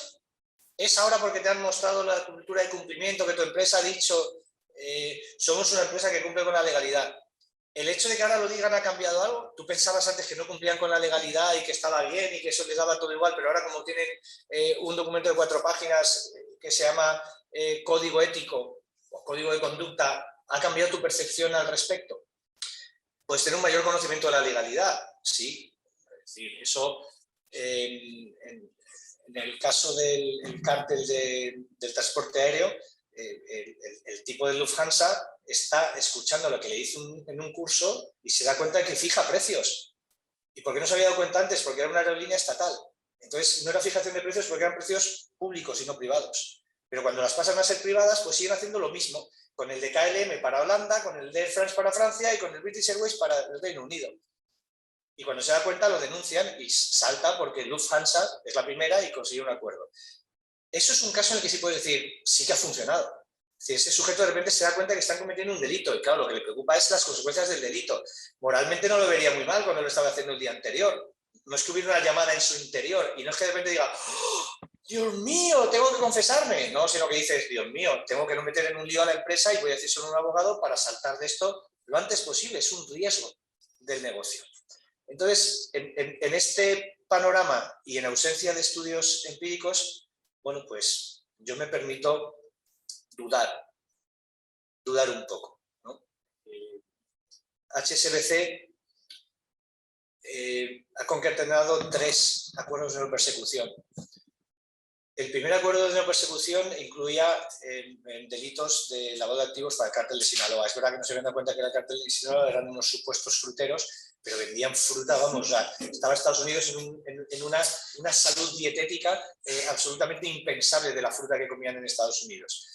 Speaker 3: ¿Es ahora porque te han mostrado la cultura de cumplimiento que tu empresa ha dicho somos una empresa que cumple con la legalidad? ¿El hecho de que ahora lo digan ha cambiado algo? ¿Tú pensabas antes que no cumplían con la legalidad y que estaba bien y que eso les daba todo igual, pero ahora como tienen un documento de 4 páginas que se llama código ético o código de conducta, ha cambiado tu percepción al respecto? Puedes tener un mayor conocimiento de la legalidad, sí. Es decir, eso en el caso del cártel del transporte aéreo, el tipo de Lufthansa está escuchando lo que le hizo en un curso y se da cuenta de que fija precios. ¿Y por qué no se había dado cuenta antes? Porque era una aerolínea estatal. Entonces, no era fijación de precios porque eran precios públicos y no privados. Pero cuando las pasan a ser privadas, pues siguen haciendo lo mismo, con el de KLM para Holanda, con el de Air France para Francia y con el British Airways para el Reino Unido. Y cuando se da cuenta lo denuncian y salta porque Lufthansa es la primera y consigue un acuerdo. Eso es un caso en el que sí puedes decir, sí que ha funcionado. Si ese sujeto de repente se da cuenta que están cometiendo un delito y claro, lo que le preocupa es las consecuencias del delito. Moralmente no lo vería muy mal cuando lo estaba haciendo el día anterior. No es que hubiera una llamada en su interior y no es que de repente diga, ¡oh, Dios mío, tengo que confesarme! No, sino que dices, Dios mío, tengo que no meter en un lío a la empresa y voy a decir solo a un abogado para saltar de esto lo antes posible. Es un riesgo del negocio. Entonces, en este panorama y en ausencia de estudios empíricos, bueno, pues yo me permito dudar un poco, ¿no? HSBC ha concatenado 3 acuerdos de no persecución. El primer acuerdo de no persecución incluía delitos de lavado de activos para el cártel de Sinaloa. Es verdad que no se habían dado cuenta que el cártel de Sinaloa eran unos supuestos fruteros, pero vendían fruta, vamos, estaba Estados Unidos en una salud dietética absolutamente impensable de la fruta que comían en Estados Unidos.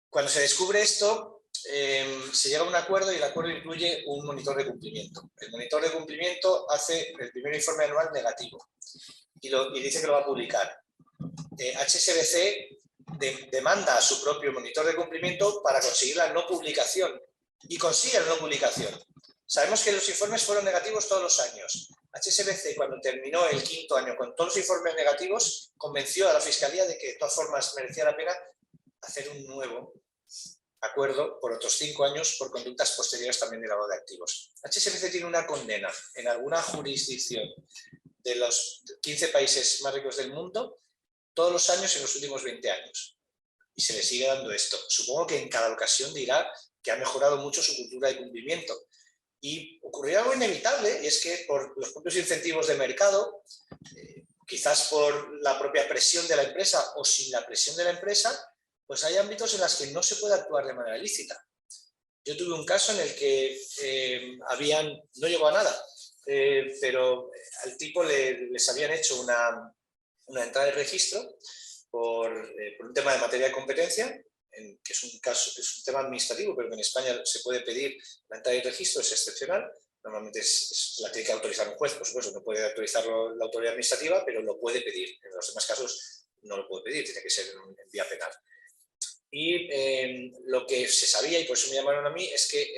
Speaker 3: Cuando se descubre esto, se llega a un acuerdo y el acuerdo incluye un monitor de cumplimiento. El monitor de cumplimiento hace el primer informe anual negativo y dice que lo va a publicar. HSBC demanda a su propio monitor de cumplimiento para conseguir la no publicación y consigue la no publicación. Sabemos que los informes fueron negativos todos los años. HSBC, cuando terminó el 5º año con todos los informes negativos, convenció a la Fiscalía de que de todas formas merecía la pena hacer un nuevo acuerdo por otros 5 años por conductas posteriores también de lavado de activos. HSBC tiene una condena en alguna jurisdicción de los 15 países más ricos del mundo todos los años en los últimos 20 años. Y se le sigue dando esto. Supongo que en cada ocasión dirá que ha mejorado mucho su cultura de cumplimiento. Y ocurrirá algo inevitable, y es que por los propios incentivos de mercado, quizás por la propia presión de la empresa o sin la presión de la empresa, pues hay ámbitos en los que no se puede actuar de manera lícita. Yo tuve un caso en el que no llegó a nada, pero al tipo les habían hecho una entrada de registro por un tema de materia de competencia, que es un tema administrativo, pero que en España se puede pedir la entrada de registro, es excepcional. Normalmente la tiene que autorizar un juez, por supuesto, no puede autorizarlo la autoridad administrativa, pero lo puede pedir. En los demás casos no lo puede pedir, tiene que ser en vía penal. Y lo que se sabía, y por eso me llamaron a mí, es que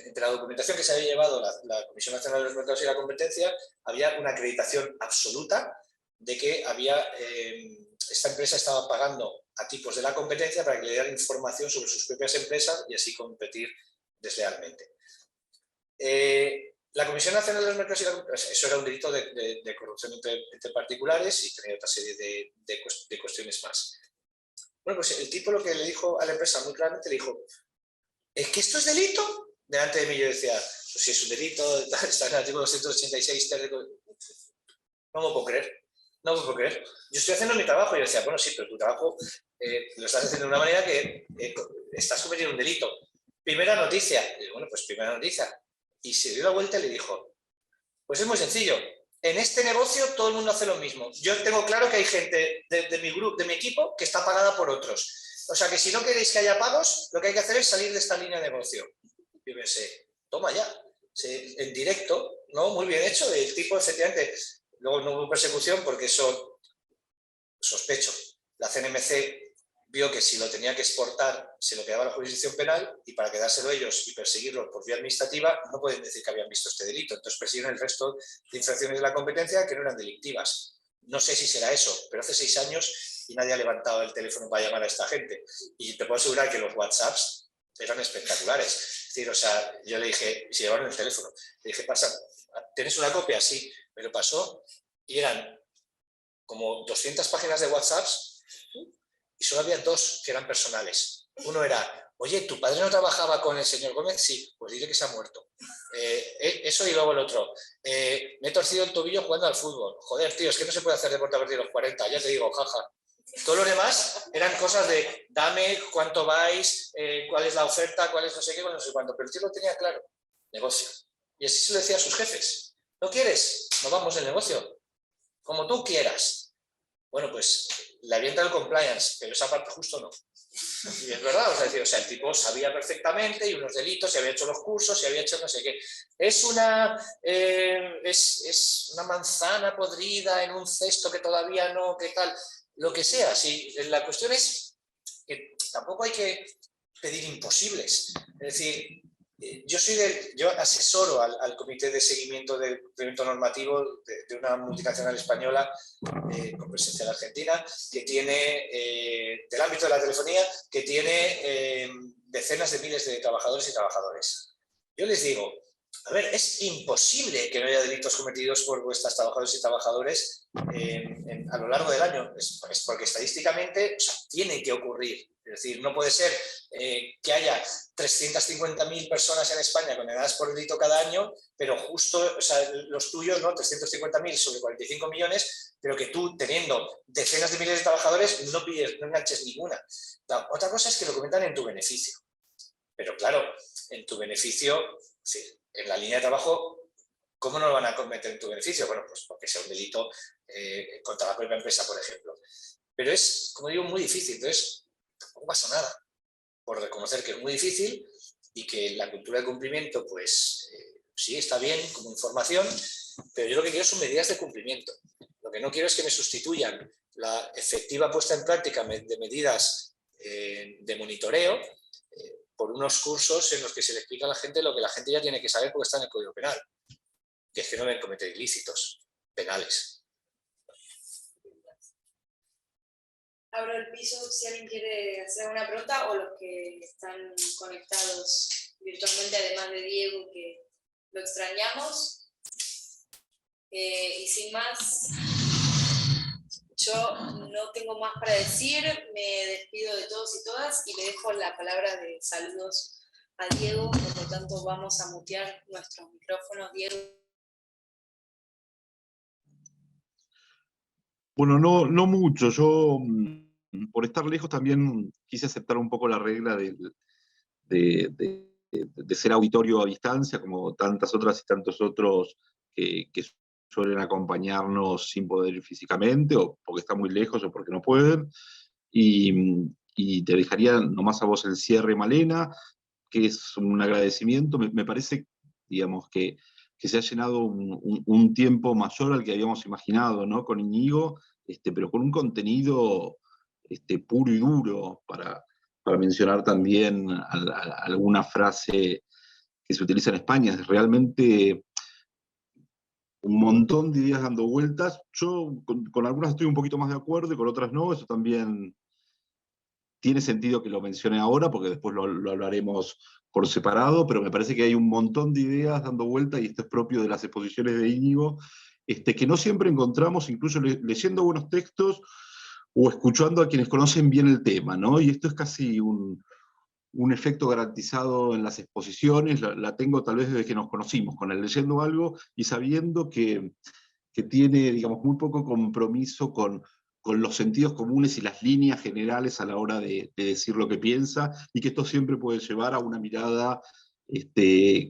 Speaker 3: entre la documentación que se había llevado la Comisión Nacional de los Mercados y la Competencia, había una acreditación absoluta de que esta empresa estaba pagando a tipos de la competencia para que le dieran información sobre sus propias empresas y así competir deslealmente. La Comisión Nacional de los Mercados y la Competencia, eso era un delito de corrupción entre particulares y tenía otra serie de cuestiones más. Bueno, pues el tipo lo que le dijo a la empresa muy claramente, le dijo, ¿es que esto es delito? Delante de mí yo decía, pues si es un delito, está en el artículo 286, no me puedo creer. No me puedo creer. Yo estoy haciendo mi trabajo y yo decía, bueno, sí, pero tu trabajo lo estás haciendo de una manera que estás cometiendo un delito. Primera noticia. Y bueno, pues primera noticia. Y se dio la vuelta y le dijo, pues es muy sencillo. En este negocio todo el mundo hace lo mismo. Yo tengo claro que hay gente de mi equipo que está pagada por otros. O sea que si no queréis que haya pagos, lo que hay que hacer es salir de esta línea de negocio. Yo pensé, toma ya. En directo, ¿no? Muy bien hecho. El tipo, efectivamente... Luego no hubo persecución porque eso, sospecho, la CNMC vio que si lo tenía que exportar se lo quedaba la jurisdicción penal y para quedárselo ellos y perseguirlo por vía administrativa no pueden decir que habían visto este delito. Entonces persiguieron el resto de infracciones de la competencia que no eran delictivas. No sé si será eso, pero hace 6 años y nadie ha levantado el teléfono para llamar a esta gente. Y te puedo asegurar que los WhatsApps eran espectaculares. Es decir, o sea, yo le dije, si llevaron el teléfono, le dije, pasa, ¿tienes una copia? Sí. Me lo pasó y eran como 200 páginas de WhatsApps y solo había 2 que eran personales. Uno era, oye, ¿tu padre no trabajaba con el señor Gómez? Sí, pues dile que se ha muerto. Eso y luego el otro. Me he torcido el tobillo jugando al fútbol. Joder, tío, es que no se puede hacer deporte a partir de los 40, ya te digo, jaja. Todo lo demás eran cosas de dame, cuánto vais, cuál es la oferta, cuál es no sé qué, no sé cuánto. Pero el tío lo tenía claro, negocio. Y así se lo decía a sus jefes. ¿No quieres? Nos vamos del negocio. Como tú quieras. Bueno, pues le avienta el compliance, pero esa parte justo no. Y es verdad, o sea, el tipo sabía perfectamente y unos delitos, y había hecho los cursos, y había hecho no sé qué. Es una manzana podrida en un cesto que todavía no, qué tal, lo que sea. Sí, la cuestión es que tampoco hay que pedir imposibles. Es decir, yo asesoro al comité de seguimiento del cumplimiento normativo de una multinacional española con presencia en Argentina, que tiene, del ámbito de la telefonía, que tiene decenas de miles de trabajadores y trabajadoras. Yo les digo, a ver, es imposible que no haya delitos cometidos por vuestras trabajadoras y trabajadores a lo largo del año. Es porque estadísticamente, o sea, tienen que ocurrir. Es decir, no puede ser que haya 350.000 personas en España condenadas por delito cada año, pero justo, o sea, los tuyos, ¿no? 350.000 sobre 45 millones, pero que tú, teniendo decenas de miles de trabajadores, no enganches ninguna. Otra cosa es que lo comentan en tu beneficio. Pero claro, en tu beneficio, sí, en la línea de trabajo, ¿cómo no lo van a cometer en tu beneficio? Bueno, pues porque sea un delito contra la propia empresa, por ejemplo. Pero es, como digo, muy difícil. Entonces, tampoco pasa nada por reconocer que es muy difícil y que la cultura de cumplimiento, pues sí, está bien como información, pero yo lo que quiero son medidas de cumplimiento. Lo que no quiero es que me sustituyan la efectiva puesta en práctica de medidas de monitoreo por unos cursos en los que se le explica a la gente lo que la gente ya tiene que saber porque está en el Código Penal, que es que no deben cometer ilícitos penales.
Speaker 2: Abro el piso si alguien quiere hacer una pregunta o los que están conectados virtualmente, además de Diego, que lo extrañamos. Y sin más, yo no tengo más para decir, me despido de todos y todas y le dejo la palabra de saludos a Diego, por lo tanto vamos a mutear nuestros micrófonos. Diego.
Speaker 1: Bueno, no mucho. Yo, por estar lejos, también quise aceptar un poco la regla de ser auditorio a distancia, como tantas otras y tantos otros que suelen acompañarnos sin poder ir físicamente, o porque están muy lejos o porque no pueden. Y te dejaría nomás a vos el cierre, Malena, que es un agradecimiento. Me parece, digamos, que se ha llenado un tiempo mayor al que habíamos imaginado, ¿no? Con Íñigo, pero con un contenido puro y duro, para mencionar también alguna frase que se utiliza en España. Es realmente un montón de ideas dando vueltas. Yo con algunas estoy un poquito más de acuerdo y con otras no. Eso también tiene sentido que lo mencione ahora, porque después lo hablaremos por separado, pero me parece que hay un montón de ideas dando vuelta, y esto es propio de las exposiciones de Íñigo, que no siempre encontramos, incluso leyendo buenos textos o escuchando a quienes conocen bien el tema, ¿no? Y esto es casi un efecto garantizado en las exposiciones. La tengo tal vez desde que nos conocimos, con él leyendo algo y sabiendo que tiene, digamos, muy poco compromiso con los sentidos comunes y las líneas generales a la hora de decir lo que piensa, y que esto siempre puede llevar a una mirada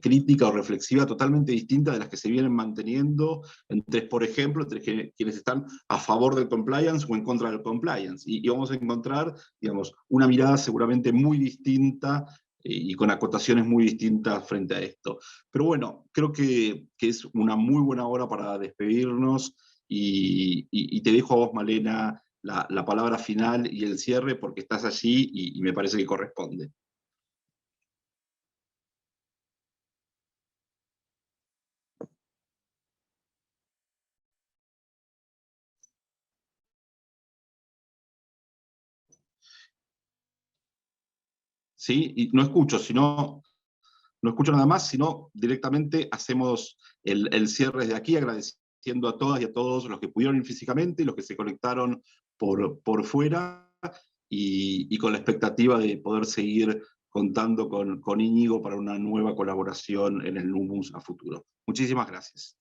Speaker 1: crítica o reflexiva totalmente distinta de las que se vienen manteniendo por ejemplo, entre quienes están a favor del compliance o en contra del compliance. Y vamos a encontrar, digamos, una mirada seguramente muy distinta y con acotaciones muy distintas frente a esto. Pero bueno, creo que es una muy buena hora para despedirnos, y te dejo a vos, Malena, la palabra final y el cierre, porque estás allí y me parece que corresponde. ¿Sí? Y no escucho, no escucho nada más, sino directamente hacemos el cierre desde aquí, agradeciendo a todas y a todos los que pudieron ir físicamente y los que se conectaron por fuera, y con la expectativa de poder seguir contando con Íñigo para una nueva colaboración en el NUMUS a futuro. Muchísimas gracias.